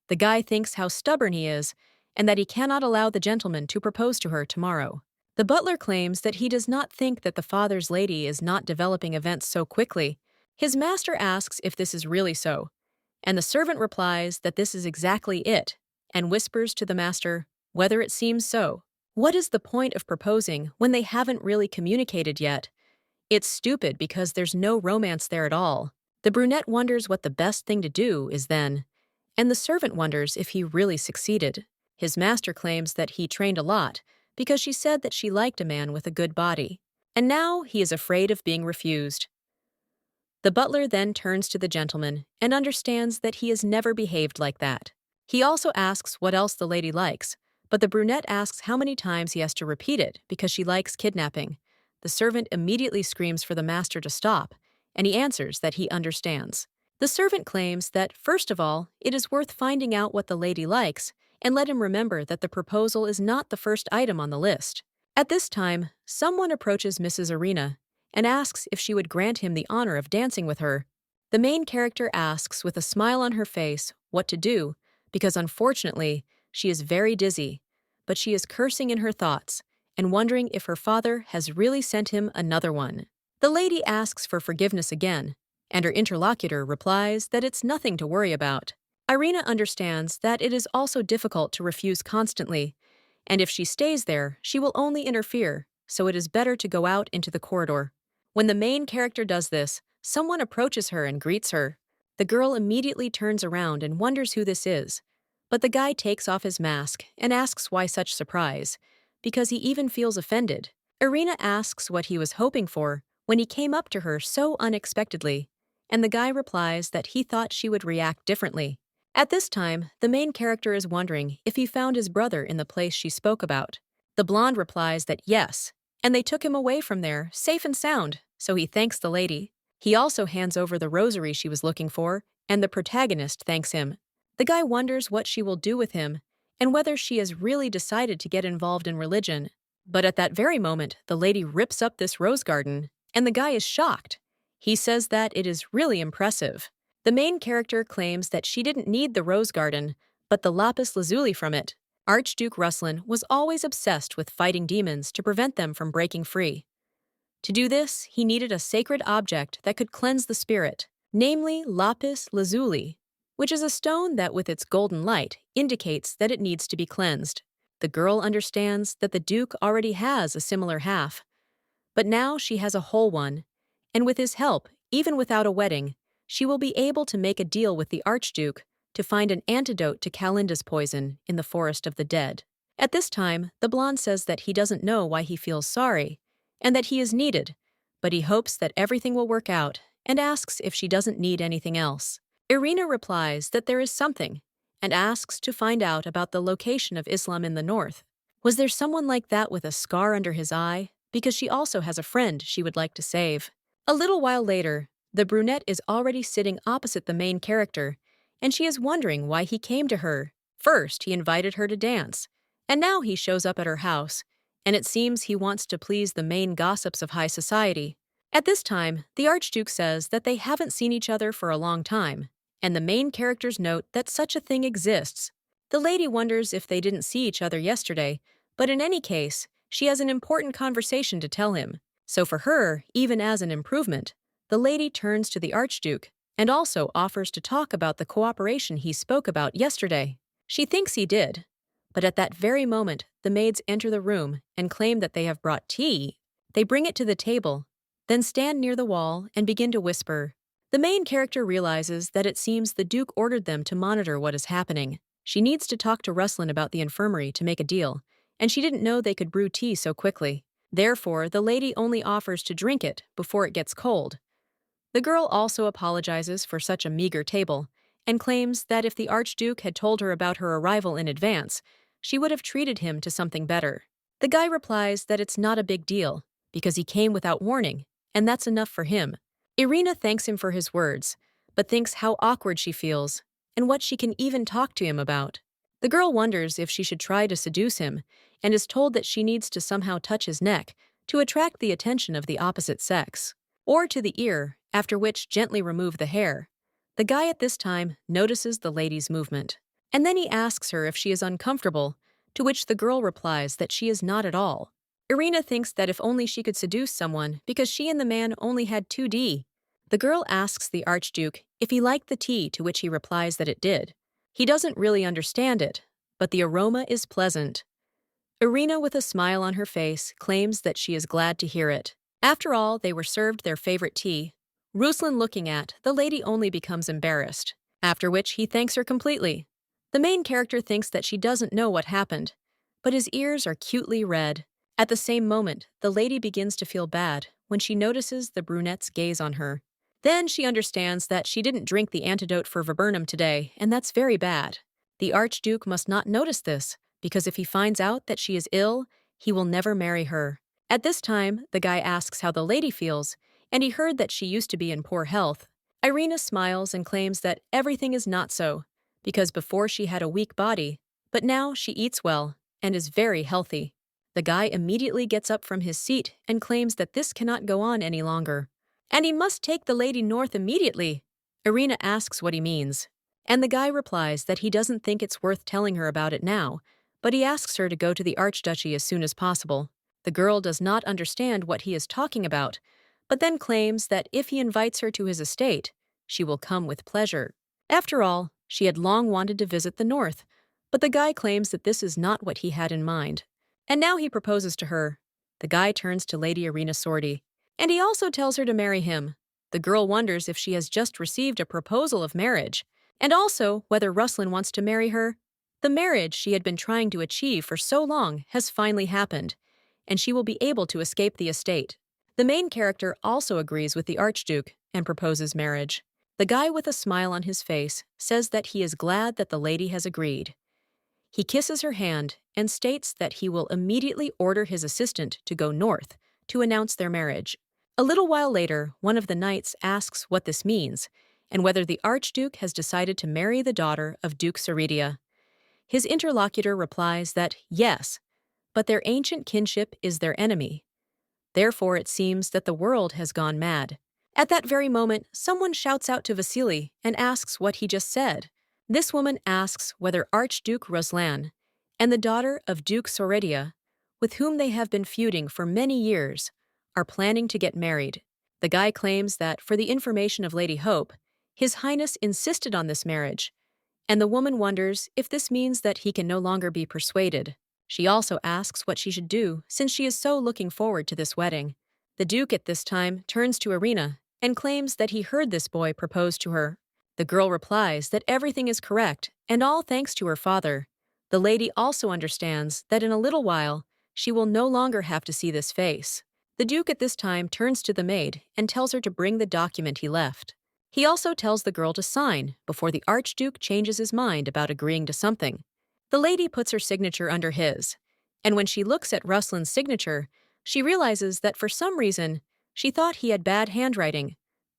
The guy thinks how stubborn he is, and that he cannot allow the gentleman to propose to her tomorrow. The butler claims that he does not think that the father's lady is not developing events so quickly. His master asks if this is really so, and the servant replies that this is exactly it, and whispers to the master whether it seems so. What is the point of proposing when they haven't really communicated yet? It's stupid because there's no romance there at all. The brunette wonders what the best thing to do is then, and the servant wonders if he really succeeded. His master claims that he trained a lot because she said that she liked a man with a good body, and now he is afraid of being refused. The butler then turns to the gentleman and understands that he has never behaved like that. He also asks what else the lady likes, but the brunette asks how many times he has to repeat it because she likes kidnapping. The servant immediately screams for the master to stop, and he answers that he understands. The servant claims that, first of all, it is worth finding out what the lady likes, and let him remember that the proposal is not the first item on the list. At this time, someone approaches Mrs. Arena and asks if she would grant him the honor of dancing with her. The main character asks with a smile on her face what to do, because unfortunately, she is very dizzy, but she is cursing in her thoughts and wondering if her father has really sent him another one. The lady asks for forgiveness again, and her interlocutor replies that it's nothing to worry about. Irina understands that it is also difficult to refuse constantly, and if she stays there, she will only interfere, so it is better to go out into the corridor. When the main character does this, someone approaches her and greets her. The girl immediately turns around and wonders who this is, but the guy takes off his mask and asks why such surprise, because he even feels offended. Irina asks what he was hoping for when he came up to her so unexpectedly, and the guy replies that he thought she would react differently. At this time, the main character is wondering if he found his brother in the place she spoke about. The blonde replies that yes, and they took him away from there, safe and sound, so he thanks the lady. He also hands over the rosary she was looking for, and the protagonist thanks him. The guy wonders what she will do with him, and whether she has really decided to get involved in religion. But at that very moment, the lady rips up this rose garden, and the guy is shocked. He says that it is really impressive. The main character claims that she didn't need the rose garden, but the lapis lazuli from it. Archduke Ruslan was always obsessed with fighting demons to prevent them from breaking free. To do this, he needed a sacred object that could cleanse the spirit, namely lapis lazuli, which is a stone that with its golden light indicates that it needs to be cleansed. The girl understands that the Duke already has a similar half, but now she has a whole one, and with his help, even without a wedding, she will be able to make a deal with the Archduke to find an antidote to Kalinda's poison in the Forest of the Dead. At this time, the blonde says that he doesn't know why he feels sorry, and that he is needed, but he hopes that everything will work out and asks if she doesn't need anything else. Irina replies that there is something, and asks to find out about the location of Islam in the north. Was there someone like that with a scar under his eye? Because she also has a friend she would like to save. A little while later, the brunette is already sitting opposite the main character, and she is wondering why he came to her. First, he invited her to dance, and now he shows up at her house, and it seems he wants to please the main gossips of high society. At this time, the Archduke says that they haven't seen each other for a long time, and the main characters note that such a thing exists. The lady wonders if they didn't see each other yesterday, but in any case, she has an important conversation to tell him. So for her, even as an improvement, the lady turns to the Archduke and also offers to talk about the cooperation he spoke about yesterday. She thinks he did, but at that very moment, the maids enter the room and claim that they have brought tea. They bring it to the table, then stand near the wall and begin to whisper. The main character realizes that it seems the Duke ordered them to monitor what is happening. She needs to talk to Ruslan about the infirmary to make a deal, and she didn't know they could brew tea so quickly. Therefore, the lady only offers to drink it before it gets cold. The girl also apologizes for such a meager table and claims that if the Archduke had told her about her arrival in advance, she would have treated him to something better. The guy replies that it's not a big deal because he came without warning, and that's enough for him. Irina thanks him for his words, but thinks how awkward she feels and what she can even talk to him about. The girl wonders if she should try to seduce him and is told that she needs to somehow touch his neck to attract the attention of the opposite sex, or to the ear, after which gently remove the hair. The guy at this time notices the lady's movement, and then he asks her if she is uncomfortable, to which the girl replies that she is not at all. Irina thinks that if only she could seduce someone because she and the man only had 2D. The girl asks the Archduke if he liked the tea, to which he replies that it did. He doesn't really understand it, but the aroma is pleasant. Irina, with a smile on her face, claims that she is glad to hear it. After all, they were served their favorite tea. Ruslan, looking at the lady, only becomes embarrassed, after which he thanks her completely. The main character thinks that she doesn't know what happened, but his ears are cutely red. At the same moment, the lady begins to feel bad when she notices the brunette's gaze on her. Then she understands that she didn't drink the antidote for viburnum today, and that's very bad. The Archduke must not notice this, because if he finds out that she is ill, he will never marry her. At this time, the guy asks how the lady feels, and he heard that she used to be in poor health. Irina smiles and claims that everything is not so, because before she had a weak body, but now she eats well and is very healthy. The guy immediately gets up from his seat and claims that this cannot go on any longer, and he must take the lady north immediately. Irina asks what he means, and the guy replies that he doesn't think it's worth telling her about it now, but he asks her to go to the Archduchy as soon as possible. The girl does not understand what he is talking about, but then claims that if he invites her to his estate, she will come with pleasure. After all, she had long wanted to visit the north, but the guy claims that this is not what he had in mind. And now he proposes to her. The guy turns to Lady Irina Sordi, and he also tells her to marry him. The girl wonders if she has just received a proposal of marriage, and also whether Ruslan wants to marry her. The marriage she had been trying to achieve for so long has finally happened, and she will be able to escape the estate. The main character also agrees with the Archduke and proposes marriage. The guy, with a smile on his face, says that he is glad that the lady has agreed. He kisses her hand and states that he will immediately order his assistant to go north to announce their marriage. A little while later, one of the knights asks what this means and whether the Archduke has decided to marry the daughter of Duke Saridia. His interlocutor replies that yes, but their ancient kinship is their enemy. Therefore, it seems that the world has gone mad. At that very moment, someone shouts out to Vasily and asks what he just said. This woman asks whether Archduke Ruslan and the daughter of Duke Soredia, with whom they have been feuding for many years, are planning to get married. The guy claims that, for the information of Lady Hope, His Highness insisted on this marriage, and the woman wonders if this means that he can no longer be persuaded. She also asks what she should do since she is so looking forward to this wedding. The Duke at this time turns to Irina and claims that he heard this boy propose to her. The girl replies that everything is correct, and all thanks to her father. The lady also understands that in a little while, she will no longer have to see this face. The Duke at this time turns to the maid and tells her to bring the document he left. He also tells the girl to sign before the Archduke changes his mind about agreeing to something. The lady puts her signature under his, and when she looks at Ruslan's signature, she realizes that for some reason, she thought he had bad handwriting,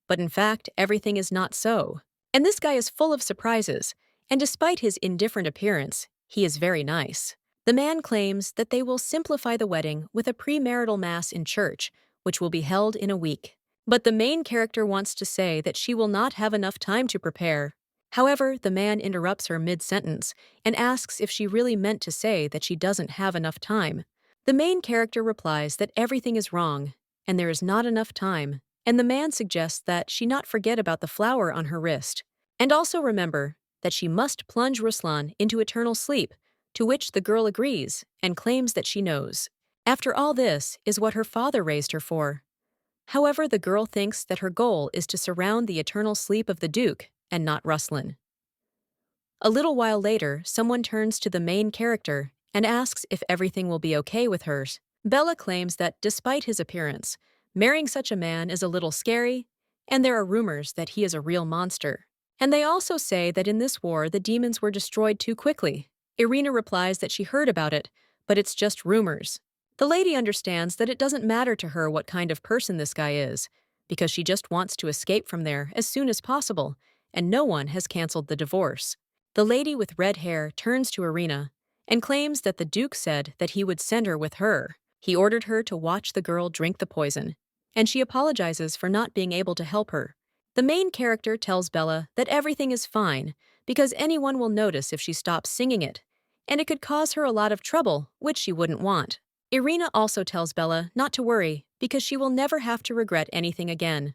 but in fact, everything is not so. And this guy is full of surprises, and despite his indifferent appearance, he is very nice. The man claims that they will simplify the wedding with a premarital mass in church, which will be held in a week. But the main character wants to say that she will not have enough time to prepare. However, the man interrupts her mid-sentence and asks if she really meant to say that she doesn't have enough time. The main character replies that everything is wrong, and there is not enough time, and the man suggests that she not forget about the flower on her wrist, and also remember that she must plunge Ruslan into eternal sleep, to which the girl agrees and claims that she knows. After all, this is what her father raised her for. However, the girl thinks that her goal is to surround the eternal sleep of the Duke and not Ruslan. A little while later, someone turns to the main character and asks if everything will be okay with hers. Bella claims that despite his appearance, marrying such a man is a little scary, and there are rumors that he is a real monster. And they also say that in this war the demons were destroyed too quickly. Irina replies that she heard about it, but it's just rumors. The lady understands that it doesn't matter to her what kind of person this guy is, because she just wants to escape from there as soon as possible, and no one has canceled the divorce. The lady with red hair turns to Irina and claims that the Duke said that he would send her with her. He ordered her to watch the girl drink the poison, and she apologizes for not being able to help her. The main character tells Bella that everything is fine because anyone will notice if she stops singing it, and it could cause her a lot of trouble, which she wouldn't want. Irina also tells Bella not to worry because she will never have to regret anything again.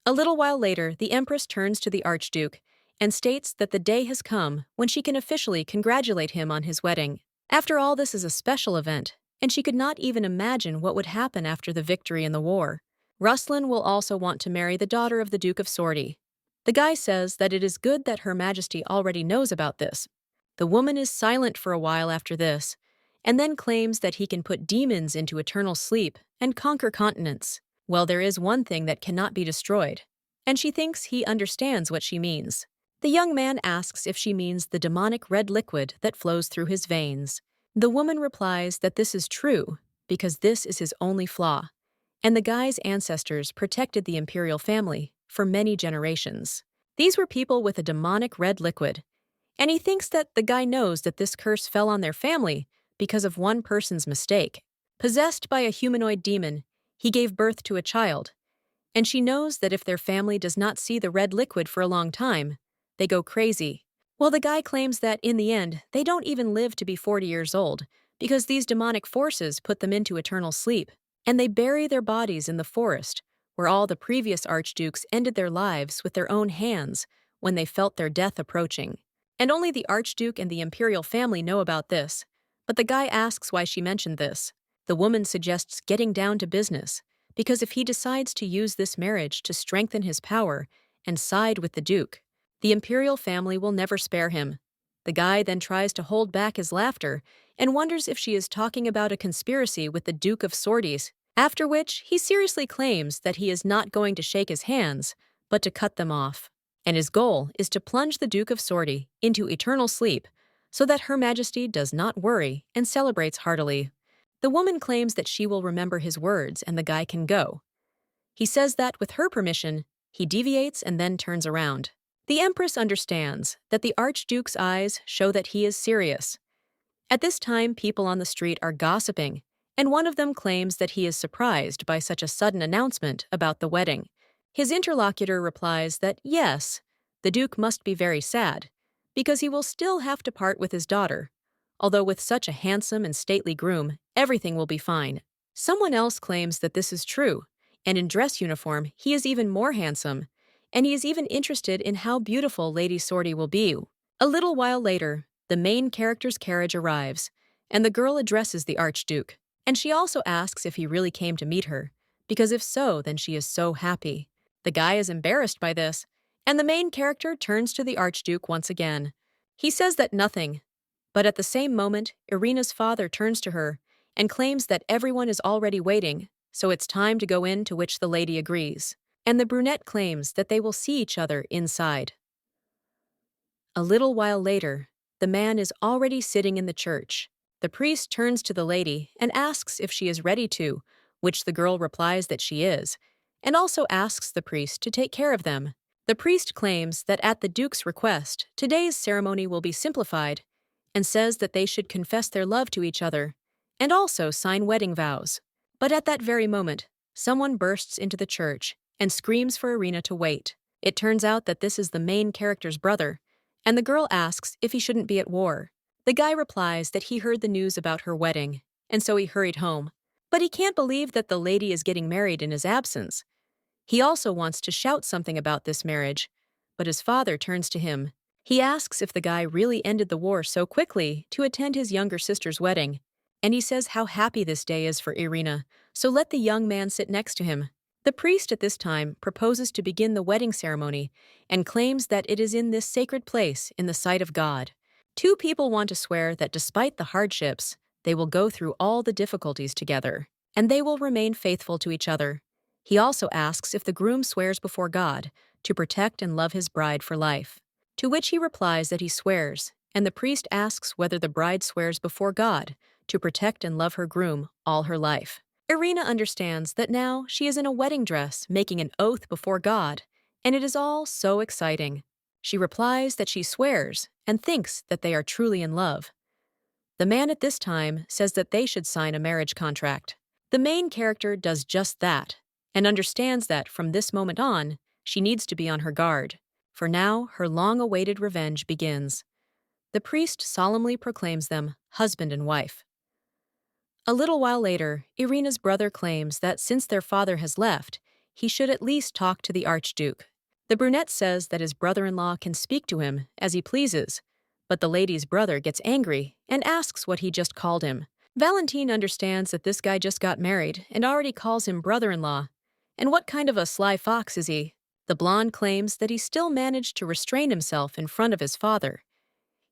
A little while later, the Empress turns to the Archduke and states that the day has come when she can officially congratulate him on his wedding. After all, this is a special event, and she could not even imagine what would happen after the victory in the war. Ruslan will also want to marry the daughter of the Duke of Sorty. The guy says that it is good that Her Majesty already knows about this. The woman is silent for a while after this, and then claims that he can put demons into eternal sleep and conquer continents. Well, there is one thing that cannot be destroyed, and she thinks he understands what she means. The young man asks if she means the demonic red liquid that flows through his veins. The woman replies that this is true, because this is his only flaw, and the guy's ancestors protected the imperial family for many generations. These were people with a demonic red liquid, and he thinks that the guy knows that this curse fell on their family because of one person's mistake. Possessed by a humanoid demon, he gave birth to a child, and she knows that if their family does not see the red liquid for a long time, they go crazy. Well, the guy claims that, in the end, they don't even live to be 40 years old, because these demonic forces put them into eternal sleep, and they bury their bodies in the forest, where all the previous archdukes ended their lives with their own hands when they felt their death approaching. And only the archduke and the imperial family know about this, but the guy asks why she mentioned this. The woman suggests getting down to business, because if he decides to use this marriage to strengthen his power and side with the duke, the imperial family will never spare him. The guy then tries to hold back his laughter and wonders if she is talking about a conspiracy with the Duke of Sorties, after which he seriously claims that he is not going to shake his hands, but to cut them off. And his goal is to plunge the Duke of Sorty into eternal sleep so that Her Majesty does not worry and celebrates heartily. The woman claims that she will remember his words and the guy can go. He says that, with her permission, he deviates and then turns around. The Empress understands that the Archduke's eyes show that he is serious. At this time, people on the street are gossiping, and one of them claims that he is surprised by such a sudden announcement about the wedding. His interlocutor replies that yes, the Duke must be very sad, because he will still have to part with his daughter. Although with such a handsome and stately groom, everything will be fine. Someone else claims that this is true, and in dress uniform, he is even more handsome, and he is even interested in how beautiful Lady Sorty will be. A little while later, the main character's carriage arrives, and the girl addresses the Archduke, and she also asks if he really came to meet her, because if so, then she is so happy. The guy is embarrassed by this, and the main character turns to the Archduke once again. He says that nothing, but at the same moment, Irina's father turns to her and claims that everyone is already waiting, so it's time to go in, to which the lady agrees. And the brunette claims that they will see each other inside. A little while later, the man is already sitting in the church. The priest turns to the lady and asks if she is ready to, which the girl replies that she is, and also asks the priest to take care of them. The priest claims that at the Duke's request, today's ceremony will be simplified, and says that they should confess their love to each other, and also sign wedding vows. But at that very moment, someone bursts into the church and screams for Irina to wait. It turns out that this is the main character's brother, and the girl asks if he shouldn't be at war. The guy replies that he heard the news about her wedding, and so he hurried home. But he can't believe that the lady is getting married in his absence. He also wants to shout something about this marriage, but his father turns to him. He asks if the guy really ended the war so quickly to attend his younger sister's wedding, and he says how happy this day is for Irina, so let the young man sit next to him. The priest at this time proposes to begin the wedding ceremony and claims that it is in this sacred place in the sight of God. Two people want to swear that despite the hardships, they will go through all the difficulties together, and they will remain faithful to each other. He also asks if the groom swears before God to protect and love his bride for life, to which he replies that he swears, and the priest asks whether the bride swears before God to protect and love her groom all her life. Irina understands that now she is in a wedding dress making an oath before God, and it is all so exciting. She replies that she swears and thinks that they are truly in love. The man at this time says that they should sign a marriage contract. The main character does just that and understands that from this moment on, she needs to be on her guard, for now her long-awaited revenge begins. The priest solemnly proclaims them husband and wife. A little while later, Irina's brother claims that since their father has left, he should at least talk to the Archduke. The brunette says that his brother-in-law can speak to him as he pleases, but the lady's brother gets angry and asks what he just called him. Valentine understands that this guy just got married and already calls him brother-in-law. And what kind of a sly fox is he? The blonde claims that he still managed to restrain himself in front of his father.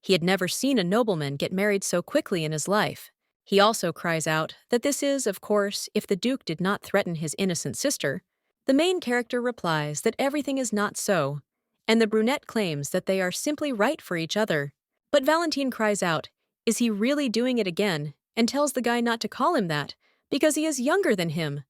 He had never seen a nobleman get married so quickly in his life. He also cries out that this is, of course, if the Duke did not threaten his innocent sister. The main character replies that everything is not so, and the brunette claims that they are simply right for each other. But Valentine cries out, is he really doing it again, and tells the guy not to call him that, because he is younger than him.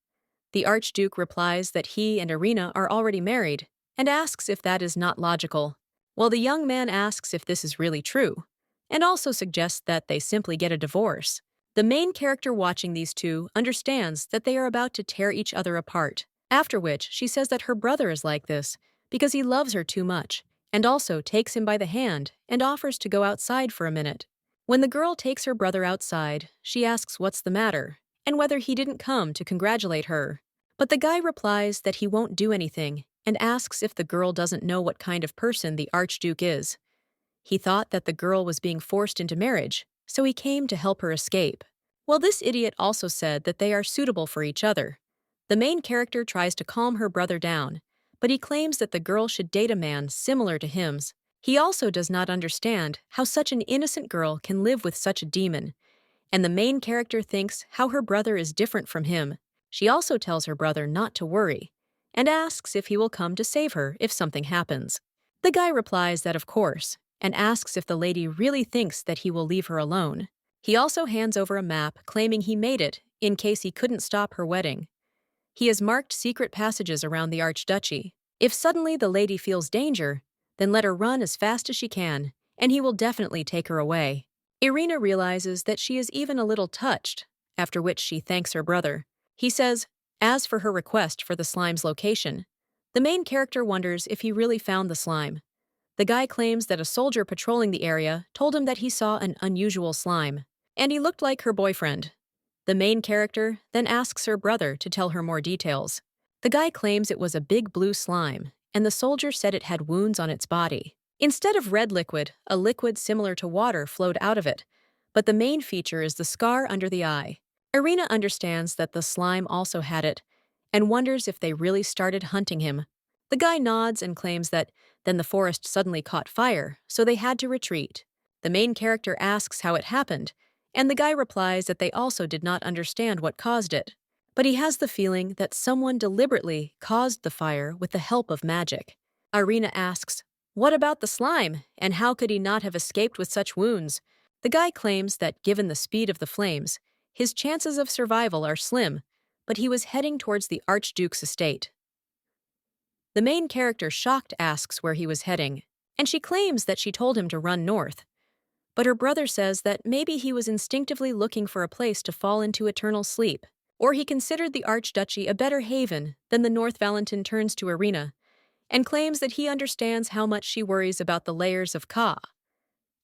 The Archduke replies that he and Irina are already married, and asks if that is not logical, while the young man asks if this is really true, and also suggests that they simply get a divorce. The main character watching these two understands that they are about to tear each other apart, after which she says that her brother is like this because he loves her too much, and also takes him by the hand and offers to go outside for a minute. When the girl takes her brother outside, she asks what's the matter, and whether he didn't come to congratulate her. But the guy replies that he won't do anything, and asks if the girl doesn't know what kind of person the Archduke is. He thought that the girl was being forced into marriage, so he came to help her escape. Well, this idiot also said that they are suitable for each other. The main character tries to calm her brother down, but he claims that the girl should date a man similar to him's. He also does not understand how such an innocent girl can live with such a demon, and the main character thinks how her brother is different from him. She also tells her brother not to worry, and asks if he will come to save her if something happens. The guy replies that of course, and asks if the lady really thinks that he will leave her alone. He also hands over a map claiming he made it in case he couldn't stop her wedding. He has marked secret passages around the Archduchy. If suddenly the lady feels danger, then let her run as fast as she can, and he will definitely take her away. Irina realizes that she is even a little touched, after which she thanks her brother. He says, as for her request for the slime's location, the main character wonders if he really found the slime. The guy claims that a soldier patrolling the area told him that he saw an unusual slime, and he looked like her boyfriend. The main character then asks her brother to tell her more details. The guy claims it was a big blue slime, and the soldier said it had wounds on its body. Instead of red liquid, a liquid similar to water flowed out of it, but the main feature is the scar under the eye. Irina understands that the slime also had it, and wonders if they really started hunting him. The guy nods and claims that then the forest suddenly caught fire, so they had to retreat. The main character asks how it happened, and the guy replies that they also did not understand what caused it. But he has the feeling that someone deliberately caused the fire with the help of magic. Irina asks, what about the slime, and how could he not have escaped with such wounds? The guy claims that given the speed of the flames, his chances of survival are slim, but he was heading towards the Archduke's estate. The main character, shocked, asks where he was heading, and she claims that she told him to run north. But her brother says that maybe he was instinctively looking for a place to fall into eternal sleep, or he considered the Archduchy a better haven than the North. Valentine turns to Irina and claims that he understands how much she worries about the layers of Ka,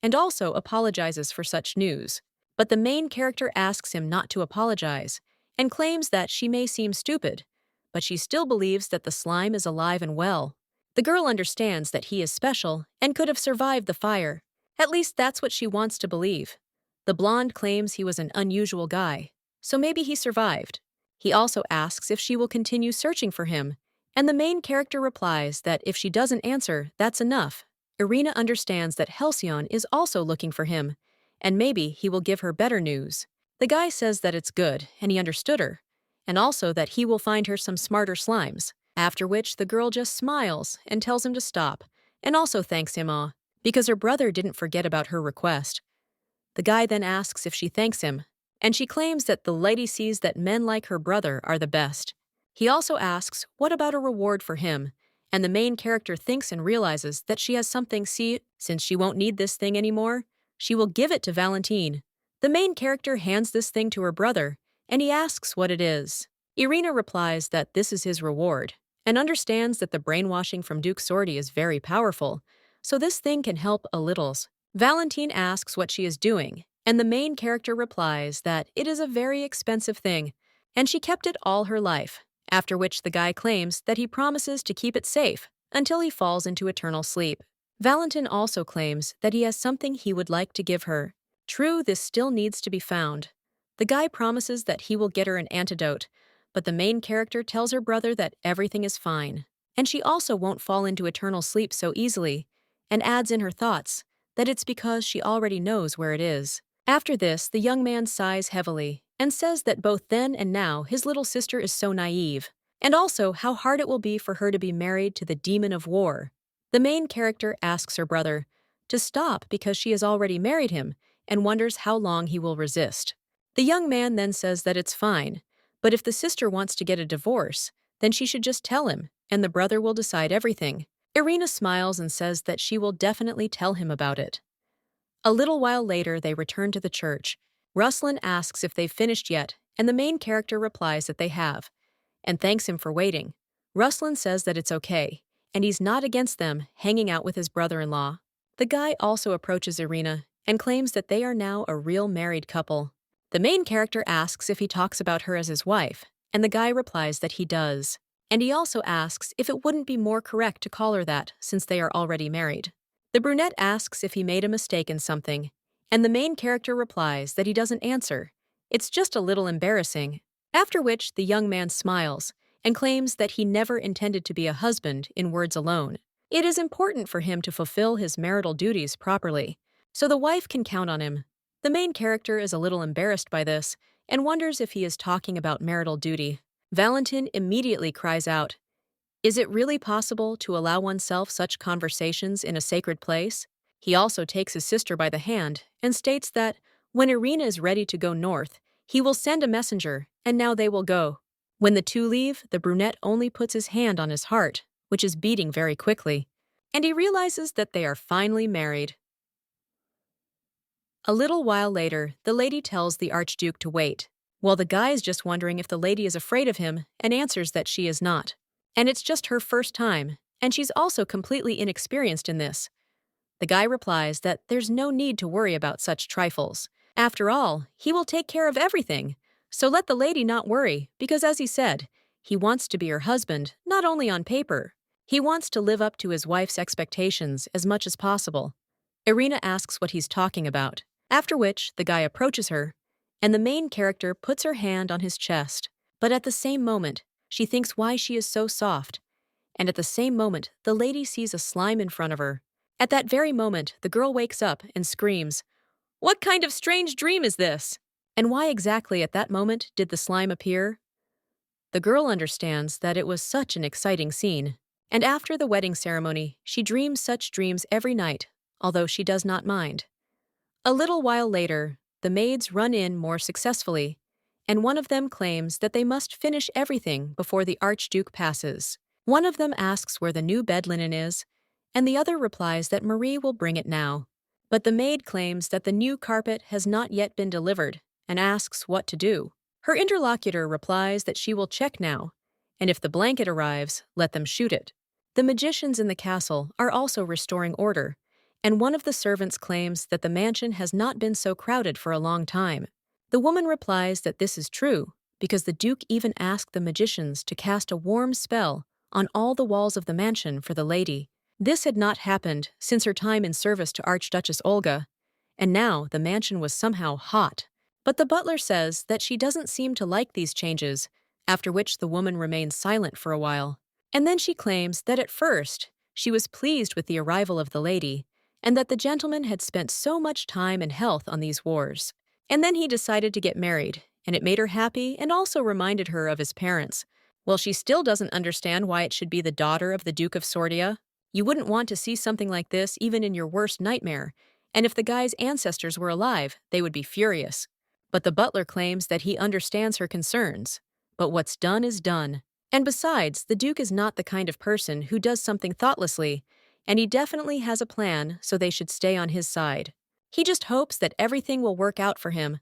and also apologizes for such news. But the main character asks him not to apologize and claims that she may seem stupid, but she still believes that the slime is alive and well. The girl understands that he is special and could have survived the fire. At least that's what she wants to believe. The blonde claims he was an unusual guy, so maybe he survived. He also asks if she will continue searching for him, and the main character replies that if she doesn't answer, that's enough, Irina understands that Halcyon is also looking for him, and maybe he will give her better news. The guy says that it's good, and he understood her, and also that he will find her some smarter slimes, after which the girl just smiles and tells him to stop, and also thanks him because her brother didn't forget about her request. The guy then asks if she thanks him, and she claims that the lady sees that men like her brother are the best. He also asks what about a reward for him, and the main character thinks and realizes that she has something. Since she won't need this thing anymore, she will give it to Valentine. The main character hands this thing to her brother, and he asks what it is. Irina replies that this is his reward, and understands that the brainwashing from Duke Sorty is very powerful, so this thing can help a little. Valentine asks what she is doing, and the main character replies that it is a very expensive thing, and she kept it all her life, after which the guy claims that he promises to keep it safe until he falls into eternal sleep. Valentine also claims that he has something he would like to give her. True, this still needs to be found. The guy promises that he will get her an antidote, but the main character tells her brother that everything is fine, and she also won't fall into eternal sleep so easily, and adds in her thoughts that it's because she already knows where it is. After this, the young man sighs heavily and says that both then and now his little sister is so naive, and also how hard it will be for her to be married to the demon of war. The main character asks her brother to stop because she has already married him and wonders how long he will resist. The young man then says that it's fine, but if the sister wants to get a divorce, then she should just tell him, and the brother will decide everything. Irina smiles and says that she will definitely tell him about it. A little while later, they return to the church. Ruslan asks if they've finished yet, and the main character replies that they have, and thanks him for waiting. Ruslan says that it's okay, and he's not against them hanging out with his brother-in-law. The guy also approaches Irina and claims that they are now a real married couple. The main character asks if he talks about her as his wife, and the guy replies that he does. And he also asks if it wouldn't be more correct to call her that since they are already married. The brunette asks if he made a mistake in something, and the main character replies that he doesn't answer. It's just a little embarrassing. After which, the young man smiles and claims that he never intended to be a husband in words alone. It is important for him to fulfill his marital duties properly, so the wife can count on him. The main character is a little embarrassed by this and wonders if he is talking about marital duty. Valentine immediately cries out, "Is it really possible to allow oneself such conversations in a sacred place?" He also takes his sister by the hand and states that when Irina is ready to go north, he will send a messenger, and now they will go. When the two leave, the brunette only puts his hand on his heart, which is beating very quickly, and he realizes that they are finally married. A little while later, the lady tells the Archduke to wait, while the guy is just wondering if the lady is afraid of him and answers that she is not. And it's just her first time, and she's also completely inexperienced in this. The guy replies that there's no need to worry about such trifles. After all, he will take care of everything, so let the lady not worry, because as he said, he wants to be her husband, not only on paper. He wants to live up to his wife's expectations as much as possible. Irina asks what he's talking about, after which the guy approaches her, and the main character puts her hand on his chest. But at the same moment, she thinks why she is so soft. And at the same moment, the lady sees a slime in front of her. At that very moment, the girl wakes up and screams, "What kind of strange dream is this?" And why exactly at that moment did the slime appear? The girl understands that it was such an exciting scene. And after the wedding ceremony, she dreams such dreams every night, although she does not mind. A little while later, the maids run in more successfully, and one of them claims that they must finish everything before the Archduke passes. One of them asks where the new bed linen is, and the other replies that Marie will bring it now. But the maid claims that the new carpet has not yet been delivered and asks what to do. Her interlocutor replies that she will check now, and if the blanket arrives, let them shoot it. The magicians in the castle are also restoring order, and one of the servants claims that the mansion has not been so crowded for a long time. The woman replies that this is true, because the Duke even asked the magicians to cast a warm spell on all the walls of the mansion for the lady. This had not happened since her time in service to Archduchess Olga, and now the mansion was somehow hot. But the butler says that she doesn't seem to like these changes, after which the woman remains silent for a while. And then she claims that at first, She was pleased with the arrival of the lady, and that the gentleman had spent so much time and health on these wars. And then he decided to get married, and it made her happy and also reminded her of his parents. Well, she still doesn't understand why it should be the daughter of the Duke of Sordia. You wouldn't want to see something like this even in your worst nightmare, and if the guy's ancestors were alive, they would be furious. But the butler claims that he understands her concerns. But what's done is done. And besides, the Duke is not the kind of person who does something thoughtlessly, and he definitely has a plan, so they should stay on his side. He just hopes that everything will work out for him.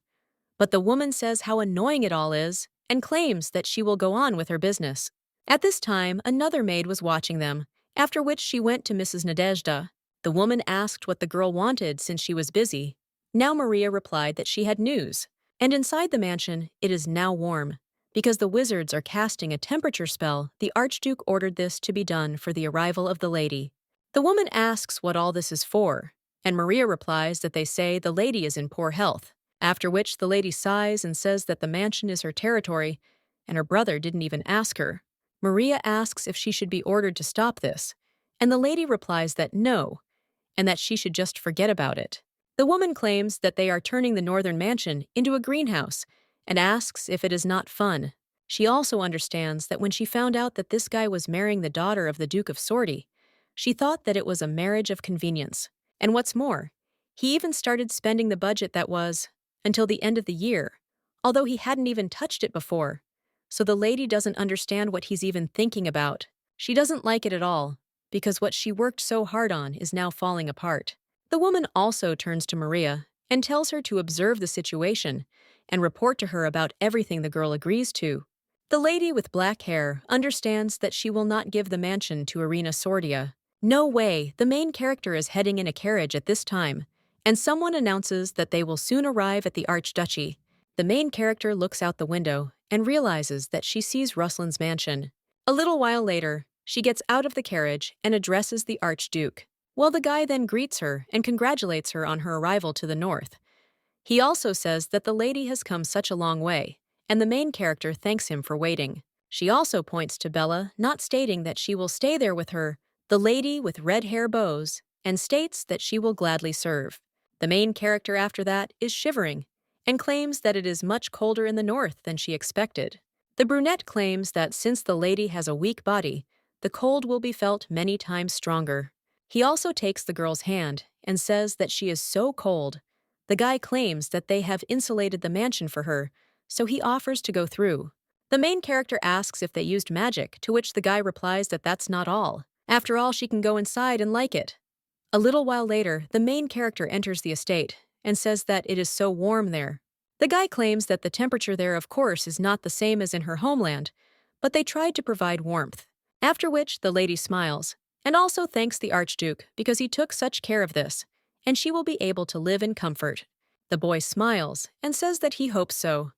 But the woman says how annoying it all is and claims that she will go on with her business. At this time, another maid was watching them, after which she went to Mrs. Nadezhda. The woman asked what the girl wanted since she was busy. Now Maria replied that she had news, and inside the mansion it is now warm. Because the wizards are casting a temperature spell, the Archduke ordered this to be done for the arrival of the lady. The woman asks what all this is for, and Maria replies that they say the lady is in poor health, after which the lady sighs and says that the mansion is her territory, and her brother didn't even ask her. Maria asks if she should be ordered to stop this, and the lady replies that no, and that she should just forget about it. The woman claims that they are turning the northern mansion into a greenhouse, and asks if it is not fun. She also understands that when she found out that this guy was marrying the daughter of the Duke of Sordi, she thought that it was a marriage of convenience. And what's more, he even started spending the budget that was until the end of the year, although he hadn't even touched it before. So the lady doesn't understand what he's even thinking about. She doesn't like it at all, because what she worked so hard on is now falling apart. The woman also turns to Maria and tells her to observe the situation and report to her about everything the girl agrees to. The lady with black hair understands that she will not give the mansion to Irina Sordia. No way, the main character is heading in a carriage at this time, and someone announces that they will soon arrive at the Archduchy. The main character looks out the window and realizes that she sees Ruslan's mansion. A little while later, she gets out of the carriage and addresses the Archduke. Well, the guy then greets her and congratulates her on her arrival to the north. He also says that the lady has come such a long way, and the main character thanks him for waiting. She also points to Bella, not stating that she will stay there with her, the lady with red hair bows, and states that she will gladly serve. The main character after that is shivering, and claims that it is much colder in the north than she expected. The brunette claims that since the lady has a weak body, the cold will be felt many times stronger. He also takes the girl's hand and says that she is so cold. The guy claims that they have insulated the mansion for her, so he offers to go through. The main character asks if they used magic, to which the guy replies that that's not all. After all, she can go inside and like it. A little while later, the main character enters the estate and says that it is so warm there. The guy claims that the temperature there, of course, is not the same as in her homeland, but they tried to provide warmth. After which, the lady smiles, and also thanks the Archduke because he took such care of this, and she will be able to live in comfort. The boy smiles and says that he hopes so.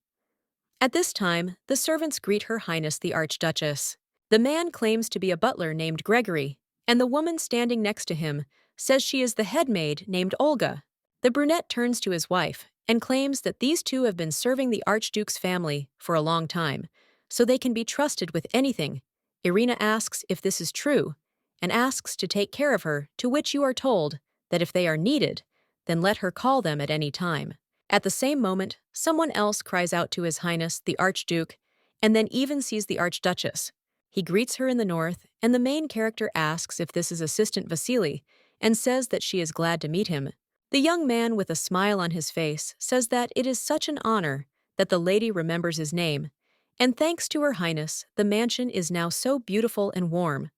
At this time, the servants greet Her Highness the Archduchess. The man claims to be a butler named Gregory, and the woman standing next to him says she is the head maid named Olga. The brunette turns to his wife and claims that these two have been serving the Archduke's family for a long time, so they can be trusted with anything. Irina asks if this is true, and asks to take care of her, to which you are told that if they are needed, then let her call them at any time. At the same moment, someone else cries out to His Highness the Archduke, and then even sees the Archduchess. He greets her in the north, and the main character asks if this is Assistant Vasily, and says that she is glad to meet him. The young man with a smile on his face says that it is such an honor that the lady remembers his name, and thanks to Her Highness, the mansion is now so beautiful and warm.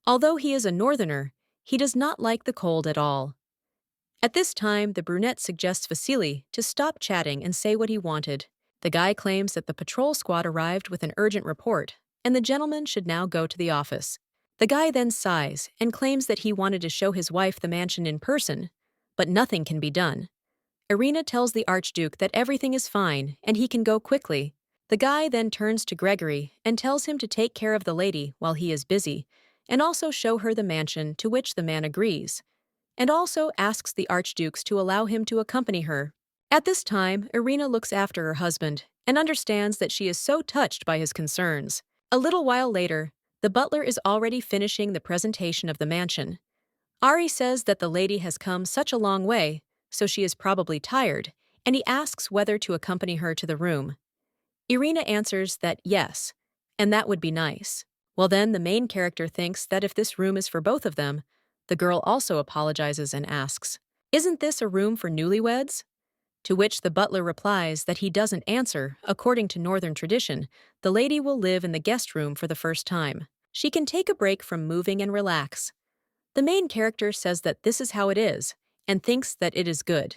Although he is a northerner, he does not like the cold at all. At this time, the brunette suggests Vasily to stop chatting and say what he wanted. The guy claims that the patrol squad arrived with an urgent report, and the gentleman should now go to the office. The guy then sighs and claims that he wanted to show his wife the mansion in person, but nothing can be done. Irina tells the Archduke that everything is fine and he can go quickly. The guy then turns to Gregory and tells him to take care of the lady while he is busy, and also show her the mansion, to which the man agrees, and also asks the Archdukes to allow him to accompany her. At this time, Irina looks after her husband and understands that she is so touched by his concerns. A little while later, The butler is already finishing the presentation of the mansion. Ari says that the lady has come such a long way, so she is probably tired, and he asks whether to accompany her to the room. Irina answers that yes, and that would be nice. Well, then the main character thinks that if this room is for both of them, the girl also apologizes and asks, "Isn't this a room for newlyweds?" To which the butler replies that he doesn't answer. According to Northern tradition, the lady will live in the guest room for the first time. She can take a break from moving and relax. The main character says that this is how it is, and thinks that it is good.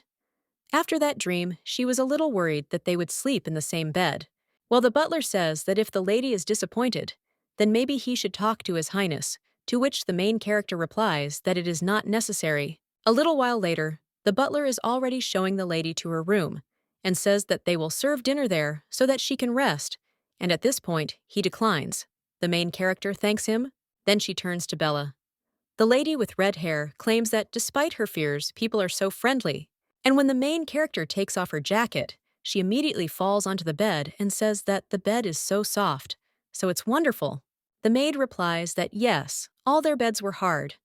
After that dream, she was a little worried that they would sleep in the same bed. Well, the butler says that if the lady is disappointed, then maybe he should talk to His Highness, to which the main character replies that it is not necessary. A little while later, the butler is already showing the lady to her room, and says that they will serve dinner there so that she can rest, and at this point, he declines. The main character thanks him, then she turns to Bella. The lady with red hair claims that despite her fears, people are so friendly, and when the main character takes off her jacket, she immediately falls onto the bed and says that the bed is so soft, so it's wonderful. The maid replies that yes, all their beds were hard,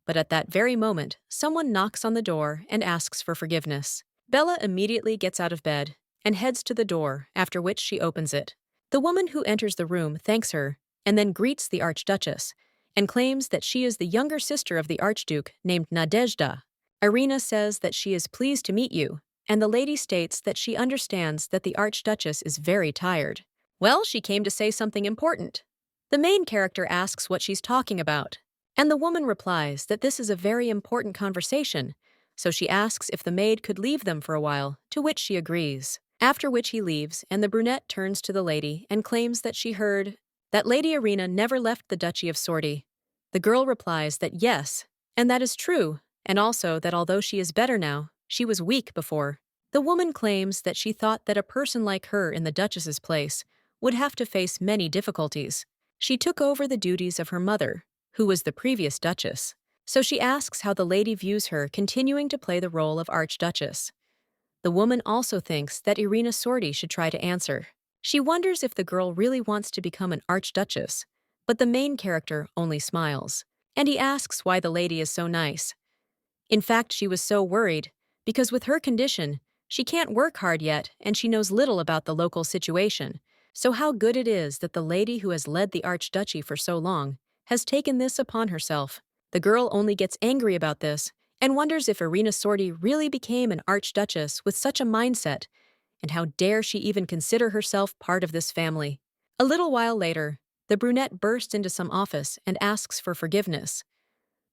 but at that very moment, someone knocks on the door and asks for forgiveness. Bella immediately gets out of bed and heads to the door, after which she opens it. The woman who enters the room thanks her and then greets the Archduchess and claims that she is the younger sister of the Archduke named Nadezhda. Irina says that she is pleased to meet you, and the lady states that she understands that the Archduchess is very tired. Well, she came to say something important. The main character asks what she's talking about, and the woman replies that this is a very important conversation, so she asks if the maid could leave them for a while, to which she agrees. After which he leaves, and the brunette turns to the lady and claims that she heard that Lady Irina never left the Duchy of Sorty. The girl replies that yes, and that is true, and also that although she is better now, she was weak before. The woman claims that she thought that a person like her in the Duchess's place would have to face many difficulties. She took over the duties of her mother, who was the previous Duchess, so she asks how the lady views her continuing to play the role of Archduchess. The woman also thinks that Irina Sorty should try to answer. She wonders if the girl really wants to become an Archduchess, but the main character only smiles, and he asks why the lady is so nice. In fact, she was so worried, because with her condition, she can't work hard yet and she knows little about the local situation. So how good it is that the lady who has led the Archduchy for so long has taken this upon herself. The girl only gets angry about this and wonders if Irina Sorty really became an Archduchess with such a mindset, and how dare she even consider herself part of this family. A little while later, the brunette bursts into some office and asks for forgiveness.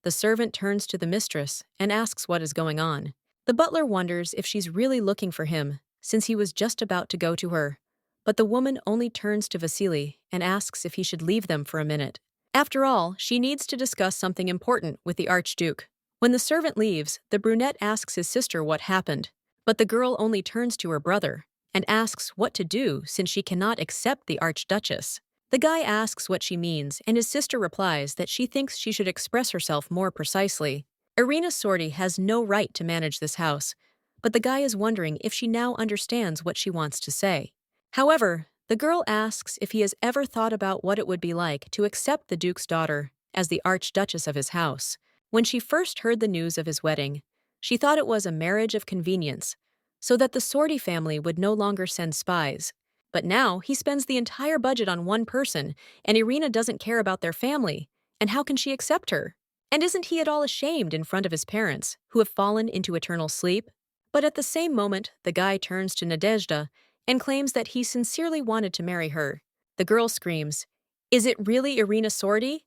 The servant turns to the mistress and asks what is going on. The butler wonders if she's really looking for him, since he was just about to go to her. But the woman only turns to Vasily and asks if he should leave them for a minute. After all, she needs to discuss something important with the Archduke. When the servant leaves, the brunette asks his sister what happened, but the girl only turns to her brother and asks what to do since she cannot accept the Archduchess. The guy asks what she means, and his sister replies that she thinks she should express herself more precisely. Irina Sorty has no right to manage this house, but the guy is wondering if she now understands what she wants to say. However, the girl asks if he has ever thought about what it would be like to accept the Duke's daughter as the Archduchess of his house. When she first heard the news of his wedding, she thought it was a marriage of convenience, so that the Sorty family would no longer send spies. But now he spends the entire budget on one person, and Irina doesn't care about their family. And how can she accept her? And isn't he at all ashamed in front of his parents, who have fallen into eternal sleep? But at the same moment, the guy turns to Nadezhda and claims that he sincerely wanted to marry her. The girl screams, "Is it really Irina Sorty?"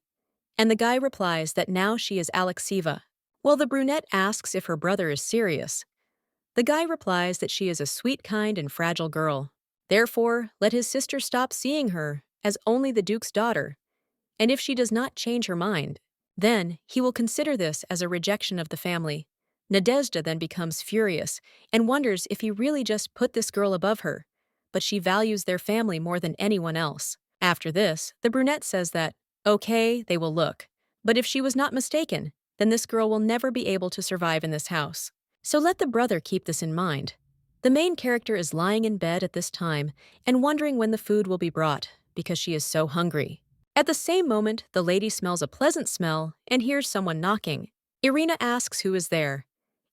And the guy replies that now she is Alexieva. Well, the brunette asks if her brother is serious. The guy replies that she is a sweet, kind, and fragile girl. Therefore, let his sister stop seeing her as only the Duke's daughter. And if she does not change her mind, then he will consider this as a rejection of the family. Nadezhda then becomes furious and wonders if he really just put this girl above her, but she values their family more than anyone else. After this, the brunette says that, okay, they will look, but if she was not mistaken, then this girl will never be able to survive in this house. So let the brother keep this in mind. The main character is lying in bed at this time and wondering when the food will be brought, because she is so hungry. At the same moment, the lady smells a pleasant smell and hears someone knocking. Irina asks who is there,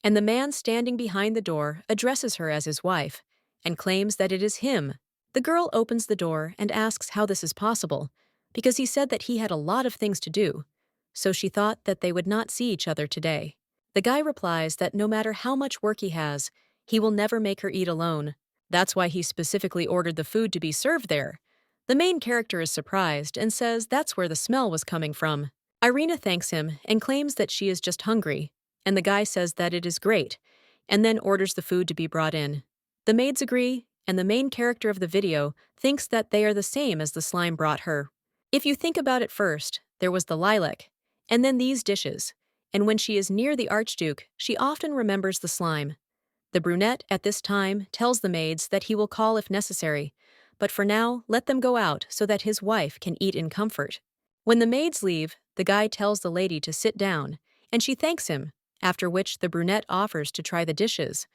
and the man standing behind the door addresses her as his wife and claims that it is him. The girl opens the door and asks how this is possible, because he said that he had a lot of things to do, so she thought that they would not see each other today. The guy replies that no matter how much work he has, he will never make her eat alone. That's why he specifically ordered the food to be served there. The main character is surprised and says that's where the smell was coming from. Irina thanks him and claims that she is just hungry, and the guy says that it is great, and then orders the food to be brought in. The maids agree, and the main character of the video thinks that they are the same as the slime brought her. If you think about it first, there was the lilac, and then these dishes, and when she is near the Archduke, she often remembers the slime. The brunette, at this time, tells the maids that he will call if necessary, but for now, let them go out so that his wife can eat in comfort. When the maids leave, the guy tells the lady to sit down, and she thanks him, after which the brunette offers to try the dishes.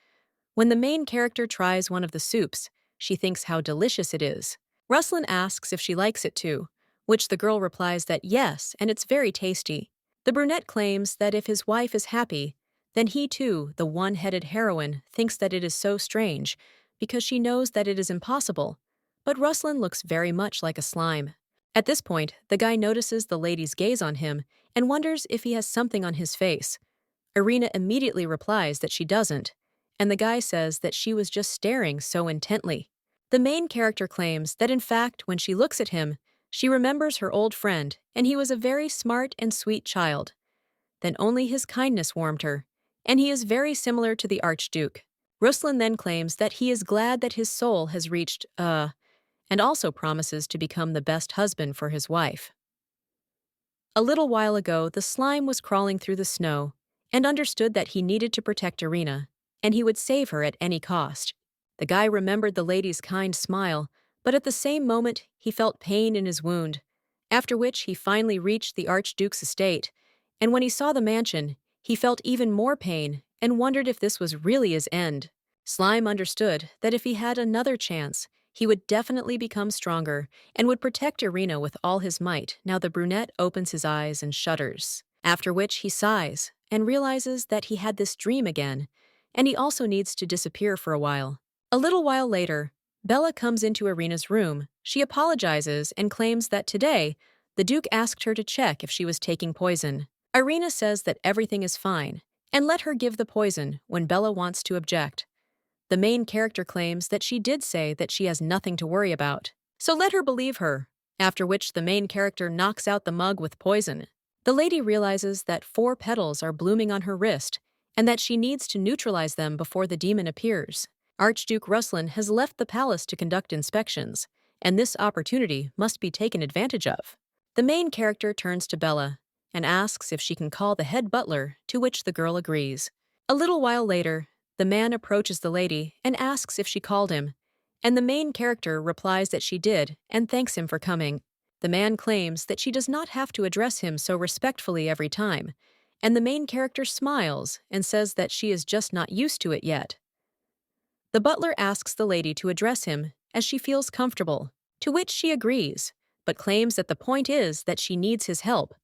When the main character tries one of the soups, she thinks how delicious it is. Ruslan asks if she likes it too, which the girl replies that yes, and it's very tasty. The brunette claims that if his wife is happy, then he too, the one-headed heroine, thinks that it is so strange, because she knows that it is impossible. But Ruslan looks very much like a slime. At this point, the guy notices the lady's gaze on him and wonders if he has something on his face. Irina immediately replies that she doesn't, and the guy says that she was just staring so intently. The main character claims that in fact, when she looks at him, she remembers her old friend, and he was a very smart and sweet child. Then only his kindness warmed her, and he is very similar to the Archduke. Ruslan then claims that he is glad that his soul has reached, and also promises to become the best husband for his wife. A little while ago, the slime was crawling through the snow and understood that he needed to protect Irina, and he would save her at any cost. The guy remembered the lady's kind smile, but at the same moment, he felt pain in his wound, after which he finally reached the Archduke's estate, and when he saw the mansion, he felt even more pain and wondered if this was really his end. Slime understood that if he had another chance, he would definitely become stronger and would protect Irina with all his might. Now the brunette opens his eyes and shudders, after which he sighs and realizes that he had this dream again, and he also needs to disappear for a while. A little while later, Bella comes into Irina's room. She apologizes and claims that today, the Duke asked her to check if she was taking poison. Irina says that everything is fine, and let her give the poison when Bella wants to object. The main character claims that she did say that she has nothing to worry about, so let her believe her, after which the main character knocks out the mug with poison. The lady realizes that 4 petals are blooming on her wrist, and that she needs to neutralize them before the demon appears. Archduke Ruslan has left the palace to conduct inspections, and this opportunity must be taken advantage of. The main character turns to Bella and asks if she can call the head butler, to which the girl agrees. A little while later, the man approaches the lady and asks if she called him, and the main character replies that she did and thanks him for coming. The man claims that she does not have to address him so respectfully every time, and the main character smiles and says that she is just not used to it yet. The butler asks the lady to address him as she feels comfortable, to which she agrees, but claims that the point is that she needs his help.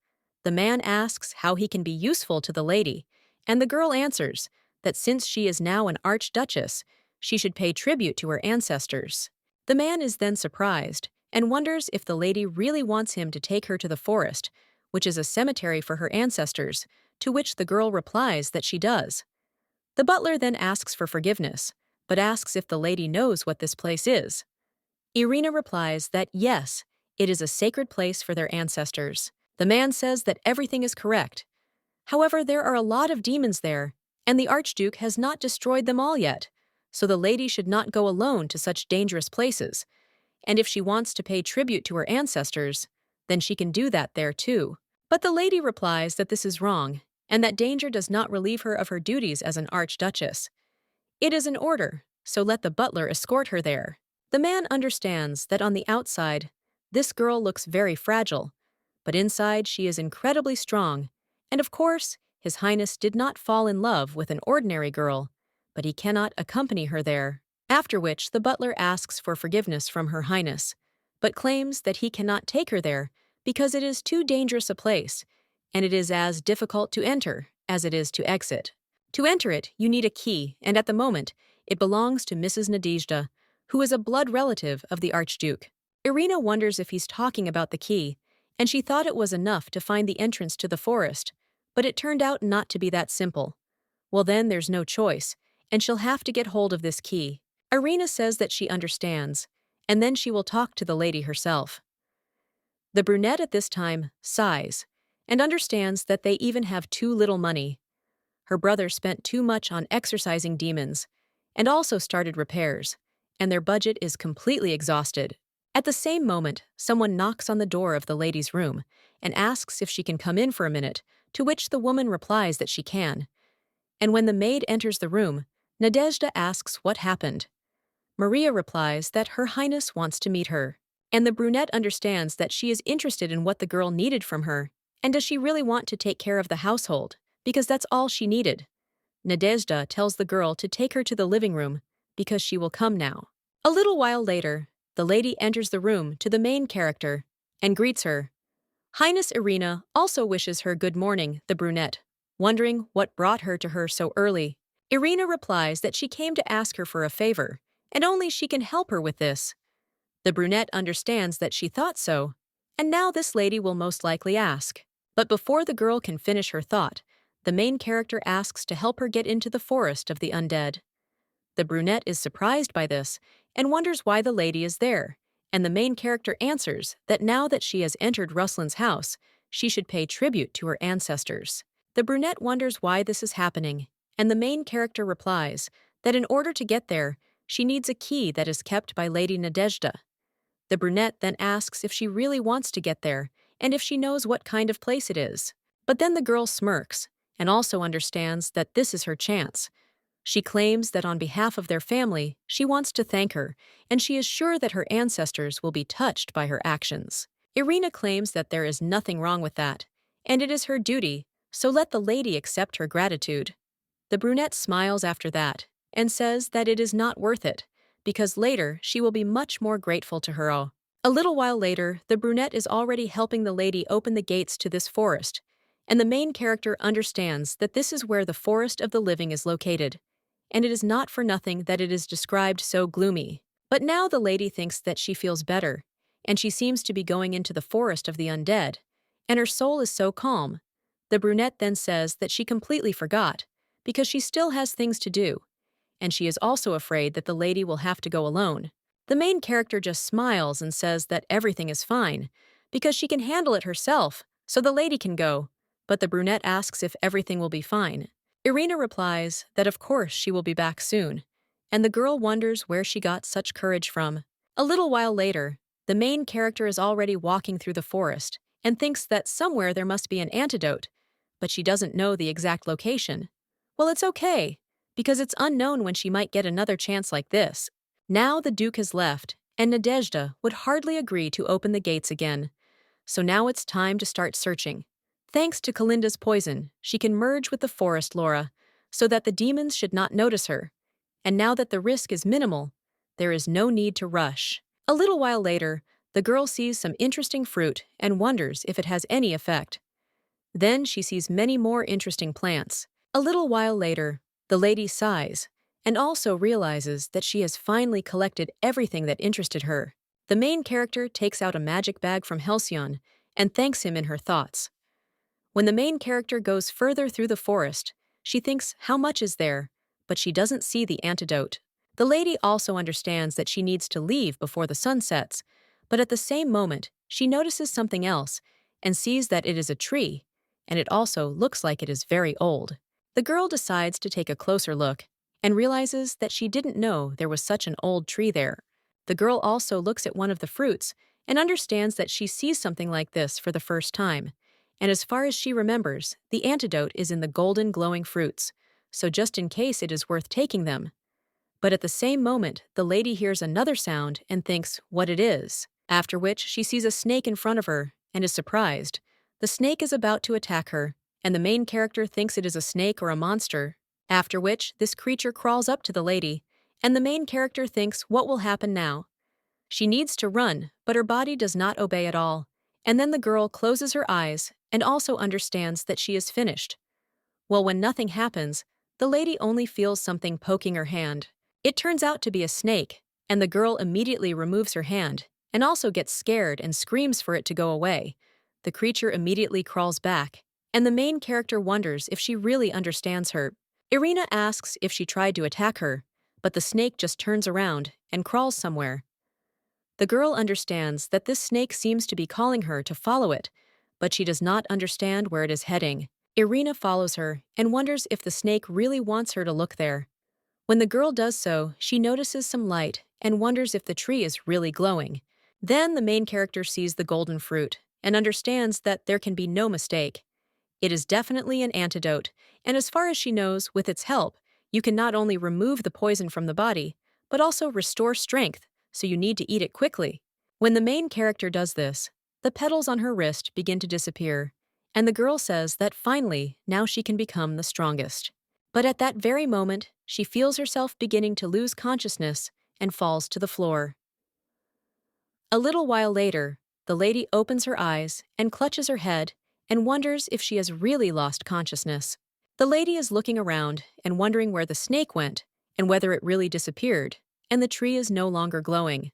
The man asks how he can be useful to the lady, and the girl answers that since she is now an archduchess, she should pay tribute to her ancestors. The man is then surprised and wonders if the lady really wants him to take her to the forest, which is a cemetery for her ancestors, to which the girl replies that she does. The butler then asks for forgiveness, but asks if the lady knows what this place is. Irina replies that yes, it is a sacred place for their ancestors. The man says that everything is correct. However, there are a lot of demons there, and the Archduke has not destroyed them all yet, so the lady should not go alone to such dangerous places, and if she wants to pay tribute to her ancestors, then she can do that there too. But the lady replies that this is wrong, and that danger does not relieve her of her duties as an archduchess. It is an order, so let the butler escort her there. The man understands that on the outside, this girl looks very fragile, but inside she is incredibly strong, and of course, His Highness did not fall in love with an ordinary girl, but he cannot accompany her there. After which, the butler asks for forgiveness from Her Highness, but claims that he cannot take her there because it is too dangerous a place, and it is as difficult to enter as it is to exit. To enter it, you need a key, and at the moment, it belongs to Mrs. Nadezhda, who is a blood relative of the Archduke. Irina wonders if he's talking about the key, and she thought it was enough to find the entrance to the forest, but it turned out not to be that simple. Well, then there's no choice, and she'll have to get hold of this key. Irina says that she understands, and then she will talk to the lady herself. The brunette at this time sighs and understands that they even have too little money. Her brother spent too much on exorcising demons and also started repairs, and their budget is completely exhausted. At the same moment, someone knocks on the door of the lady's room and asks if she can come in for a minute, to which the woman replies that she can. And when the maid enters the room, Nadezhda asks what happened. Maria replies that Her Highness wants to meet her, and the brunette understands that she is interested in what the girl needed from her, and does she really want to take care of the household, because that's all she needed. Nadezhda tells the girl to take her to the living room, because she will come now. A little while later, the lady enters the room to the main character and greets her. Highness Irina also wishes her good morning, the brunette, wondering what brought her to her so early. Irina replies that she came to ask her for a favor, and only she can help her with this. The brunette understands that she thought so, and now this lady will most likely ask. But before the girl can finish her thought, the main character asks to help her get into the forest of the undead. The brunette is surprised by this and wonders why the lady is there, and the main character answers that now that she has entered Ruslan's house, she should pay tribute to her ancestors. The brunette wonders why this is happening, and the main character replies that in order to get there, she needs a key that is kept by Lady Nadezhda. The brunette then asks if she really wants to get there and if she knows what kind of place it is. But then the girl smirks and also understands that this is her chance. She claims that on behalf of their family, she wants to thank her, and she is sure that her ancestors will be touched by her actions. Irina claims that there is nothing wrong with that, and it is her duty, so let the lady accept her gratitude. The brunette smiles after that and says that it is not worth it, because later she will be much more grateful to her. A little while later, the brunette is already helping the lady open the gates to this forest, and the main character understands that this is where the Forest of the Living is located, and it is not for nothing that it is described so gloomy. But now the lady thinks that she feels better, and she seems to be going into the Forest of the Undead, and her soul is so calm. The brunette then says that she completely forgot, because she still has things to do, and she is also afraid that the lady will have to go alone. The main character just smiles and says that everything is fine, because she can handle it herself, so the lady can go, but the brunette asks if everything will be fine. Irina replies that of course she will be back soon, and the girl wonders where she got such courage from. A little while later, the main character is already walking through the forest and thinks that somewhere there must be an antidote, but she doesn't know the exact location. Well, it's okay, because it's unknown when she might get another chance like this. Now the Duke has left, and Nadezhda would hardly agree to open the gates again. So now it's time to start searching. Thanks to Kalinda's poison, she can merge with the forest Laura, so that the demons should not notice her. And now that the risk is minimal, there is no need to rush. A little while later, the girl sees some interesting fruit and wonders if it has any effect. Then she sees many more interesting plants. A little while later, the lady sighs and also realizes that she has finally collected everything that interested her. The main character takes out a magic bag from Halcyon and thanks him in her thoughts. When the main character goes further through the forest, she thinks how much is there, but she doesn't see the antidote. The lady also understands that she needs to leave before the sun sets, but at the same moment, she notices something else and sees that it is a tree, and it also looks like it is very old. The girl decides to take a closer look and realizes that she didn't know there was such an old tree there. The girl also looks at one of the fruits and understands that she sees something like this for the first time. And as far as she remembers, the antidote is in the golden glowing fruits, so just in case it is worth taking them. But at the same moment, the lady hears another sound and thinks what it is, after which she sees a snake in front of her and is surprised. The snake is about to attack her, and the main character thinks it is a snake or a monster, after which this creature crawls up to the lady, and the main character thinks what will happen now. She needs to run, but her body does not obey at all, And then the girl closes her eyes and also understands that she is finished. Well, when nothing happens, the lady only feels something poking her hand. It turns out to be a snake, and the girl immediately removes her hand and also gets scared and screams for it to go away. The creature immediately crawls back, and the main character wonders if she really understands her. Irina asks if she tried to attack her, but the snake just turns around and crawls somewhere. The girl understands that this snake seems to be calling her to follow it, but she does not understand where it is heading. Irina follows her and wonders if the snake really wants her to look there. When the girl does so, she notices some light and wonders if the tree is really glowing. Then the main character sees the golden fruit and understands that there can be no mistake. It is definitely an antidote, and as far as she knows, with its help, you can not only remove the poison from the body, but also restore strength, so you need to eat it quickly. When the main character does this, the petals on her wrist begin to disappear, and the girl says that finally, now she can become the strongest. But at that very moment, she feels herself beginning to lose consciousness and falls to the floor. A little while later, the lady opens her eyes and clutches her head and wonders if she has really lost consciousness. The lady is looking around and wondering where the snake went and whether it really disappeared, and the tree is no longer glowing.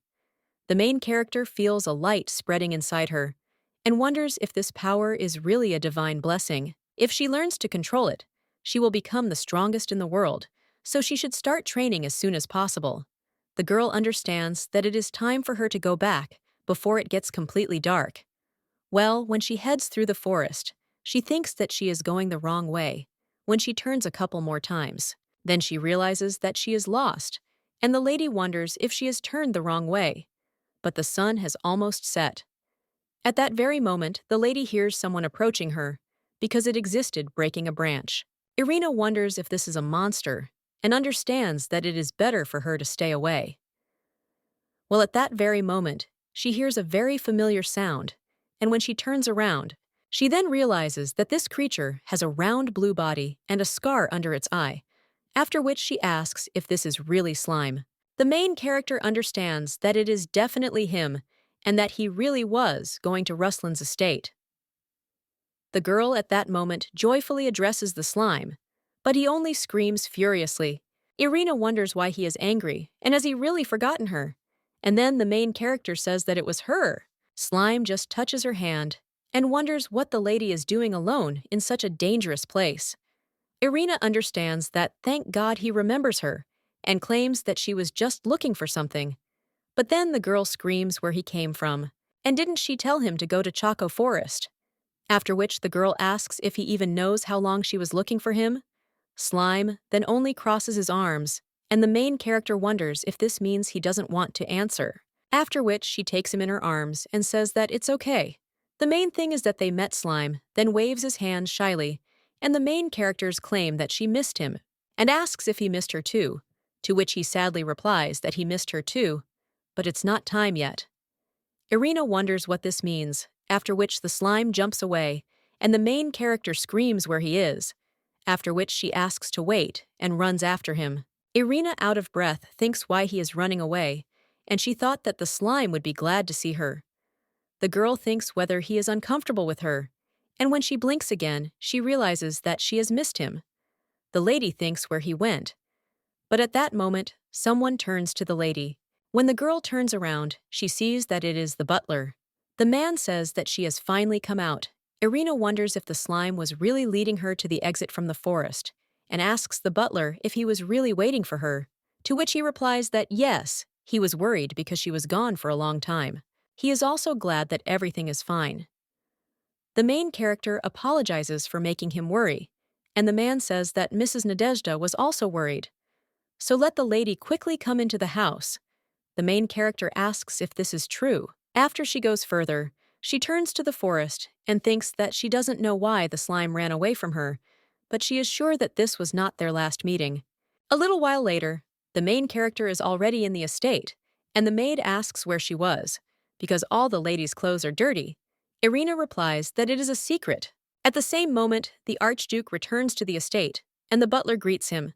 The main character feels a light spreading inside her and wonders if this power is really a divine blessing. If she learns to control it, she will become the strongest in the world, so she should start training as soon as possible. The girl understands that it is time for her to go back before it gets completely dark. Well, when she heads through the forest, she thinks that she is going the wrong way. When she turns a couple more times, then she realizes that she is lost, and the lady wonders if she has turned the wrong way. But the sun has almost set. At that very moment, the lady hears someone approaching her, because it existed breaking a branch. Irina wonders if this is a monster, and understands that it is better for her to stay away. Well, at that very moment, she hears a very familiar sound, and when she turns around, she then realizes that this creature has a round blue body and a scar under its eye, after which she asks if this is really slime. The main character understands that it is definitely him, and that he really was going to Ruslan's estate. The girl at that moment joyfully addresses the slime, but he only screams furiously. Irina wonders why he is angry, and has he really forgotten her? And then the main character says that it was her. Slime just touches her hand, and wonders what the lady is doing alone in such a dangerous place. Irina understands that thank God he remembers her, and claims that she was just looking for something. But then the girl screams where he came from, and didn't she tell him to go to Chaco Forest? After which the girl asks if he even knows how long she was looking for him. Slime then only crosses his arms, and the main character wonders if this means he doesn't want to answer. After which she takes him in her arms and says that it's okay. The main thing is that they met Slime, then waves his hand shyly, and the main characters claim that she missed him, and asks if he missed her too, to which he sadly replies that he missed her too, but it's not time yet. Irina wonders what this means, after which the slime jumps away, and the main character screams where he is, after which she asks to wait and runs after him. Irina, out of breath, thinks why he is running away, and she thought that the slime would be glad to see her. The girl thinks whether he is uncomfortable with her, and when she blinks again, she realizes that she has missed him. The lady thinks where he went, but at that moment, someone turns to the lady. When the girl turns around, she sees that it is the butler. The man says that she has finally come out. Irina wonders if the slime was really leading her to the exit from the forest, and asks the butler if he was really waiting for her, to which he replies that yes, he was worried because she was gone for a long time. He is also glad that everything is fine. The main character apologizes for making him worry, and the man says that Mrs. Nadezhda was also worried. So let the lady quickly come into the house. The main character asks if this is true. After she goes further, she turns to the forest and thinks that she doesn't know why the slime ran away from her, but she is sure that this was not their last meeting. A little while later, the main character is already in the estate, and the maid asks where she was, because all the lady's clothes are dirty. Irina replies that it is a secret. At the same moment, the Archduke returns to the estate, and the butler greets him.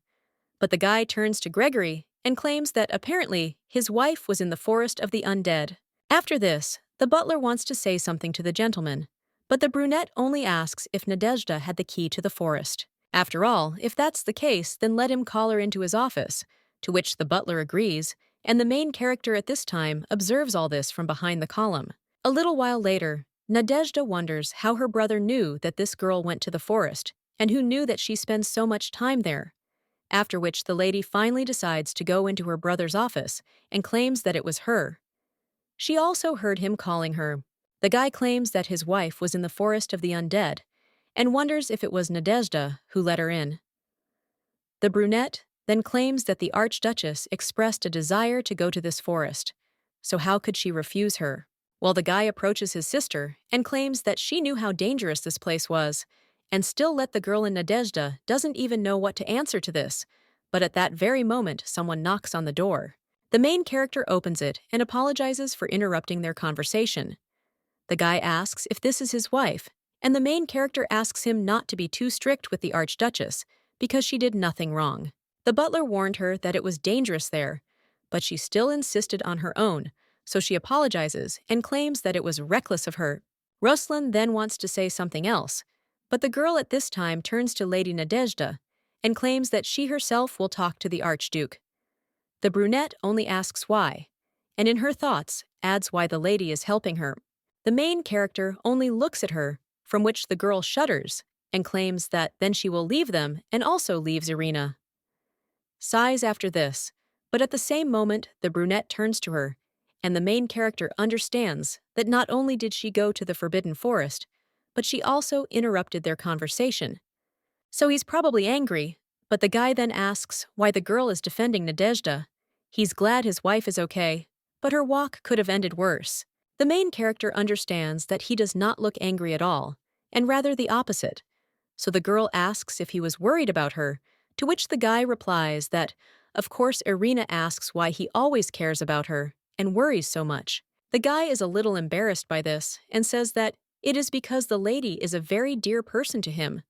But the guy turns to Gregory and claims that apparently his wife was in the forest of the undead. After this, The butler wants to say something to the gentleman, but the brunette only asks if Nadezhda had the key to the forest. After all, if that's the case, then let him call her into his office, to which the butler agrees, and the main character at this time observes all this from behind the column. A little while later, Nadezhda wonders how her brother knew that this girl went to the forest, and who knew that she spends so much time there. After which the lady finally decides to go into her brother's office and claims that it was her. She also heard him calling her. The guy claims that his wife was in the forest of the undead, and wonders if it was Nadezhda who let her in. The brunette then claims that the Archduchess expressed a desire to go to this forest, so how could she refuse her? While the guy approaches his sister and claims that she knew how dangerous this place was, and still let the girl in. Nadezhda doesn't even know what to answer to this, but at that very moment someone knocks on the door. The main character opens it and apologizes for interrupting their conversation. The guy asks if this is his wife, and the main character asks him not to be too strict with the Archduchess, because she did nothing wrong. The butler warned her that it was dangerous there, but she still insisted on her own, so she apologizes and claims that it was reckless of her. Ruslan then wants to say something else, but the girl at this time turns to Lady Nadezhda and claims that she herself will talk to the Archduke. The brunette only asks why, and in her thoughts adds why the lady is helping her. The main character only looks at her, from which the girl shudders and claims that then she will leave them and also leaves Irina. Sighs after this, but at the same moment the brunette turns to her, and the main character understands that not only did she go to the Forbidden Forest, but she also interrupted their conversation. So he's probably angry, but the guy then asks why the girl is defending Nadezhda. He's glad his wife is okay, but her walk could have ended worse. The main character understands that he does not look angry at all, and rather the opposite. So the girl asks if he was worried about her, to which the guy replies that, of course, Irina asks why he always cares about her and worries so much. The guy is a little embarrassed by this and says that it is because the lady is a very dear person to him.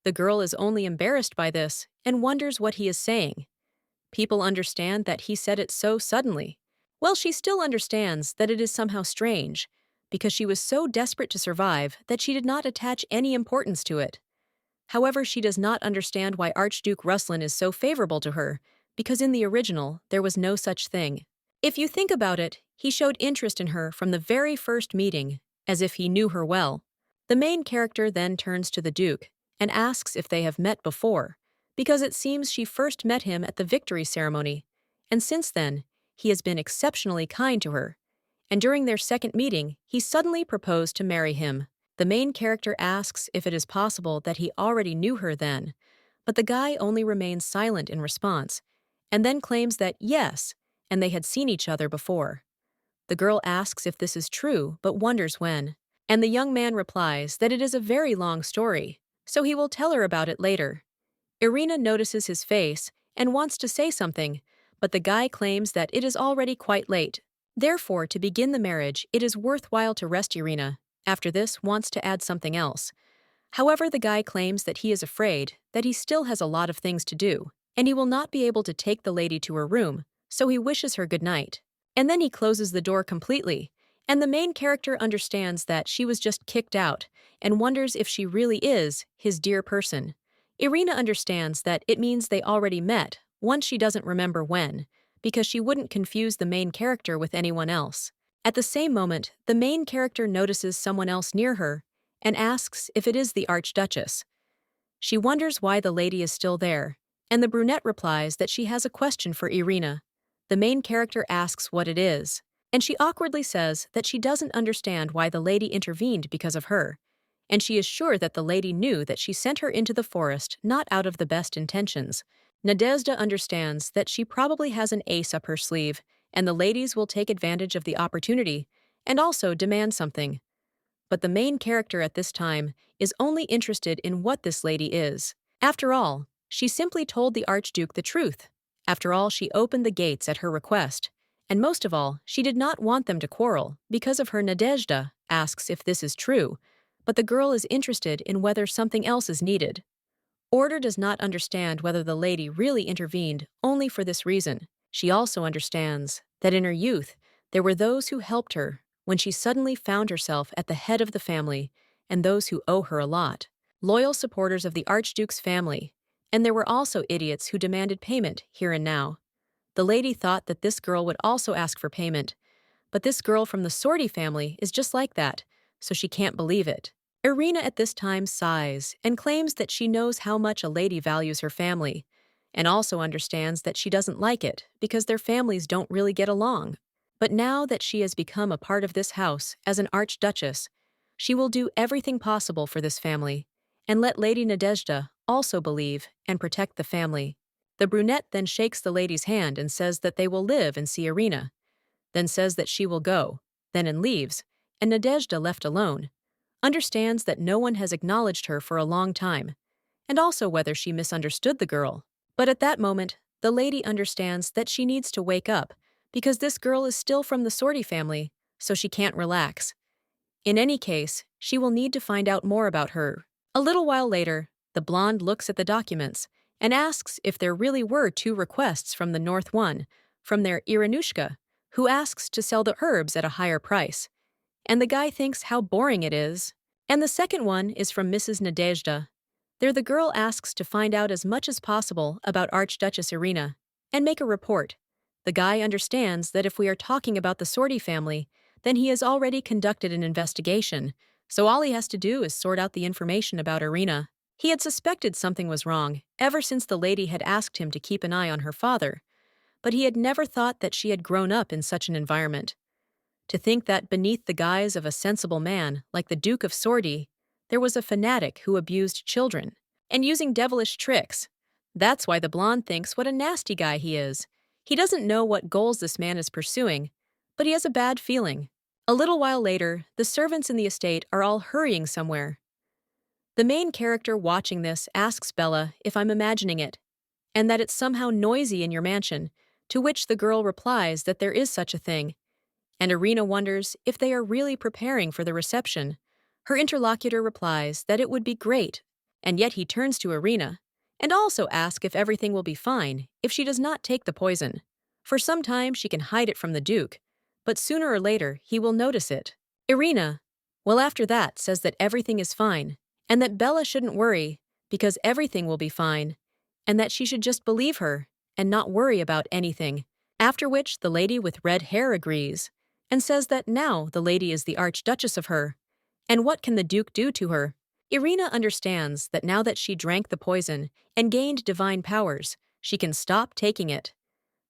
The girl is only embarrassed by this and wonders what he is saying. People understand that he said it so suddenly. Well, she still understands that it is somehow strange, because she was so desperate to survive that she did not attach any importance to it. However, she does not understand why Archduke Ruslan is so favorable to her, because in the original, there was no such thing. If you think about it, he showed interest in her from the very first meeting, as if he knew her well. The main character then turns to the Duke and asks if they have met before, because it seems she first met him at the victory ceremony, and since then, he has been exceptionally kind to her. And during their second meeting, he suddenly proposed to marry him. The main character asks if it is possible that he already knew her then, but the guy only remains silent in response, and then claims that yes, and they had seen each other before. The girl asks if this is true, but wonders when, and the young man replies that it is a very long story, so he will tell her about it later. Irina notices his face and wants to say something, but the guy claims that it is already quite late. Therefore, to begin the marriage, it is worthwhile to rest. Irina, after this, wants to add something else. However, the guy claims that he is afraid that he still has a lot of things to do, and he will not be able to take the lady to her room, so he wishes her good night. And then he closes the door completely, and the main character understands that she was just kicked out and wonders if she really is his dear person. Irina understands that it means they already met, once she doesn't remember when, because she wouldn't confuse the main character with anyone else. At the same moment, the main character notices someone else near her and asks if it is the Archduchess. She wonders why the lady is still there, and the brunette replies that she has a question for Irina. The main character asks what it is, and she awkwardly says that she doesn't understand why the lady intervened because of her, and she is sure that the lady knew that she sent her into the forest not out of the best intentions. Nadezhda understands that she probably has an ace up her sleeve, and the ladies will take advantage of the opportunity and also demand something. But the main character at this time is only interested in what this lady is. After all, she simply told the Archduke the truth. After all, she opened the gates at her request. And most of all, she did not want them to quarrel because of her. Nadezhda asks if this is true, but the girl is interested in whether something else is needed. Order does not understand whether the lady really intervened only for this reason. She also understands that in her youth, there were those who helped her when she suddenly found herself at the head of the family and those who owe her a lot. Loyal supporters of the Archduke's family, and there were also idiots who demanded payment here and now. The lady thought that this girl would also ask for payment, but this girl from the Sorty family is just like that, so she can't believe it. Irina at this time sighs and claims that she knows how much a lady values her family, and also understands that she doesn't like it because their families don't really get along. But now that she has become a part of this house as an archduchess, she will do everything possible for this family, and let Lady Nadezhda also believe and protect the family. The brunette then shakes the lady's hand and says that they will live and see Irina, then says that she will go, then and leaves, and Nadezhda, left alone, understands that no one has acknowledged her for a long time, and also whether she misunderstood the girl. But at that moment, the lady understands that she needs to wake up because this girl is still from the Sorty family, so she can't relax. In any case, she will need to find out more about her. A little while later, the blonde looks at the documents and asks if there really were two requests from the North, one from their Iranushka, who asks to sell the herbs at a higher price, and the guy thinks how boring it is. And the second one is from Mrs. Nadezhda. There the girl asks to find out as much as possible about Archduchess Irina and make a report. The guy understands that if we are talking about the Sorty family, then he has already conducted an investigation, so all he has to do is sort out the information about Irina. He had suspected something was wrong ever since the lady had asked him to keep an eye on her father, but he had never thought that she had grown up in such an environment. To think that beneath the guise of a sensible man like the Duke of Sorty, there was a fanatic who abused children and using devilish tricks. That's why the blonde thinks what a nasty guy he is. He doesn't know what goals this man is pursuing, but he has a bad feeling. A little while later, the servants in the estate are all hurrying somewhere. The main character watching this asks Bella if I'm imagining it, and that it's somehow noisy in your mansion, to which the girl replies that there is such a thing, and Irina wonders if they are really preparing for the reception. Her interlocutor replies that it would be great, and yet he turns to Irina and also asks if everything will be fine if she does not take the poison. For some time she can hide it from the Duke, but sooner or later he will notice it. Irina, well after that, says that everything is fine, and that Bella shouldn't worry because everything will be fine, and that she should just believe her and not worry about anything. After which the lady with red hair agrees and says that now the lady is the Archduchess of her, and what can the Duke do to her? Irina understands that now that she drank the poison and gained divine powers, she can stop taking it.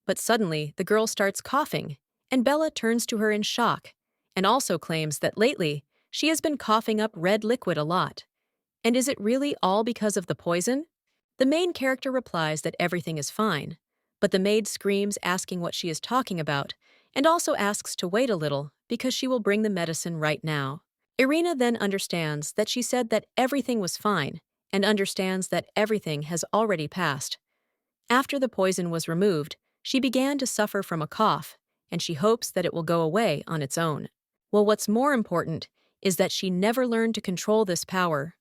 But suddenly the girl starts coughing, and Bella turns to her in shock, and also claims that lately she has been coughing up red liquid a lot. And is it really all because of the poison? The main character replies that everything is fine, but the maid screams asking what she is talking about, and also asks to wait a little because she will bring the medicine right now. Irina then understands that she said that everything was fine, and understands that everything has already passed. After the poison was removed, she began to suffer from a cough, and she hopes that it will go away on its own. Well, what's more important is that she never learned to control this power.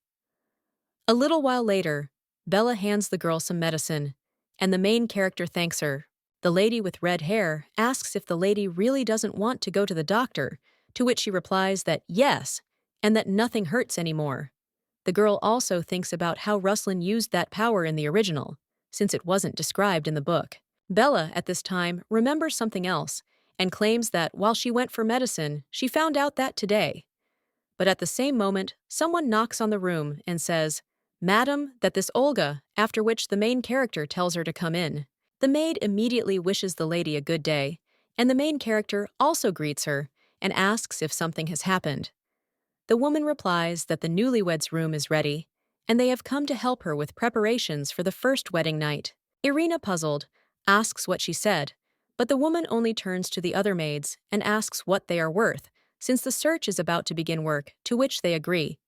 A little while later, Bella hands the girl some medicine, and the main character thanks her. The lady with red hair asks if the lady really doesn't want to go to the doctor, to which she replies that yes, and that nothing hurts anymore. The girl also thinks about how Ruslan used that power in the original, since it wasn't described in the book. Bella, at this time, remembers something else, and claims that while she went for medicine, she found out that today. But at the same moment, someone knocks on the room and says, "Madam, that this Olga," after which the main character tells her to come in. The maid immediately wishes the lady a good day, and the main character also greets her and asks if something has happened. The woman replies that the newlyweds' room is ready, and they have come to help her with preparations for the first wedding night. Irina, puzzled, asks what she said, but the woman only turns to the other maids and asks what they are worth, since the search is about to begin work, to which they agree.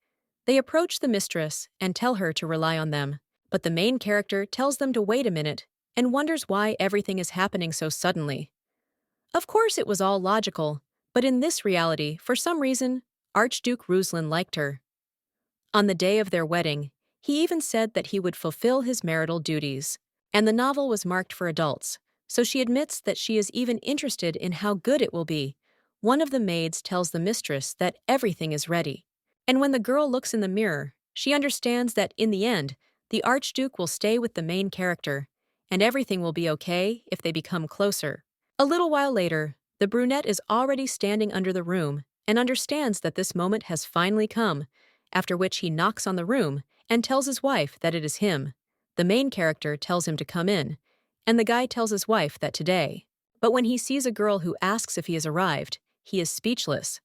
They approach the mistress and tell her to rely on them, but the main character tells them to wait a minute and wonders why everything is happening so suddenly. Of course it was all logical, but in this reality, for some reason, Archduke Ruslan liked her. On the day of their wedding, he even said that he would fulfill his marital duties, and the novel was marked for adults, so she admits that she is even interested in how good it will be, one of the maids tells the mistress that everything is ready. And when the girl looks in the mirror, she understands that in the end, the Archduke will stay with the main character, and everything will be okay if they become closer. A little while later, the brunette is already standing under the room and understands that this moment has finally come, after which he knocks on the room and tells his wife that it is him. The main character tells him to come in, and the guy tells his wife that today. But when he sees a girl who asks if he has arrived, he is speechless.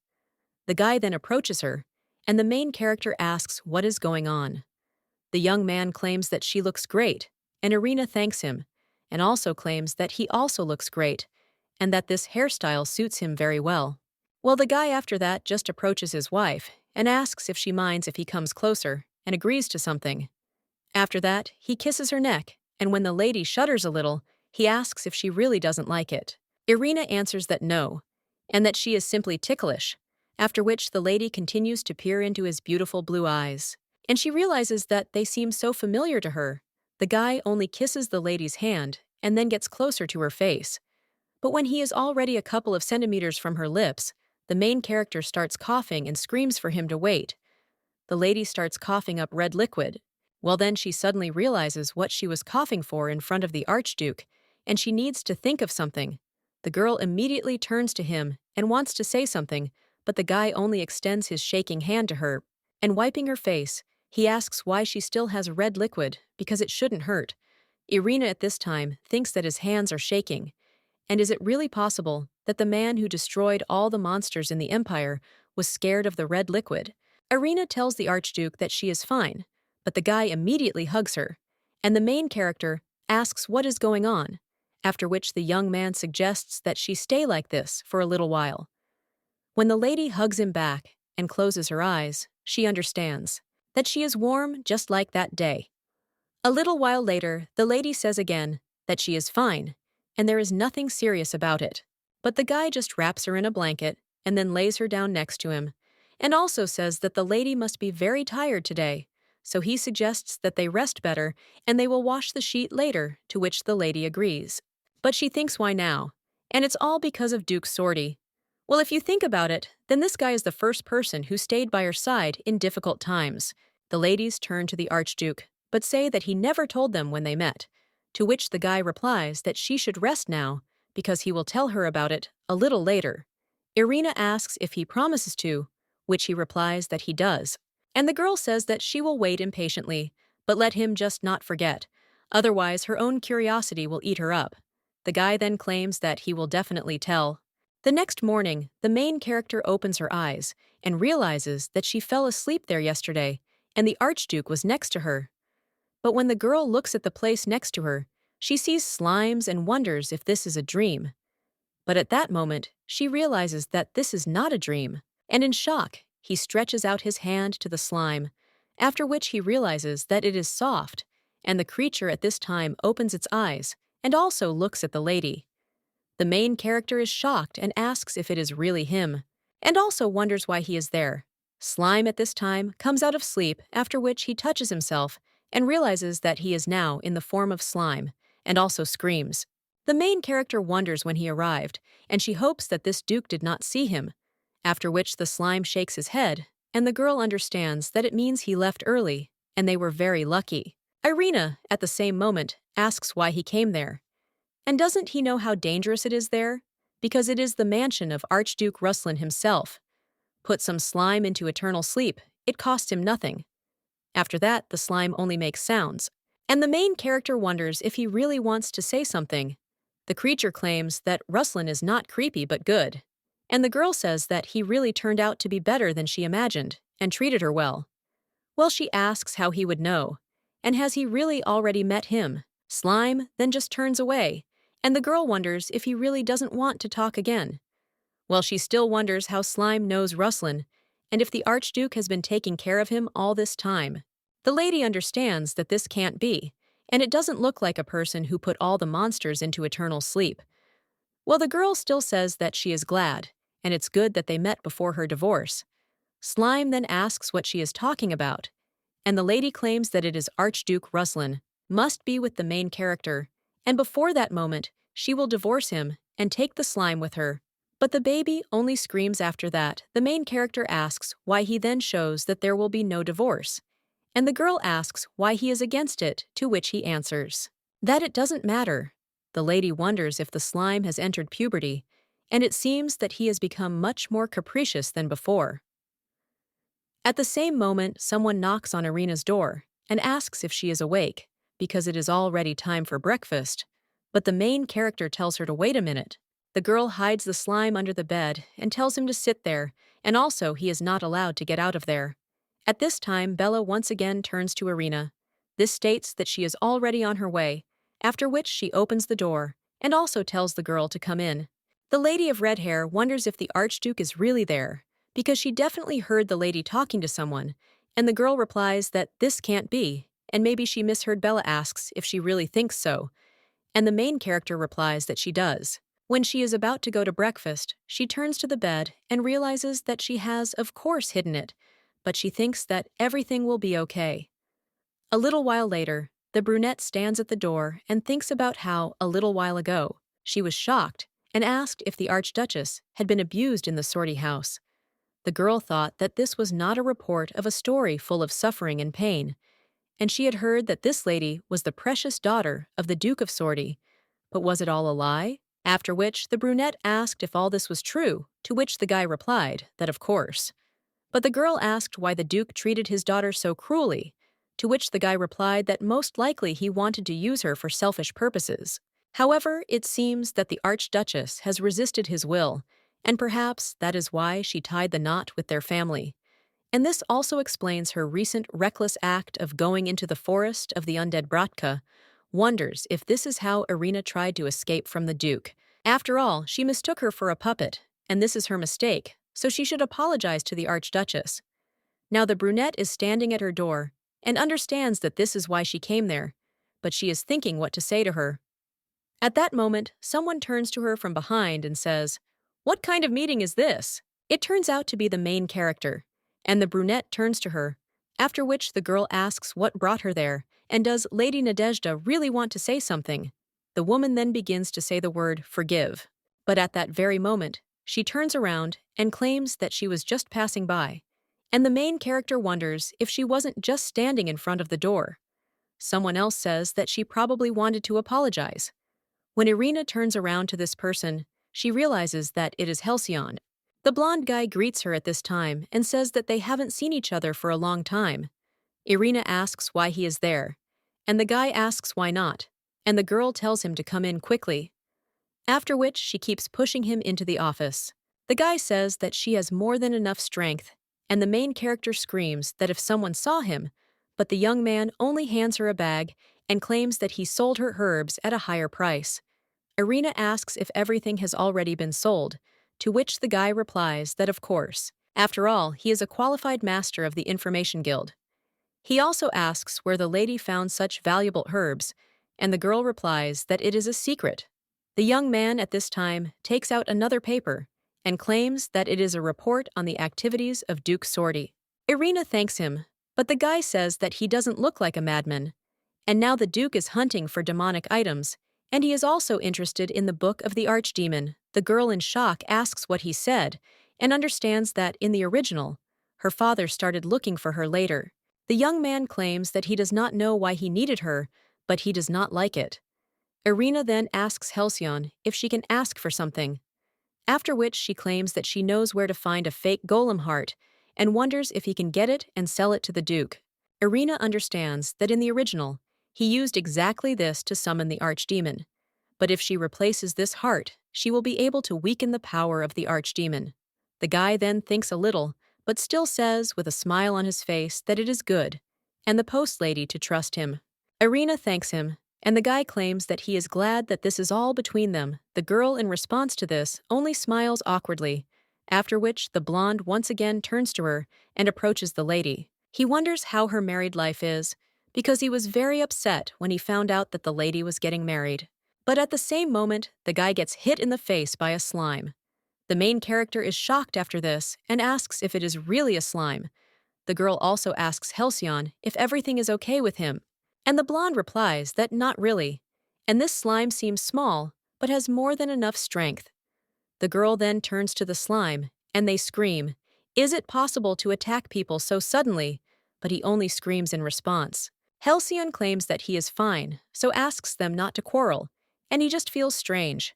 The guy then approaches her, and the main character asks what is going on. The young man claims that she looks great, and Irina thanks him, and also claims that he also looks great, and that this hairstyle suits him very well. Well, the guy after that just approaches his wife and asks if she minds if he comes closer, and agrees to something. After that, he kisses her neck, and when the lady shudders a little, he asks if she really doesn't like it. Irina answers that no, and that she is simply ticklish, after which the lady continues to peer into his beautiful blue eyes. And she realizes that they seem so familiar to her. The guy only kisses the lady's hand and then gets closer to her face. But when he is already a couple of centimeters from her lips, the main character starts coughing and screams for him to wait. The lady starts coughing up red liquid. Well, then she suddenly realizes what she was coughing for in front of the Archduke, and she needs to think of something. The girl immediately turns to him and wants to say something, but the guy only extends his shaking hand to her, and wiping her face, he asks why she still has red liquid, because it shouldn't hurt. Irina at this time thinks that his hands are shaking. And is it really possible that the man who destroyed all the monsters in the Empire was scared of the red liquid? Irina tells the Archduke that she is fine, but the guy immediately hugs her, and the main character asks what is going on, after which the young man suggests that she stay like this for a little while. When the lady hugs him back and closes her eyes, she understands that she is warm just like that day. A little while later, the lady says again that she is fine, and there is nothing serious about it. But the guy just wraps her in a blanket and then lays her down next to him, and also says that the lady must be very tired today, so he suggests that they rest better and they will wash the sheet later, to which the lady agrees. But she thinks why now? And it's all because of Duke's sortie. Well, if you think about it, then this guy is the first person who stayed by her side in difficult times. The ladies turn to the Archduke, but say that he never told them when they met, to which the guy replies that she should rest now because he will tell her about it a little later. Irina asks if he promises to, which he replies that he does. And the girl says that she will wait impatiently, but let him just not forget, otherwise her own curiosity will eat her up. The guy then claims that he will definitely tell. The next morning, the main character opens her eyes and realizes that she fell asleep there yesterday, and the Archduke was next to her. But when the girl looks at the place next to her, she sees slimes and wonders if this is a dream. But at that moment, she realizes that this is not a dream, and in shock, he stretches out his hand to the slime, after which he realizes that it is soft, and the creature at this time opens its eyes and also looks at the lady. The main character is shocked and asks if it is really him, and also wonders why he is there. Slime at this time comes out of sleep, after which he touches himself and realizes that he is now in the form of slime, and also screams. The main character wonders when he arrived, and she hopes that this Duke did not see him, after which the slime shakes his head, and the girl understands that it means he left early, and they were very lucky. Irina, at the same moment, asks why he came there. And doesn't he know how dangerous it is there? Because it is the mansion of Archduke Ruslan himself. Put some slime into eternal sleep, it costs him nothing. After that, the slime only makes sounds, and the main character wonders if he really wants to say something. The creature claims that Ruslan is not creepy but good, and the girl says that he really turned out to be better than she imagined and treated her well. Well, she asks how he would know, and has he really already met him? Slime then just turns away, and the girl wonders if he really doesn't want to talk again. Well, she still wonders how Slime knows Ruslan, and if the Archduke has been taking care of him all this time. The lady understands that this can't be, and it doesn't look like a person who put all the monsters into eternal sleep. Well, the girl still says that she is glad, and it's good that they met before her divorce. Slime then asks what she is talking about, and the lady claims that it is Archduke Ruslan, must be with the main character, and before that moment, she will divorce him and take the slime with her. But the baby only screams after that. The main character asks why he then shows that there will be no divorce. And the girl asks why he is against it, to which he answers that it doesn't matter. The lady wonders if the slime has entered puberty, and it seems that he has become much more capricious than before. At the same moment, someone knocks on Irina's door and asks if she is awake, because it is already time for breakfast. But the main character tells her to wait a minute. The girl hides the slime under the bed and tells him to sit there, and also he is not allowed to get out of there. At this time, Bella once again turns to Irina. This states that she is already on her way, after which she opens the door and also tells the girl to come in. The lady of red hair wonders if the Archduke is really there, because she definitely heard the lady talking to someone, and the girl replies that this can't be, and maybe she misheard. Bella asks if she really thinks so, and the main character replies that she does. When she is about to go to breakfast, she turns to the bed and realizes that she has, of course, hidden it, but she thinks that everything will be okay. A little while later, the brunette stands at the door and thinks about how, a little while ago, she was shocked and asked if the Archduchess had been abused in the sortie house. The girl thought that this was not a report of a story full of suffering and pain, and she had heard that this lady was the precious daughter of the Duke of Sortie. But was it all a lie? After which, the brunette asked if all this was true, to which the guy replied that of course. But the girl asked why the Duke treated his daughter so cruelly, to which the guy replied that most likely he wanted to use her for selfish purposes. However, it seems that the Archduchess has resisted his will, and perhaps that is why she tied the knot with their family. And this also explains her recent reckless act of going into the forest of the undead Bratka. Wonders if this is how Irina tried to escape from the Duke. After all, she mistook her for a puppet, and this is her mistake, so she should apologize to the Archduchess. Now the brunette is standing at her door and understands that this is why she came there, but she is thinking what to say to her. At that moment, someone turns to her from behind and says, "What kind of meeting is this?" It turns out to be the main character, and the brunette turns to her, after which the girl asks what brought her there, and does Lady Nadezhda really want to say something? The woman then begins to say the word forgive. But at that very moment, she turns around and claims that she was just passing by, and the main character wonders if she wasn't just standing in front of the door. Someone else says that she probably wanted to apologize. When Irina turns around to this person, she realizes that it is Halcyon. The blonde guy greets her at this time and says that they haven't seen each other for a long time. Irina asks why he is there, and the guy asks why not, and the girl tells him to come in quickly. After which, she keeps pushing him into the office. The guy says that she has more than enough strength, and the main character screams that if someone saw him, but the young man only hands her a bag and claims that he sold her herbs at a higher price. Irina asks if everything has already been sold, to which the guy replies that of course. After all, he is a qualified master of the Information Guild. He also asks where the lady found such valuable herbs, and the girl replies that it is a secret. The young man at this time takes out another paper and claims that it is a report on the activities of Duke Sortie. Irina thanks him, but the guy says that he doesn't look like a madman, and now the Duke is hunting for demonic items, and he is also interested in the Book of the Archdemon. The girl in shock asks what he said, and understands that in the original, her father started looking for her later. The young man claims that he does not know why he needed her, but he does not like it. Irina then asks Halcyon if she can ask for something, after which she claims that she knows where to find a fake golem heart and wonders if he can get it and sell it to the Duke. Irina understands that in the original, he used exactly this to summon the archdemon, but if she replaces this heart, she will be able to weaken the power of the archdemon. The guy then thinks a little, but still says with a smile on his face that it is good, and the post lady to trust him. Irina thanks him, and the guy claims that he is glad that this is all between them. The girl, in response to this, only smiles awkwardly, after which the blonde once again turns to her and approaches the lady. He wonders how her married life is, because he was very upset when he found out that the lady was getting married. But at the same moment, the guy gets hit in the face by a slime. The main character is shocked after this and asks if it is really a slime. The girl also asks Halcyon if everything is okay with him, and the blonde replies that not really, and this slime seems small, but has more than enough strength. The girl then turns to the slime, and they scream, "Is it possible to attack people so suddenly?" But he only screams in response. Halcyon claims that he is fine, so asks them not to quarrel, and he just feels strange.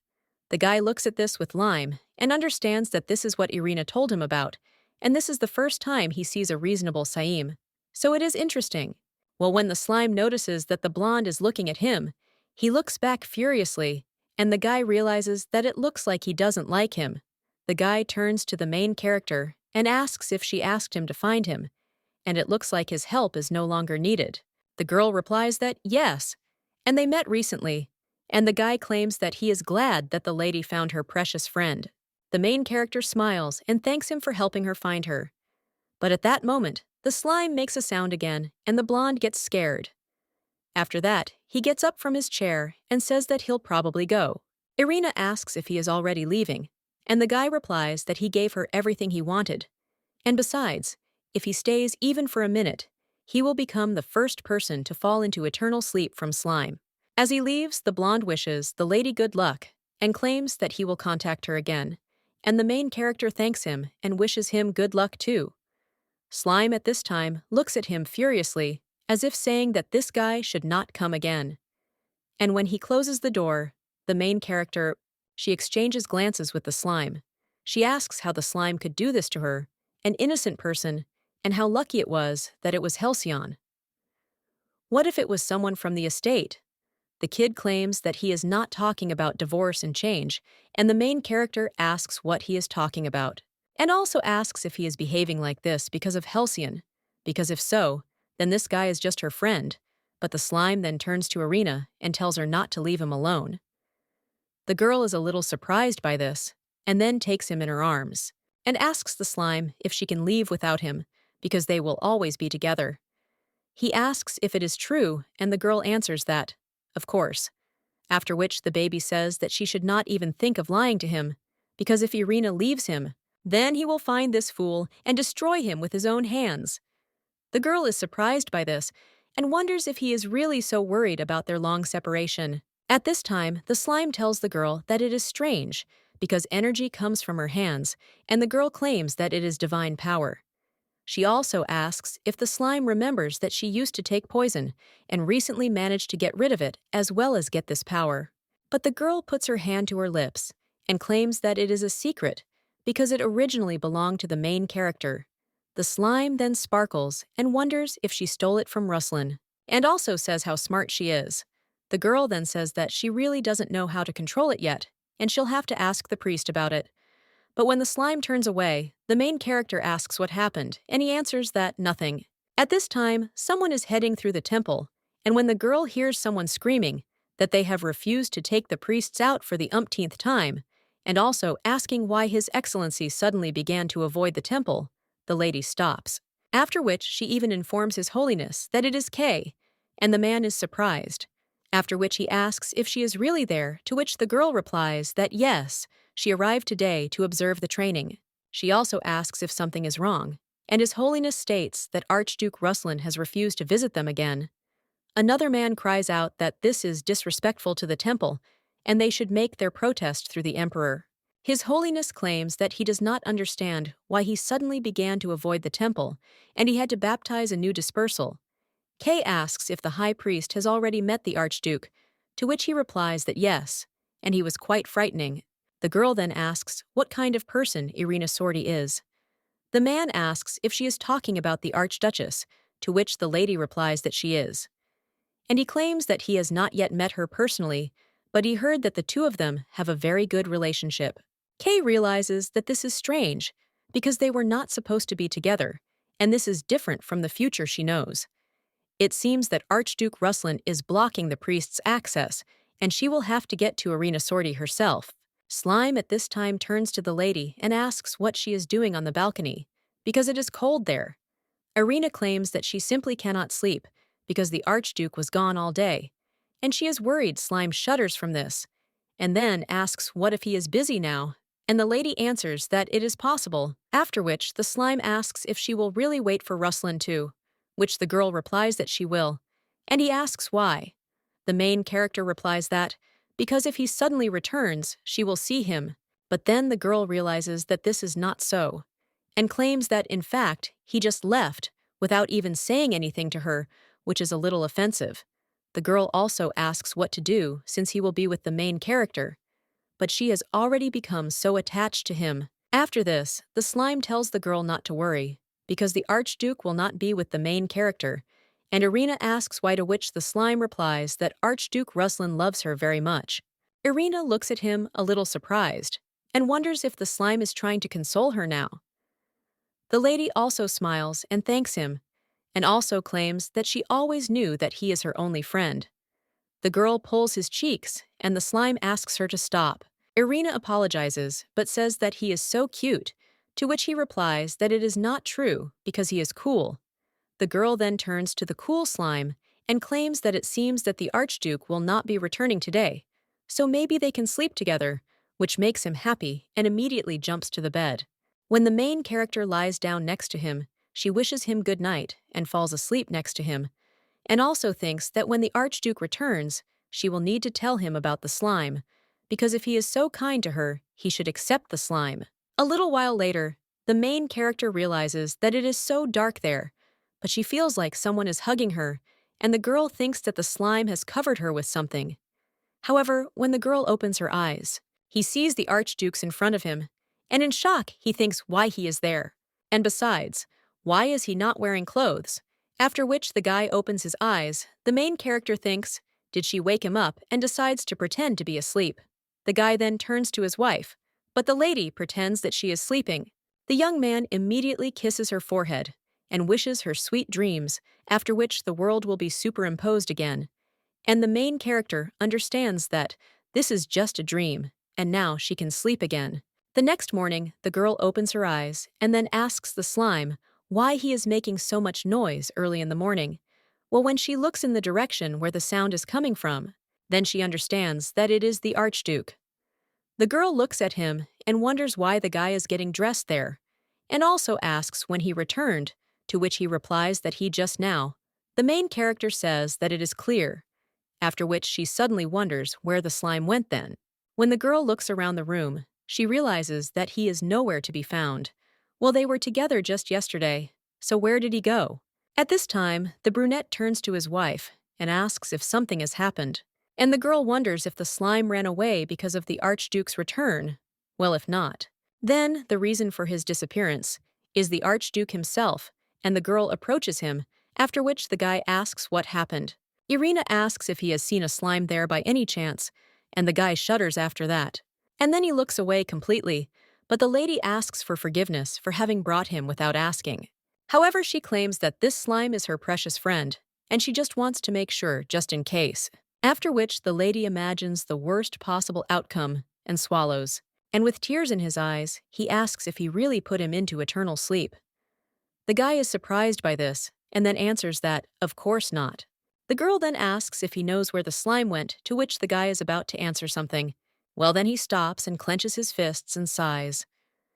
The guy looks at this with Lime and understands that this is what Irina told him about, and this is the first time he sees a reasonable Saim. So it is interesting. Well, when the slime notices that the blonde is looking at him, he looks back furiously, and the guy realizes that it looks like he doesn't like him. The guy turns to the main character and asks if she asked him to find him, and it looks like his help is no longer needed. The girl replies that yes, and they met recently, and the guy claims that he is glad that the lady found her precious friend. The main character smiles and thanks him for helping her find her. But at that moment, the slime makes a sound again, and the blonde gets scared. After that, he gets up from his chair and says that he'll probably go. Irina asks if he is already leaving, and the guy replies that he gave her everything he wanted. And besides, if he stays even for a minute, he will become the first person to fall into eternal sleep from slime. As he leaves, the blonde wishes the lady good luck and claims that he will contact her again, and the main character thanks him and wishes him good luck too. Slime at this time looks at him furiously, as if saying that this guy should not come again. And when he closes the door, the main character, she exchanges glances with the slime. She asks how the slime could do this to her, an innocent person, and how lucky it was that it was Halcyon. What if it was someone from the estate? The kid claims that he is not talking about divorce and change, and the main character asks what he is talking about, and also asks if he is behaving like this because of Halcyon, because if so, then this guy is just her friend, but the slime then turns to Irina and tells her not to leave him alone. The girl is a little surprised by this, and then takes him in her arms, and asks the slime if she can leave without him, because they will always be together. He asks if it is true, and the girl answers that, of course, after which the baby says that she should not even think of lying to him, because if Irina leaves him, then he will find this fool and destroy him with his own hands. The girl is surprised by this and wonders if he is really so worried about their long separation. At this time, the slime tells the girl that it is strange, because energy comes from her hands, and the girl claims that it is divine power. She also asks if the slime remembers that she used to take poison and recently managed to get rid of it as well as get this power. But the girl puts her hand to her lips and claims that it is a secret because it originally belonged to the main character. The slime then sparkles and wonders if she stole it from Ruslan, and also says how smart she is. The girl then says that she really doesn't know how to control it yet, and she'll have to ask the priest about it. But when the slime turns away, the main character asks what happened, and he answers that nothing. At this time, someone is heading through the temple, and when the girl hears someone screaming that they have refused to take the priests out for the umpteenth time, and also asking why His Excellency suddenly began to avoid the temple, the lady stops. After which she even informs His Holiness that it is Kay, and the man is surprised. After which he asks if she is really there, to which the girl replies that yes, she arrived today to observe the training. She also asks if something is wrong, and His Holiness states that Archduke Ruslan has refused to visit them again. Another man cries out that this is disrespectful to the temple, and they should make their protest through the emperor. His Holiness claims that he does not understand why he suddenly began to avoid the temple, and he had to baptize a new dispersal. Kay asks if the high priest has already met the Archduke, to which he replies that yes, and he was quite frightening. The girl then asks what kind of person Irina Sordi is. The man asks if she is talking about the Archduchess, to which the lady replies that she is. And he claims that he has not yet met her personally, but he heard that the two of them have a very good relationship. Kay realizes that this is strange, because they were not supposed to be together, and this is different from the future she knows. It seems that Archduke Ruslan is blocking the priest's access, and she will have to get to Irina Sordi herself. Slime at this time turns to the lady and asks what she is doing on the balcony, because it is cold there. Irina claims that she simply cannot sleep, because the Archduke was gone all day, and she is worried. Slime shudders from this, and then asks what if he is busy now, and the lady answers that it is possible, after which the slime asks if she will really wait for Ruslan too, which the girl replies that she will, and he asks why. The main character replies that, because if he suddenly returns, she will see him, But then the girl realizes that this is not so, and claims that, in fact, he just left without even saying anything to her, which is a little offensive. The girl also asks what to do since he will be with the main character, but she has already become so attached to him. After this, the slime tells the girl not to worry, because the Archduke will not be with the main character, and Irina asks why, to which the slime replies that Archduke Ruslan loves her very much. Irina looks at him a little surprised, and wonders if the slime is trying to console her now. The lady also smiles and thanks him, and also claims that she always knew that he is her only friend. The girl pulls his cheeks, and the slime asks her to stop. Irina apologizes, but says that he is so cute, to which he replies that it is not true because he is cool. The girl then turns to the cool slime and claims that it seems that the Archduke will not be returning today, so maybe they can sleep together, which makes him happy and immediately jumps to the bed. When the main character lies down next to him, she wishes him good night and falls asleep next to him, and also thinks that when the Archduke returns, she will need to tell him about the slime, because if he is so kind to her, he should accept the slime. A little while later, the main character realizes that it is so dark there, but she feels like someone is hugging her, and the girl thinks that the slime has covered her with something. However, when the girl opens her eyes, he sees the Archduke's in front of him, and in shock he thinks why he is there. And besides, why is he not wearing clothes? After which the guy opens his eyes, the main character thinks, did she wake him up, and decides to pretend to be asleep. The guy then turns to his wife, but the lady pretends that she is sleeping. The young man immediately kisses her forehead and wishes her sweet dreams, after which the world will be superimposed again. And the main character understands that this is just a dream, and now she can sleep again. The next morning, the girl opens her eyes and then asks the slime why he is making so much noise early in the morning. Well, when she looks in the direction where the sound is coming from, then she understands that it is the Archduke. The girl looks at him and wonders why the guy is getting dressed there, and also asks when he returned, to which he replies that he just now. The main character says that it is clear, after which she suddenly wonders where the slime went then. When the girl looks around the room, she realizes that he is nowhere to be found. Well, they were together just yesterday, so where did he go? At this time, the brunette turns to his wife and asks if something has happened, and the girl wonders if the slime ran away because of the Archduke's return. Well, if not, then the reason for his disappearance is the Archduke himself, and the girl approaches him, after which the guy asks what happened. Irina asks if he has seen a slime there by any chance, and the guy shudders after that. And then he looks away completely, but the lady asks for forgiveness for having brought him without asking. However, she claims that this slime is her precious friend, and she just wants to make sure, just in case. After which the lady imagines the worst possible outcome and swallows, and with tears in his eyes, he asks if he really put him into eternal sleep. The guy is surprised by this, and then answers that, of course not. The girl then asks if he knows where the slime went, to which the guy is about to answer something. Well, then he stops and clenches his fists and sighs.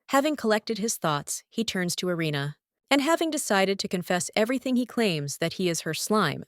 Having collected his thoughts, he turns to Irina, and having decided to confess everything, he claims that he is her slime.